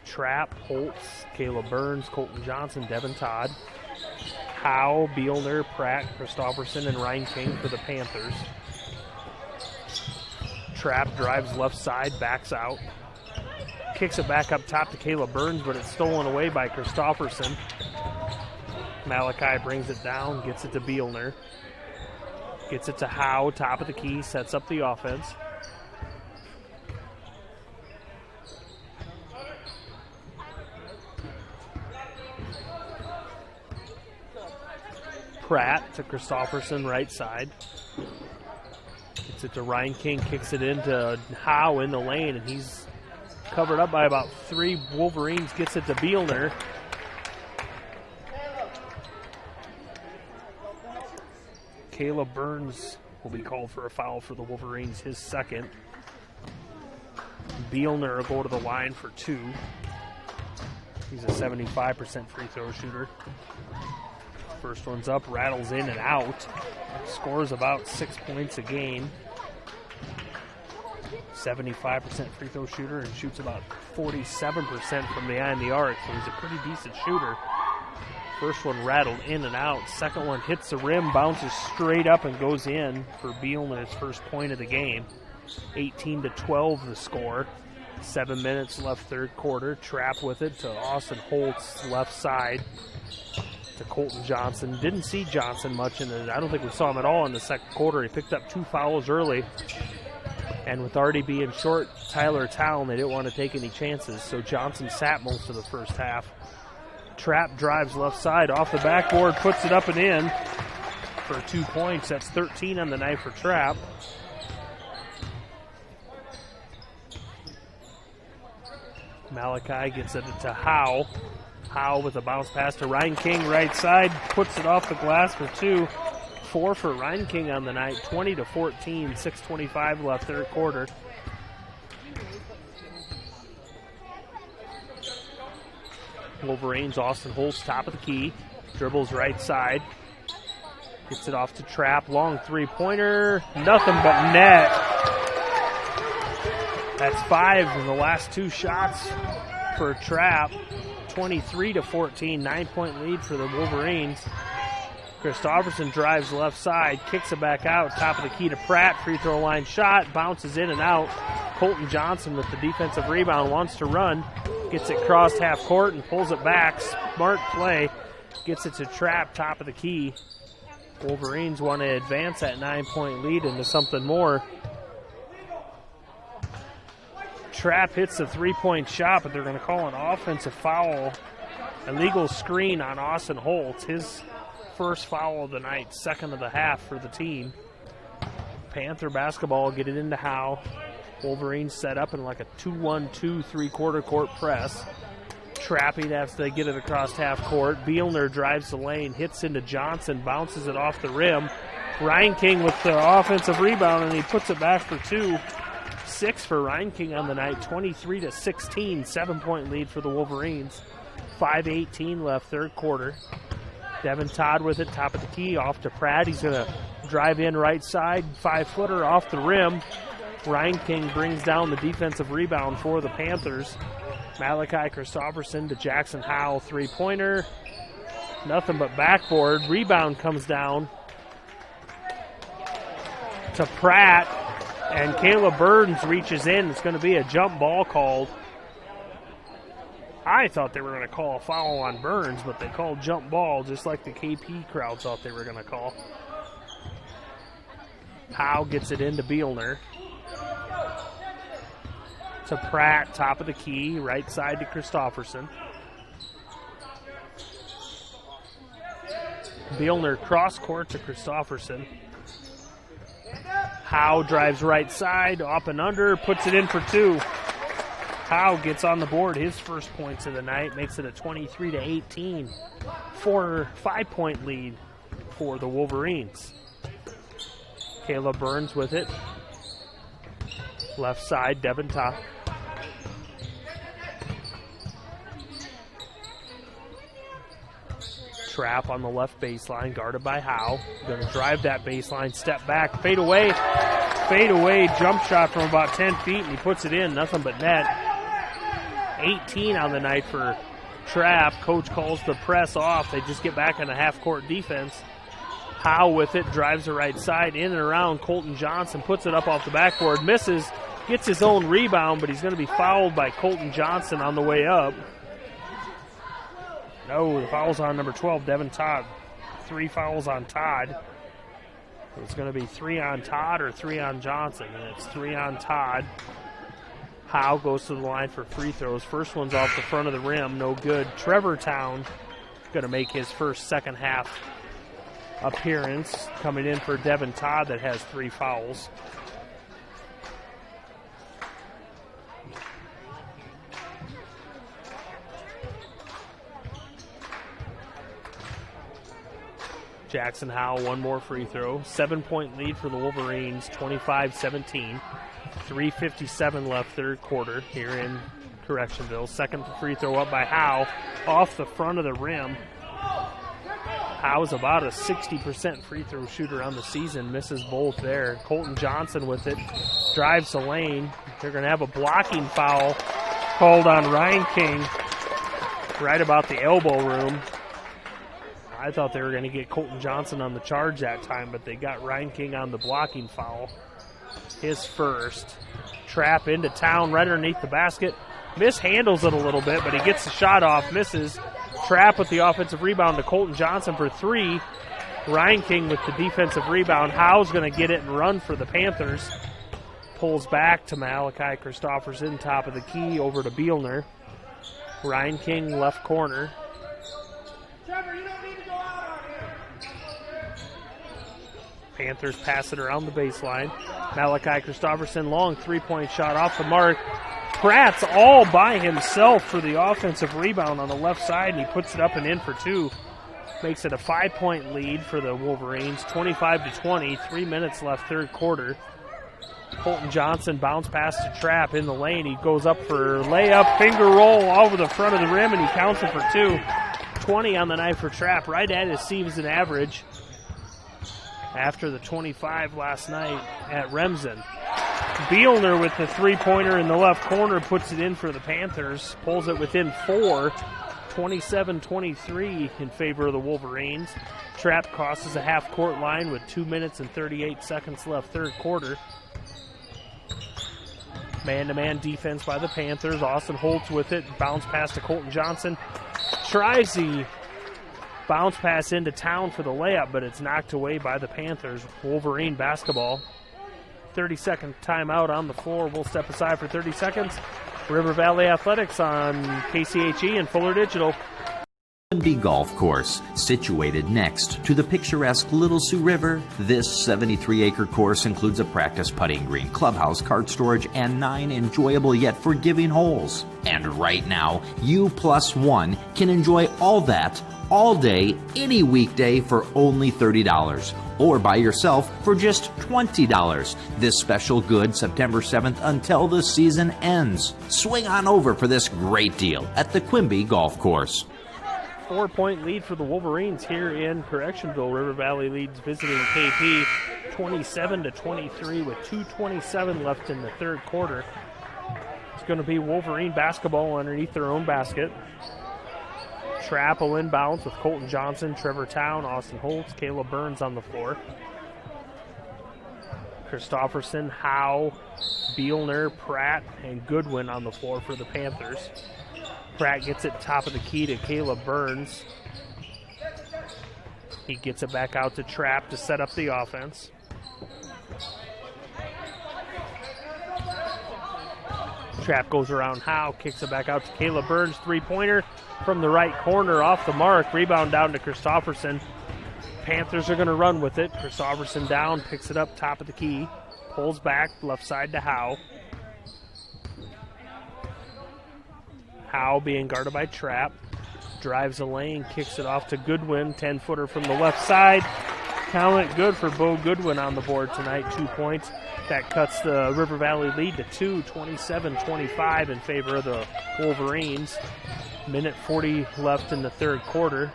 Trapp, Holtz, Caleb Burns, Colton Johnson, Devin Todd, Howe, Bielner, Pratt, Christopherson, and Ryan King for the Panthers. Trapp drives left side, backs out, kicks it back up top to Caleb Burns, but it's stolen away by Christopherson. Malachi brings it down, gets it to Bielner, gets it to Howe, top of the key, sets up the offense. Pratt to Christopherson, right side. Gets it to Ryan King, kicks it into Howe in the lane, and he's covered up by about 3 Wolverines. Gets it to Bielner. Caleb Burns will be called for a foul for the Wolverines, his second. Bielner will go to the line for 2. He's a 75% free throw shooter. First one's up, rattles in and out. Scores about 6 points a game. 75% free throw shooter and shoots about 47% from behind the arc, so he's a pretty decent shooter. First one rattled in and out. Second one hits the rim, bounces straight up and goes in for Bielner's first point of the game. 18-12 the score. 7 minutes left third quarter. Trapp with it to Austin Holtz, left side. To Colton Johnson. Didn't see Johnson much in it. I don't think we saw him at all in the second quarter. He picked up 2 fouls early. And with already being short Tyler Town, they didn't want to take any chances. So Johnson sat most of the first half. Trapp drives left side off the backboard, puts it up and in for 2 points. That's 13 on the night for Trapp. Malachi gets it to Howe. Howe with a bounce pass to Ryan King, right side, puts it off the glass for 2. 4 for Ryan King on the night, 20-14, 6:25 left third quarter. Wolverines, Austin Holtz, top of the key, dribbles right side, gets it off to Trapp, long 3-pointer, nothing but net. That's 5 in the last 2 shots for Trapp. 23-14, 9-point lead for the Wolverines. Christopherson drives left side, kicks it back out, top of the key to Pratt, free throw line shot, bounces in and out. Colton Johnson with the defensive rebound, wants to run, gets it crossed half court and pulls it back. Smart play, gets it to Trapp, top of the key. Wolverines want to advance that 9-point lead into something more. Trapp hits the 3-point shot, but they're going to call an offensive foul. Illegal screen on Austin Holtz. His first foul of the night, second of the half for the team. Panther basketball, get it into Howe. Wolverines set up in like a 2-1-2 3-quarter court press. Trapping after they get it across half court. Bielner drives the lane, hits into Johnson, bounces it off the rim. Ryan King with the offensive rebound, and he puts it back for 2. 6 for Ryan King on the night, 23-16, 7-point lead for the Wolverines. 5:18 left third quarter. Devin Todd with it, top of the key, off to Pratt. He's going to drive in right side, 5-footer off the rim. Ryan King brings down the defensive rebound for the Panthers. Malachi Christopherson to Jackson Howe, 3-pointer. Nothing but backboard. Rebound comes down to Pratt, and Caleb Burns reaches in. It's going to be a jump ball called. I thought they were going to call a foul on Burns, but they called jump ball just like the KP crowd thought they were going to call. Howe gets it into Bielner. To Pratt, top of the key, right side to Christofferson. Bielner cross court to Christofferson. Howe drives right side, up and under, puts it in for two. Howe gets on the board, his first points of the night, makes it a 23-18, 5-point lead for the Wolverines. Caleb Burns with it. Left side, Devin Todd. Trap on the left baseline, guarded by Howe. Going to drive that baseline, step back, fade away, jump shot from about 10 feet, and he puts it in, nothing but net. 18 on the night for Trap. Coach calls the press off. They just get back on a half-court defense. Howe with it, drives the right side, in and around Colton Johnson, puts it up off the backboard, misses, gets his own rebound, but he's going to be fouled by Colton Johnson on the way up. No, the foul's on number 12, Devin Todd. 3 fouls on Todd. It's going to be 3 on Todd or 3 on Johnson, and it's 3 on Todd. Howe goes to the line for free throws. First one's off the front of the rim, no good. Trevor Town going to make his first second half appearance, coming in for Devin Todd that has 3 fouls. Jackson Howe, one more free throw. 7-point lead for the Wolverines, 25-17. 3:57 left third quarter here in Correctionville. Second free throw up by Howe, off the front of the rim. Howe's about a 60% free throw shooter on the season, misses both there. Colton Johnson with it, drives the lane. They're going to have a blocking foul called on Ryan King right about the elbow room. I thought they were going to get Colton Johnson on the charge that time, but they got Ryan King on the blocking foul. His first. Trap into Town right underneath the basket. Mishandles it a little bit, but he gets the shot off, misses. Trap with the offensive rebound to Colton Johnson for 3. Ryan King with the defensive rebound. Howe's going to get it and run for the Panthers. Pulls back to Malachi Christofferson, top of the key, over to Bielner. Ryan King, left corner. Panthers pass it around the baseline. Malachi Christofferson, long 3-point shot off the mark. Pratt's all by himself for the offensive rebound on the left side, and he puts it up and in for 2. Makes it a 5-point lead for the Wolverines, 25-20, 3 minutes left third quarter. Colton Johnson bounce pass to Trap in the lane. He goes up for layup, finger roll over the front of the rim, and he counts it for 2. 20 on the night for Trap, right at his season average after the 25 last night at Remsen. Bielner with the 3-pointer in the left corner puts it in for the Panthers, pulls it within 4, 27-23 in favor of the Wolverines. Trap crosses a half-court line with 2 minutes and 38 seconds left third quarter. Man-to-man defense by the Panthers. Austin Holtz with it, bounce pass to Colton Johnson. Tries the bounce pass into Town for the layup, but it's knocked away by the Panthers. Wolverine basketball. 30-second timeout on the floor. We'll step aside for 30 seconds. River Valley Athletics on KCHE and Fuller Digital. Quimby Golf Course, situated next to the picturesque Little Sioux River. This 73-acre course includes a practice putting green, clubhouse, cart storage, and 9 enjoyable yet forgiving holes. And right now, you plus one can enjoy all that all day, any weekday for only $30. Or by yourself for just $20. This special good September 7th until the season ends. Swing on over for this great deal at the Quimby Golf Course. 4-point lead for the Wolverines here in Correctionville. River Valley leads visiting KP 27-23 with 2:27 left in the third quarter. It's going to be Wolverine basketball underneath their own basket. Trap will inbounds with Colton Johnson, Trevor Town, Austin Holtz, Caleb Burns on the floor. Christofferson, Howe, Bielner, Pratt, and Goodwin on the floor for the Panthers. Pratt gets it top of the key to Caleb Burns. He gets it back out to Trapp to set up the offense. Trapp goes around Howe, kicks it back out to Caleb Burns. Three-pointer from the right corner off the mark. Rebound down to Christofferson. Panthers are going to run with it. Christofferson down, picks it up top of the key. Pulls back, left side to Howe. Howe being guarded by Trapp. Drives the lane, kicks it off to Goodwin. 10-footer from the left side. Count it good for Bo Goodwin on the board tonight. 2 points. That cuts the River Valley lead to 2, 27-25 in favor of the Wolverines. Minute 40 left in the third quarter.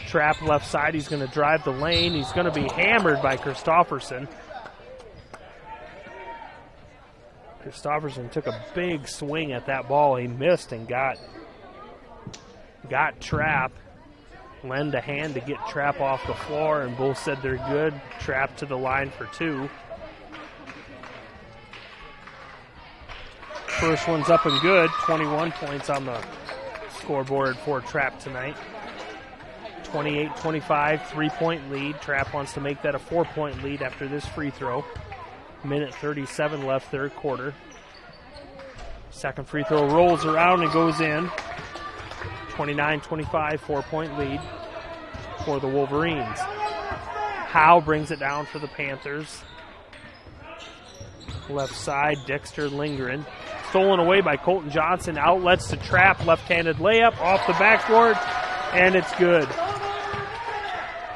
Trapp left side, he's going to drive the lane. He's going to be hammered by Christofferson. Christofferson took a big swing at that ball. He missed and got Trapp. Lend a hand to get Trapp off the floor, and both said they're good. Trapp to the line for 2. First one's up and good. 21 points on the scoreboard for Trapp tonight. 28-25, 3-point lead. Trapp wants to make that a 4-point lead after this free throw. Minute 37 left, third quarter. Second free throw rolls around and goes in. 29-25, 4-point lead for the Wolverines. Howe brings it down for the Panthers. Left side, Dexter Lindgren. Stolen away by Colton Johnson. Outlets to Trapp. Left-handed layup off the backboard, and it's good.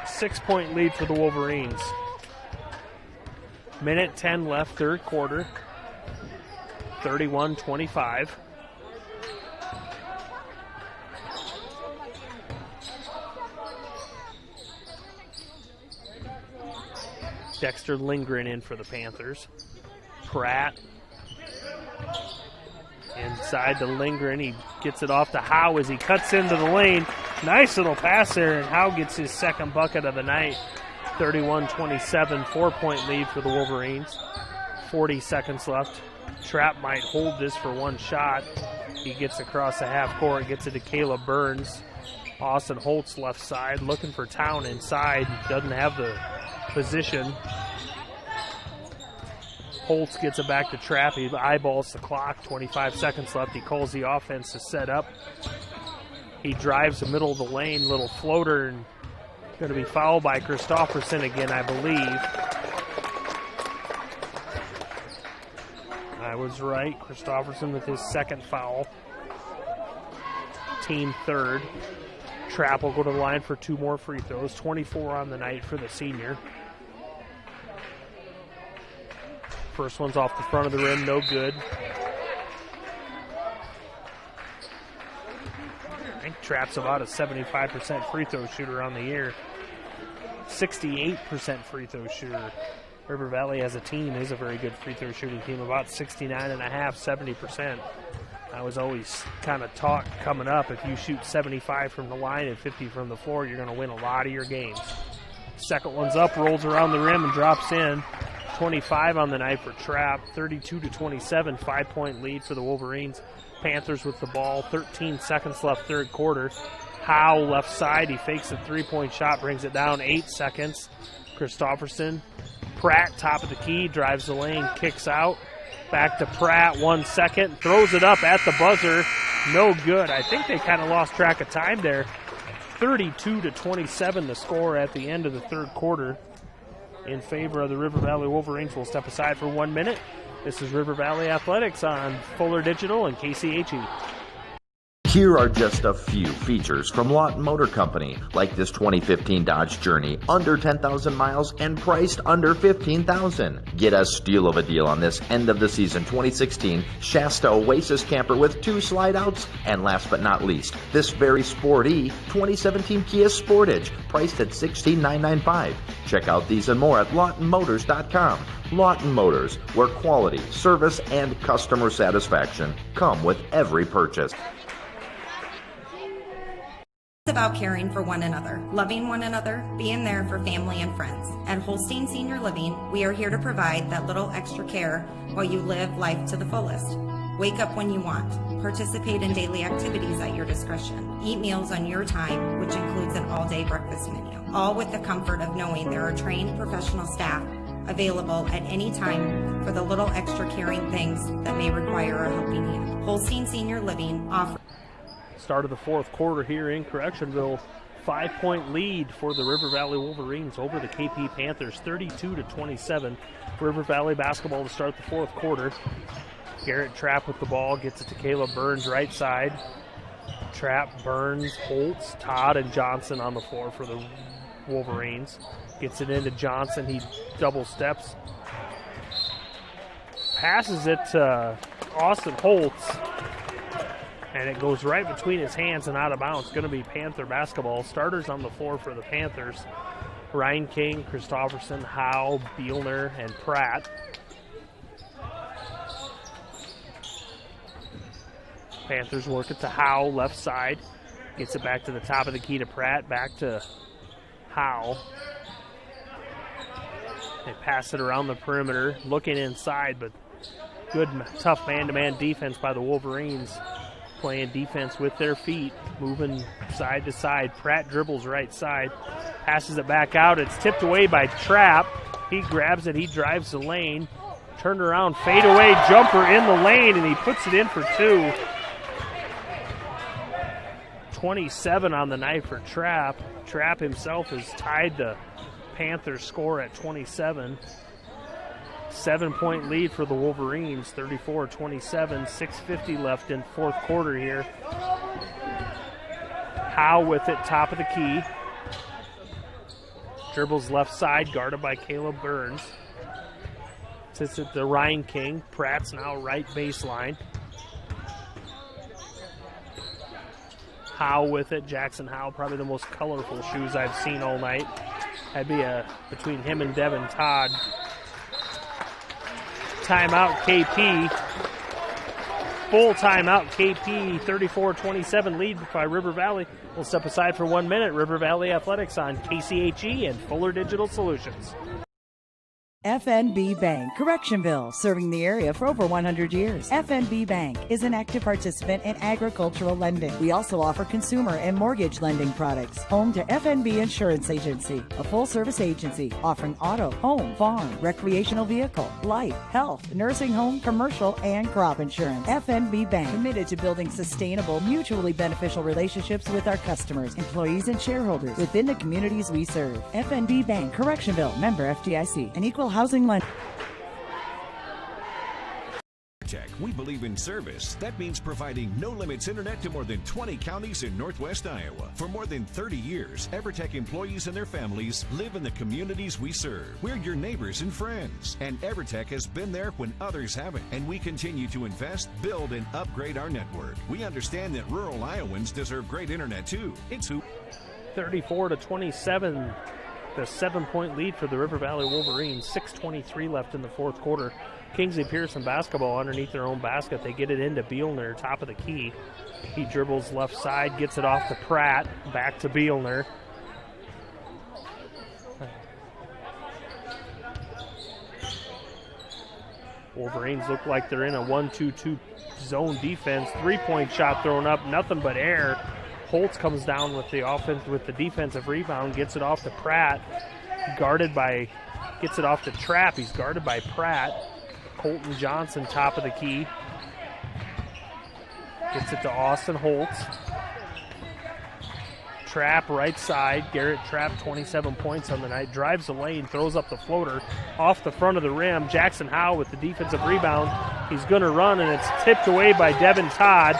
6-point lead for the Wolverines. Minute 10 left, third quarter. 31-25. Dexter Lindgren in for the Panthers. Pratt inside to Lindgren. He gets it off to Howe as he cuts into the lane. Nice little pass there, and Howe gets his second bucket of the night. 31-27, 4-point lead for the Wolverines. 40 seconds left. Trapp might hold this for one shot. He gets across the half court, gets it to Caleb Burns. Austin Holtz left side, looking for Town inside. Doesn't have the position. Holtz gets it back to Trapp. He eyeballs the clock. 25 seconds left. He calls the offense to set up. He drives the middle of the lane, little floater, and going to be fouled by Christofferson again, I believe. I was right. Christofferson with his second foul. Team third. Trapp will go to the line for 2 more free throws. 24 on the night for the senior. First one's off the front of the rim, no good. I think Trapp's about a 75% free throw shooter on the year. 68% free throw shooter. River Valley as a team is a very good free throw shooting team, about 69.5, 70%. I was always kind of taught coming up, if you shoot 75 from the line and 50 from the floor, you're going to win a lot of your games. Second one's up, rolls around the rim and drops in. 25 on the night for Trapp. 32-27, 5-point lead for the Wolverines. Panthers with the ball. 13 seconds left, third quarter. Howe left side. He fakes a 3-point shot, brings it down. 8 seconds. Christofferson. Pratt, top of the key, drives the lane, kicks out. Back to Pratt, 1 second. Throws it up at the buzzer. No good. I think they kind of lost track of time there. 32-27 the score at the end of the third quarter in favor of the River Valley Wolverines. We'll step aside for 1 minute. This is River Valley Athletics on Fuller Digital and KCHE. Here are just a few features from Lawton Motor Company, like this 2015 Dodge Journey, under 10,000 miles and priced under $15,000. Get a steal of a deal on this end-of-the-season 2016 Shasta Oasis camper with 2 slide-outs. And last but not least, this very sporty 2017 Kia Sportage, priced at $16,995. Check out these and more at LawtonMotors.com. Lawton Motors, where quality, service, and customer satisfaction come with every purchase. It's about caring for one another, loving one another, being there for family and friends. At Holstein Senior Living, we are here to provide that little extra care while you live life to the fullest. Wake up when you want. Participate in daily activities at your discretion. Eat meals on your time, which includes an all-day breakfast menu. All with the comfort of knowing there are trained professional staff available at any time for the little extra caring things that may require a helping hand. Holstein Senior Living offers. Start of the fourth quarter here in Correctionville. 5-point lead for the River Valley Wolverines over the KP Panthers, 32-27. River Valley basketball to start the fourth quarter. Garrett Trapp with the ball, gets it to Caleb Burns right side. Trapp, Burns, Holtz, Todd, and Johnson on the floor for the Wolverines. Gets it into Johnson, he double steps. Passes it to Austin Holtz, and it goes right between his hands and out of bounds. Going to be Panther basketball. Starters on the floor for the Panthers: Ryan King, Christofferson, Howe, Bielner, and Pratt. Panthers work it to Howe, left side. Gets it back to the top of the key to Pratt, back to Howe. They pass it around the perimeter, looking inside, but good, tough man-to-man defense by the Wolverines. Playing defense with their feet, moving side to side. Pratt dribbles right side, passes it back out. It's tipped away by Trapp. He grabs it, he drives the lane. Turned around, fadeaway jumper in the lane, and he puts it in for two. 27 on the night for Trapp. Trapp himself has tied the Panthers score at 27. 7-point lead for the Wolverines, 34-27, 6:50 left in fourth quarter here. Howe with it, top of the key. Dribbles left side, guarded by Caleb Burns. Sits it to Ryan King. Pratt's now right baseline. Howe with it, Jackson Howe, probably the most colorful shoes I've seen all night. That'd be between him and Devin Todd. Timeout KP. Full timeout KP. 34-27 lead by River Valley. We'll step aside for 1 minute. River Valley Athletics on KCHE and Fuller Digital Solutions. FNB Bank, Correctionville, serving the area for over 100 years. FNB Bank is an active participant in agricultural lending. We also offer consumer and mortgage lending products. Home to FNB Insurance Agency, a full-service agency offering auto, home, farm, recreational vehicle, life, health, nursing home, commercial, and crop insurance. FNB Bank, committed to building sustainable, mutually beneficial relationships with our customers, employees, and shareholders within the communities we serve. FNB Bank, Correctionville, member FDIC, an equal housing lender. We believe in service. That means providing no-limits internet to more than 20 counties in Northwest Iowa. For more than 30 years, EverTech employees and their families live in the communities we serve. We're your neighbors and friends, and EverTech has been there when others haven't. And we continue to invest, build, and upgrade our network. We understand that rural Iowans deserve great internet too. It's who 34-27. The 7-point lead for the River Valley Wolverines. 6:23 left in the fourth quarter. Kinglsey-Pierson basketball underneath their own basket. They get it into Bielner, top of the key. He dribbles left side, gets it off to Pratt, back to Bielner. Wolverines look like they're in a 1-2-2 zone defense. 3-point shot thrown up, nothing but air. Holtz comes down with the offense, with the defensive rebound, gets it off to Pratt, gets it off to Trapp. He's guarded by Pratt. Colton Johnson, top of the key. Gets it to Austin Holtz. Trapp right side. Garrett Trapp, 27 points on the night. Drives the lane, throws up the floater off the front of the rim. Jackson Howe with the defensive rebound. He's going to run, and it's tipped away by Devin Todd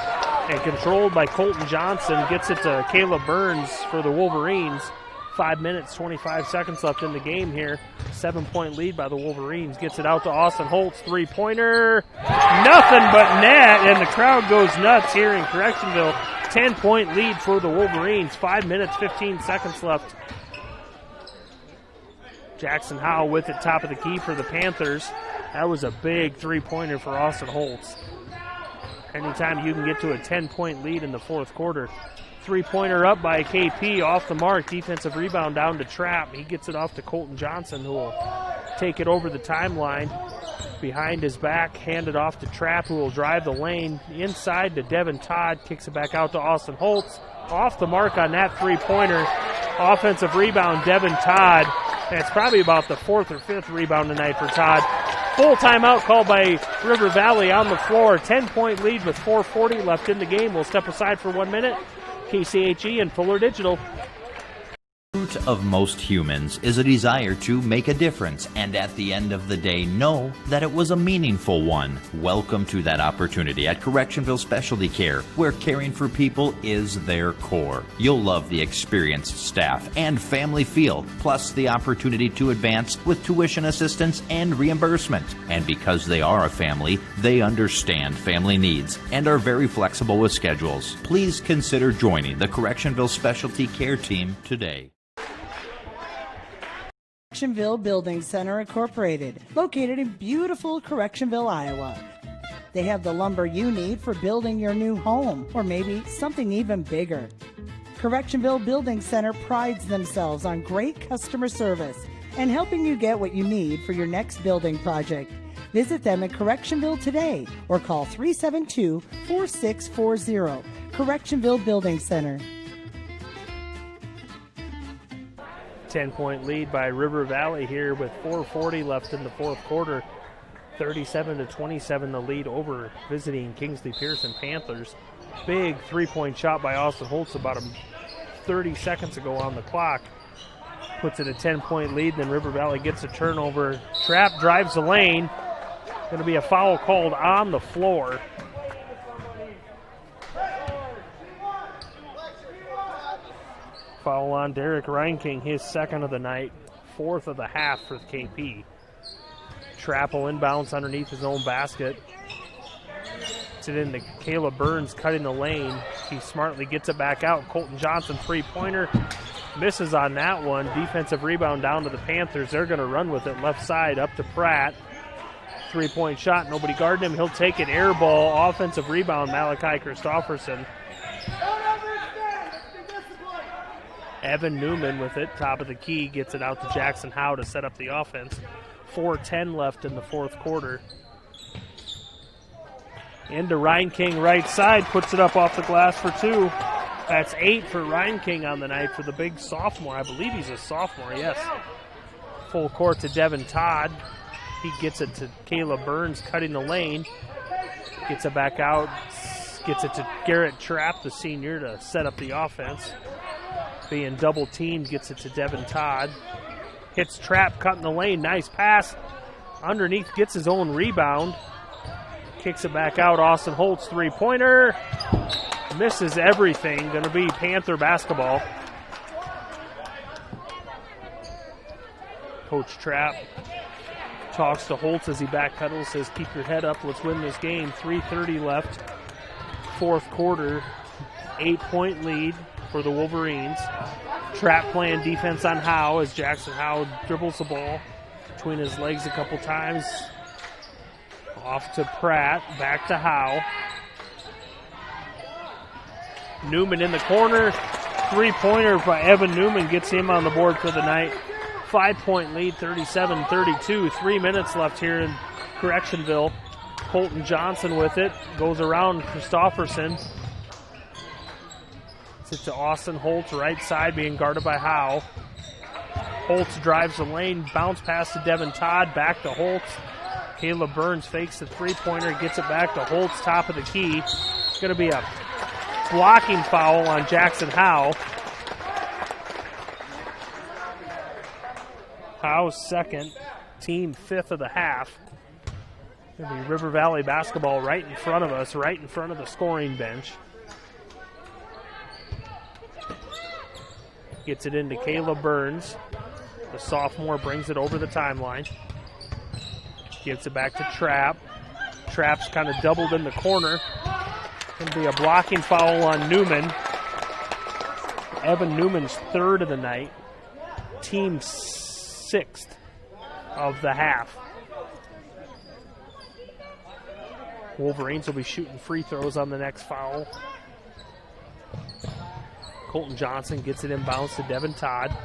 and controlled by Colton Johnson. Gets it to Caleb Burns for the Wolverines. 5 minutes, 25 seconds left in the game here. 7-point lead by the Wolverines. Gets it out to Austin Holtz. Three-pointer. Nothing but net, and the crowd goes nuts here in Correctionville. 10-point lead for the Wolverines. 5 minutes, 15 seconds left. Jackson Howe with it, top of the key for the Panthers. That was a big three-pointer for Austin Holtz. Anytime you can get to a 10-point lead in the fourth quarter. Three-pointer up by KP, off the mark. Defensive rebound down to Trapp. He gets it off to Colton Johnson, who will take it over the timeline. behind his back, handed off to Trapp, who will drive the lane inside to Devin Todd, kicks it back out to Austin Holtz. Off the mark on that three-pointer. Offensive rebound, Devin Todd. That's probably about the fourth or fifth rebound tonight for Todd. Full timeout called by River Valley on the floor. 10-point lead with 4:40 left in the game. We'll step aside for 1 minute. KCHE and Fuller Digital. The root of most humans is a desire to make a difference, and at the end of the day, know that it was a meaningful one. Welcome to that opportunity at Correctionville Specialty Care, where caring for people is their core. You'll love the experienced staff and family feel, plus the opportunity to advance with tuition assistance and reimbursement. And because they are a family, they understand family needs and are very flexible with schedules. Please consider joining the Correctionville Specialty Care team today. Correctionville Building Center Incorporated, located in beautiful Correctionville, Iowa. They have the lumber you need for building your new home, or maybe something even bigger. Correctionville Building Center prides themselves on great customer service and helping you get what you need for your next building project. Visit them in Correctionville today or call 372-4640. Correctionville Building Center. 10-point lead by River Valley here with 4:40 left in the fourth quarter. 37-27 the lead over visiting Kinglsey-Pierson Panthers. Big three-point shot by Austin Holtz about 30 seconds ago on the clock. Puts it a 10-point lead, then River Valley gets a turnover. Trapp drives the lane. Going to be a foul called on the floor. Foul on Derek Reinking, his second of the night, fourth of the half for the KP. Trapp will inbounds underneath his own basket. It's it into Caleb Burns cutting the lane. He smartly gets it back out. Colton Johnson three-pointer. Misses on that one. Defensive rebound down to the Panthers. They're going to run with it left side up to Pratt. Three-point shot. Nobody guarding him. He'll take it. Air ball. Offensive rebound. Malachi Christofferson. Evan Newman with it, top of the key, gets it out to Jackson Howe to set up the offense. 4:10 left in the fourth quarter. Into Reinking right side, puts it up off the glass for two. That's 8 for Reinking on the night for the big sophomore. I believe he's a sophomore, yes. Full court to Devin Todd. He gets it to Caleb Burns cutting the lane. Gets it back out, gets it to Garrett Trapp, the senior, to set up the offense. Being double teamed, gets it to Devin Todd. Hits Trapp, cutting the lane. Nice pass. Underneath, gets his own rebound. Kicks it back out. Austin Holtz, three-pointer. Misses everything. Going to be Panther basketball. Coach Trapp talks to Holtz as he backpedals, says, keep your head up. Let's win this game. 3:30 left. Fourth quarter. 8-point lead for the Wolverines. Trapp playing defense on Howe as Jackson Howe dribbles the ball between his legs a couple times. Off to Pratt, back to Howe. Newman in the corner. Three-pointer by Evan Newman gets him on the board for the night. 5-point lead, 37-32. 3 minutes left here in Correctionville. Colton Johnson with it. Goes around Christofferson. It to Austin Holtz, right side, being guarded by Howe. Holtz drives the lane, bounce pass to Devin Todd, back to Holtz. Caleb Burns fakes the three-pointer, gets it back to Holtz, top of the key. It's going to be a blocking foul on Jackson Howe. Howe's second, team fifth of the half. Going to be River Valley basketball right in front of us, right in front of the scoring bench. Gets it into Caleb Burns. The sophomore brings it over the timeline. Gives it back to Trapp. Trapp's kind of doubled in the corner. Going to be a blocking foul on Newman. Evan Newman's third of the night. Team sixth of the half. Wolverines will be shooting free throws on the next foul. Colton Johnson gets it inbounds to Devin Todd.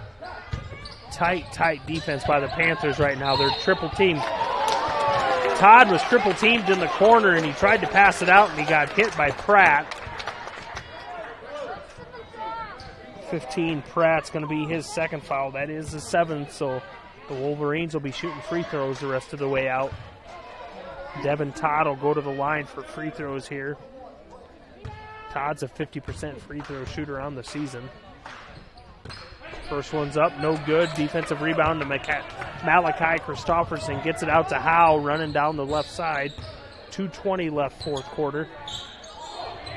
Tight defense by the Panthers right now. They're triple teamed. Todd was triple teamed in the corner, and he tried to pass it out, and he got hit by Pratt. 15, Pratt's going to be his second foul. That is the 7th, so the Wolverines will be shooting free throws the rest of the way out. Devin Todd will go to the line for free throws here. Todd's a 50% free throw shooter on the season. First one's up, no good. Defensive rebound to Malachi Christofferson. Gets it out to Howe, running down the left side. 2:20 left fourth quarter.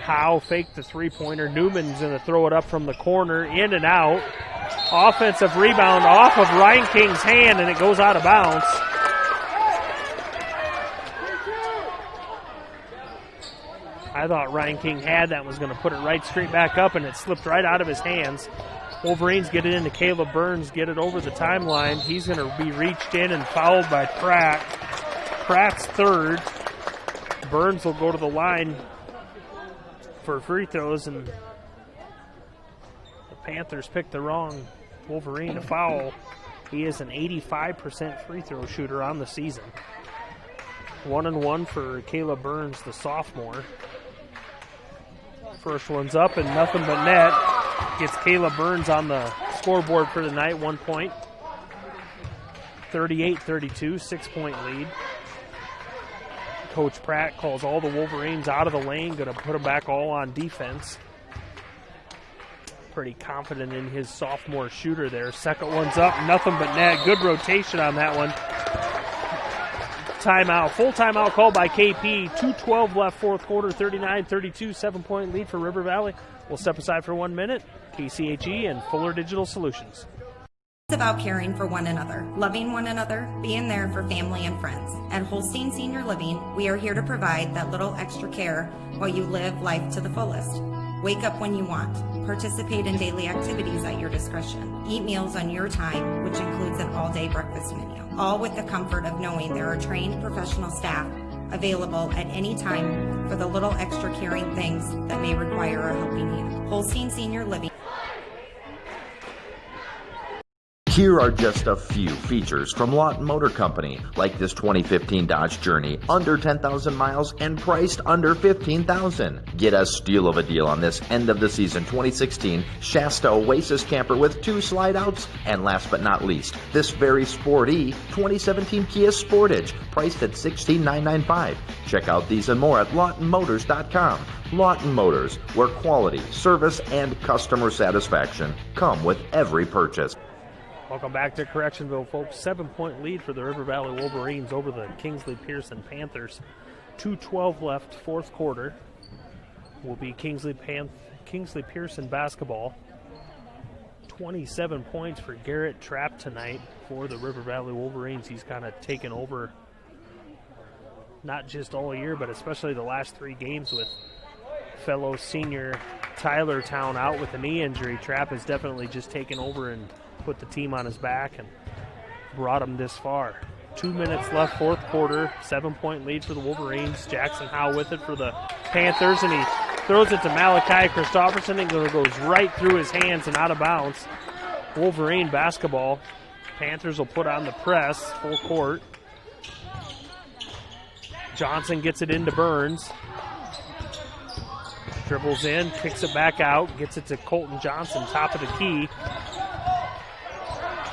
Howe faked the three-pointer. Newman's going to throw it up from the corner, in and out. Offensive rebound off of Ryan King's hand, and it goes out of bounds. I thought Ryan King had that, was going to put it right straight back up, and it slipped right out of his hands. Wolverines get it into Caleb Burns, get it over the timeline. He's going to be reached in and fouled by Pratt. Pratt's third. Burns will go to the line for free throws, and the Panthers picked the wrong Wolverine to foul. He is an 85% free throw shooter on the season. 1-1 for Caleb Burns, the sophomore. First one's up and nothing but net. Gets Caleb Burns on the scoreboard for the night, 1 point. 38-32, 6-point lead. Coach Pratt calls all the Wolverines out of the lane, going to put them back all on defense. Pretty confident in his sophomore shooter there. Second one's up, nothing but net. Good rotation on that one. Timeout, full timeout called by KP. 2:12 left fourth quarter, 39-32, 7-point lead for River Valley. We'll step aside for 1 minute. KCHE and Fuller Digital Solutions. It's about caring for one another, loving one another, being there for family and friends. At Holstein Senior Living, we are here to provide that little extra care while you live life to the fullest. Wake up when you want. Participate in daily activities at your discretion. Eat meals on your time, which includes an all-day breakfast menu. All with the comfort of knowing there are trained professional staff available at any time for the little extra caring things that may require a helping hand. Holstein Senior Living. Here are just a few features from Lawton Motor Company, like this 2015 Dodge Journey, under 10,000 miles and priced under $15,000. Get a steal of a deal on this end of the season 2016 Shasta Oasis camper with 2 slide outs. And last but not least, this very sporty 2017 Kia Sportage, priced at $16,995. Check out these and more at LawtonMotors.com. Lawton Motors, where quality, service, and customer satisfaction come with every purchase. Welcome back to Correctionville, folks. 7-point lead for the River Valley Wolverines over the Kinglsey-Pierson Panthers. 2:12 left, fourth quarter. Will be Kinglsey-Pierson basketball. 27 points for Garrett Trapp tonight for the River Valley Wolverines. He's kind of taken over not just all year, but especially the last 3 games with fellow senior Tyler Town out with a knee injury. Trapp has definitely just taken over and put the team on his back and brought him this far. 2 minutes left, fourth quarter. 7-point lead for the Wolverines. Jackson Howe with it for the Panthers, and he throws it to Malachi Christofferson, and it goes right through his hands and out of bounds. Wolverine basketball. Panthers will put on the press, full court. Johnson gets it into Burns. Dribbles in, kicks it back out, gets it to Colton Johnson, top of the key.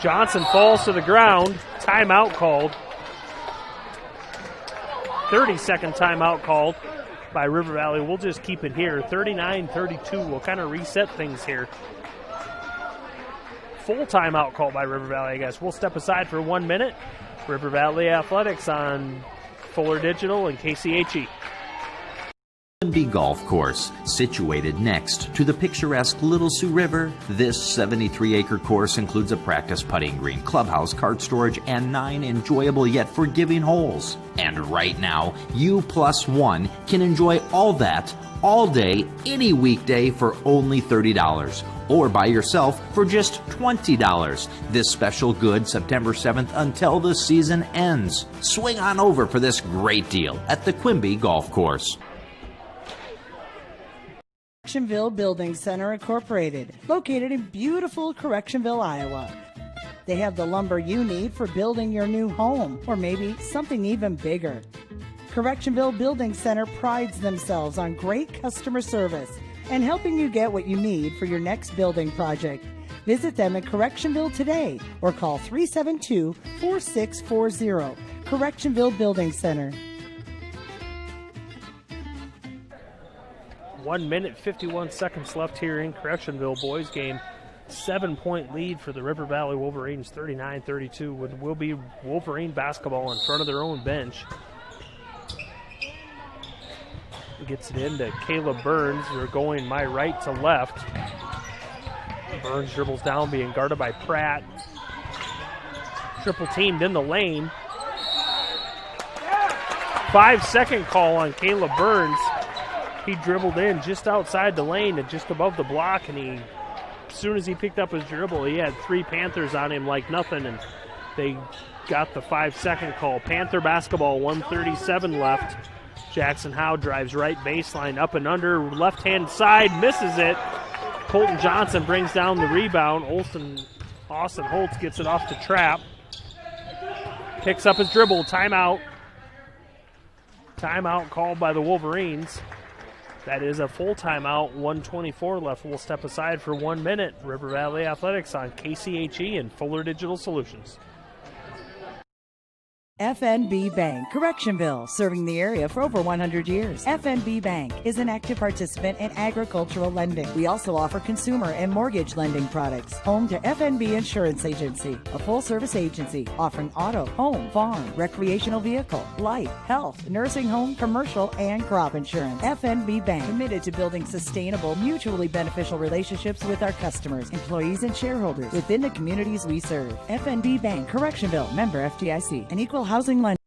Johnson falls to the ground. Timeout called. 30-second timeout called by River Valley. We'll just keep it here. 39-32. We'll kind of reset things here. Full timeout called by River Valley, I guess. We'll step aside for 1 minute. River Valley Athletics on Fuller Digital and KCHE. Quimby Golf Course, situated next to the picturesque Little Sioux River. This 73-acre course includes a practice putting green, clubhouse, cart storage, and 9 enjoyable yet forgiving holes. And right now, you plus one can enjoy all that all day, any weekday for only $30. Or buy yourself for just $20. This special good September 7th until the season ends. Swing on over for this great deal at the Quimby Golf Course. Correctionville Building Center Incorporated, located in beautiful Correctionville, Iowa. They have the lumber you need for building your new home, or maybe something even bigger. Correctionville Building Center prides themselves on great customer service and helping you get what you need for your next building project. Visit them in Correctionville today or call 372-4640. Correctionville Building Center. 1 minute, 51 seconds left here in Correctionville boys game. 7-point lead for the River Valley Wolverines, 39-32, with will be Wolverine basketball in front of their own bench. Gets it into Caleb Burns. They're going my right to left. Burns dribbles down, being guarded by Pratt. Triple teamed in the lane. 5-second call on Caleb Burns. He dribbled in just outside the lane and just above the block, and as soon as he picked up his dribble, he had 3 Panthers on him like nothing, and they got the 5-second call. Panther basketball, 1:37 left. Jackson Howe drives right baseline, up and under, left-hand side, misses it. Colton Johnson brings down the rebound. Austin Holtz gets it off the trap. Picks up his dribble, timeout. Timeout called by the Wolverines. That is a full timeout, 1:24 left. We'll step aside for 1 minute. River Valley Athletics on KCHE and Fuller Digital Solutions. FNB Bank, Correctionville, serving the area for over 100 years. FNB Bank is an active participant in agricultural lending. We also offer consumer and mortgage lending products. Home to FNB Insurance Agency, a full-service agency offering auto, home, farm, recreational vehicle, life, health, nursing home, commercial, and crop insurance. FNB Bank, committed to building sustainable, mutually beneficial relationships with our customers, employees, and shareholders within the communities we serve. FNB Bank, Correctionville, member FDIC, an equal housing lender.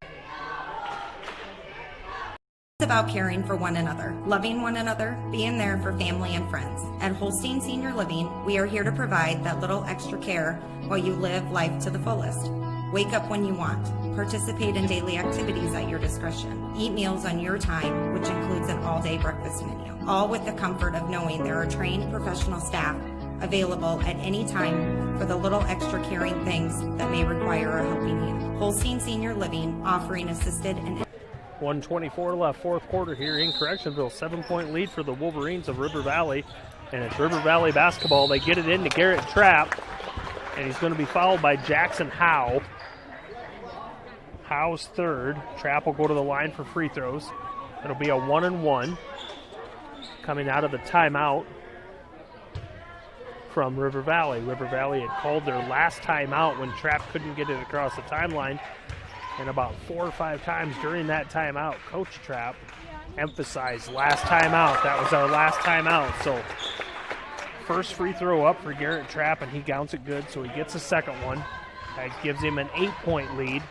It's about caring for one another, loving one another, being there for family and friends. At Holstein Senior Living, we are here to provide that little extra care while you live life to the fullest. Wake up when you want. Participate in daily activities at your discretion. Eat meals on your time, which includes an all-day breakfast menu. All with the comfort of knowing there are trained professional staff available at any time for the little extra caring things that may require a helping hand. Holstein Senior Living, offering assisted and 1:24 left, fourth quarter here in Correctionville. 7-point lead for the Wolverines of River Valley, and it's River Valley basketball. They get it into Garrett Trapp, and he's going to be fouled by Jackson Howe. Howe's third. Trapp will go to the line for free throws. It'll be a 1-and-1 coming out of the timeout from River Valley. River Valley had called their last timeout when Trapp couldn't get it across the timeline. And about 4 or 5 times during that timeout, Coach Trapp emphasized last timeout. That was our last timeout. So first free throw up for Garrett Trapp, and he counts it good, so he gets a second one. That gives him an 8-point lead,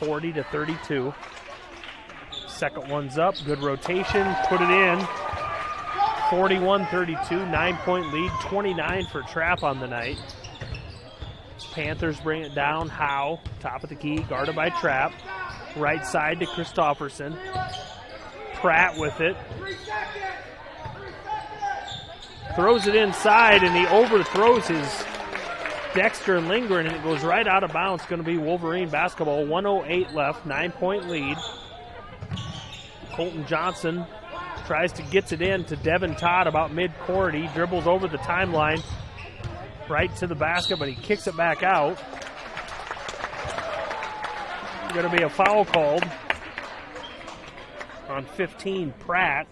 40-32. Second one's up, good rotation, put it in. 41-32, 9-point lead, 29 for Trapp on the night. Panthers bring it down. Howe, top of the key, guarded by Trapp. Right side to Christofferson. Pratt with it. Throws it inside, and he overthrows his Dexter Lindgren, and it goes right out of bounds. Going to be Wolverine basketball. 1:08 left, 9-point lead. Colton Johnson tries to get it in to Devin Todd about mid-court. He dribbles over the timeline right to the basket, but he kicks it back out. Going to be a foul called on 15, Pratt.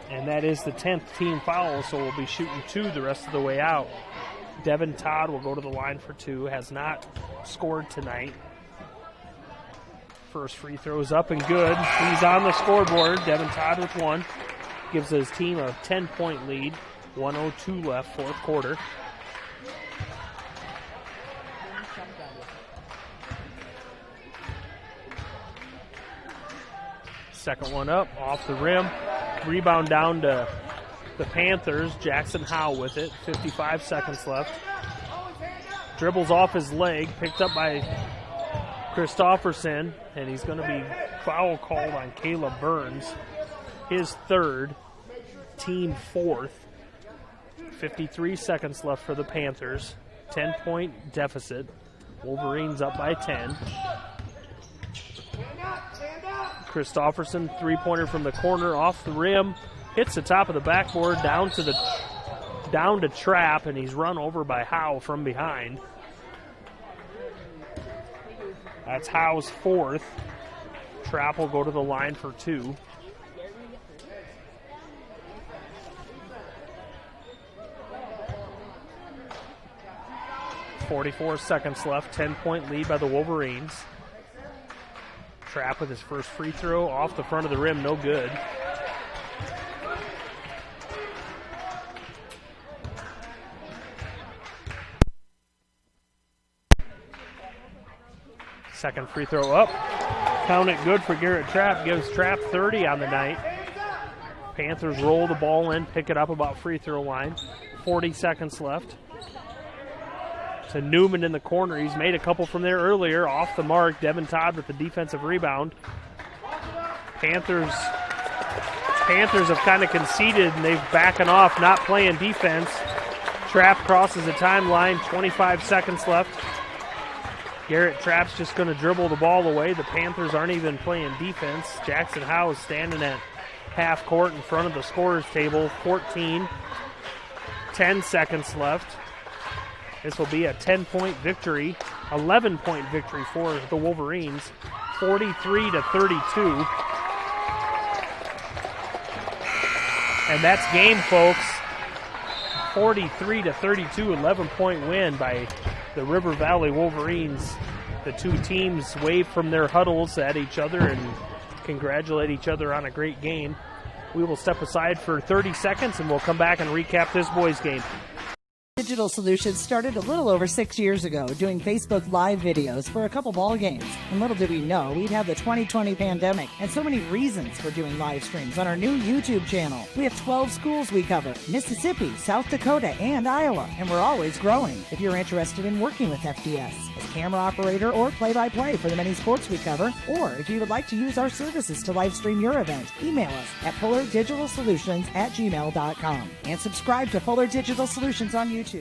And that is the 10th team foul, so we'll be shooting 2 the rest of the way out. Devin Todd will go to the line for 2, has not scored tonight. First free throw's up and good. He's on the scoreboard. Devin Todd with 1. Gives his team a 10-point lead. 1:02 left, fourth quarter. Second one up, off the rim. Rebound down to the Panthers. Jackson Howe with it. 55 seconds left. Dribbles off his leg, picked up by Christofferson, and he's going to be foul called on Caleb Burns. His third, team fourth. 53 seconds left for the Panthers. 10-point deficit. Wolverines up by 10. Christofferson, three-pointer from the corner, off the rim, hits the top of the backboard, down to Trapp, and he's run over by Howe from behind. That's Howe's fourth. Trapp will go to the line for two. .44 seconds left, 10-point lead by the Wolverines. Trapp with his first free throw off the front of the rim, no good. Second free throw up. Count it good for Garrett Trapp. Gives Trapp 30 on the night. Panthers roll the ball in, pick it up about free throw line. 40 seconds left. To Newman in the corner. He's made a couple from there earlier. Off the mark. Devin Todd with the defensive rebound. Panthers have kind of conceded, and they've backing off, not playing defense. Trapp crosses the timeline. 25 seconds left. Garrett Trapp's just going to dribble the ball away. The Panthers aren't even playing defense. Jackson Howe is standing at half court in front of the scorer's table. 14. 10 seconds left. This will be a 10-point victory, 11-point victory for the Wolverines, 43-32. And that's game, folks. 43-32, 11-point win by the River Valley Wolverines. The two teams wave from their huddles at each other and congratulate each other on a great game. We will step aside for 30 seconds and we'll come back and recap this boys' game. Digital Solutions started a little over 6 years ago doing Facebook Live videos for a couple ball games. And little did we know we'd have the 2020 pandemic and so many reasons for doing live streams on our new YouTube channel. We have 12 schools we cover: Mississippi, South Dakota, and Iowa, and we're always growing. If you're interested in working with FDS as camera operator or play-by-play for the many sports we cover, or if you would like to use our services to live stream your event, email us at fullerdigitalsolutions@gmail.com and subscribe to Fuller Digital Solutions on YouTube.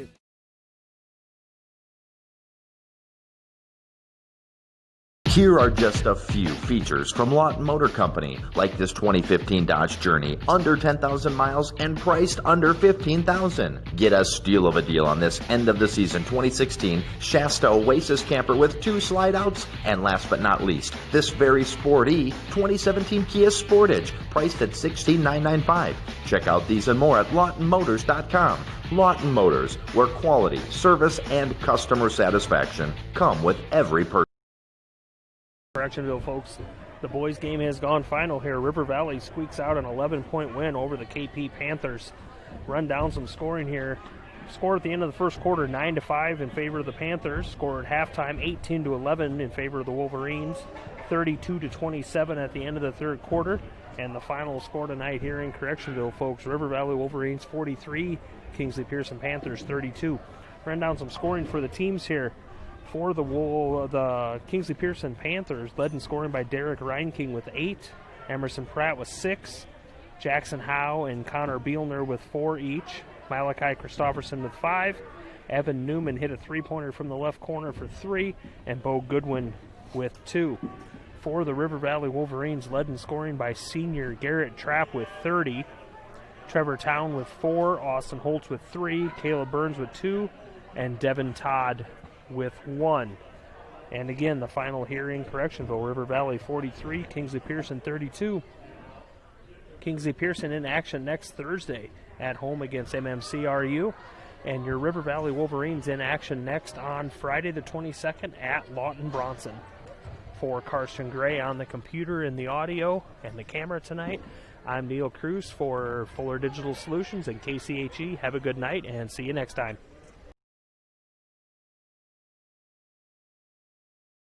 Here are just a few features from Lawton Motor Company, like this 2015 Dodge Journey, under 10,000 miles and priced under $15,000. Get a steal of a deal on this end-of-the-season 2016 Shasta Oasis camper with 2 slide-outs. And last but not least, this very sporty 2017 Kia Sportage, priced at $16,995. Check out these and more at LawtonMotors.com. Lawton Motors, where quality, service, and customer satisfaction come with every purchase. Correctionville, folks, the boys' game has gone final here. River Valley squeaks out an 11-point win over the KP Panthers. Run down some scoring here. Score at the end of the first quarter, 9-5 in favor of the Panthers. Score at halftime, 18-11 in favor of the Wolverines. 32-27 at the end of the third quarter. And the final score tonight here in Correctionville, folks, River Valley Wolverines 43, Kinglsey-Pierson Panthers 32. Run down some scoring for the teams here. For the Kinglsey-Pierson Panthers, led in scoring by Derek Reinking with 8, Emerson Pratt with 6, Jackson Howe and Connor Bielner with 4 each, Malachi Christofferson with 5, Evan Newman hit a three-pointer from the left corner for 3, and Bo Goodwin with 2. For the River Valley Wolverines, led in scoring by senior Garrett Trapp with 30, Trevor Town with 4, Austin Holtz with 3, Caleb Burns with 2, and Devin Todd with 1. And again, the final here in Correctionville, River Valley 43, Kinglsey-Pierson 32. Kinglsey-Pierson in action next Thursday at home against MMCRU. And your River Valley Wolverines in action next on Friday the 22nd at Lawton Bronson. For Karsten Gray on the computer and the audio and the camera tonight, I'm Neil Cruz for Fuller Digital Solutions and KCHE. Have a good night and see you next time.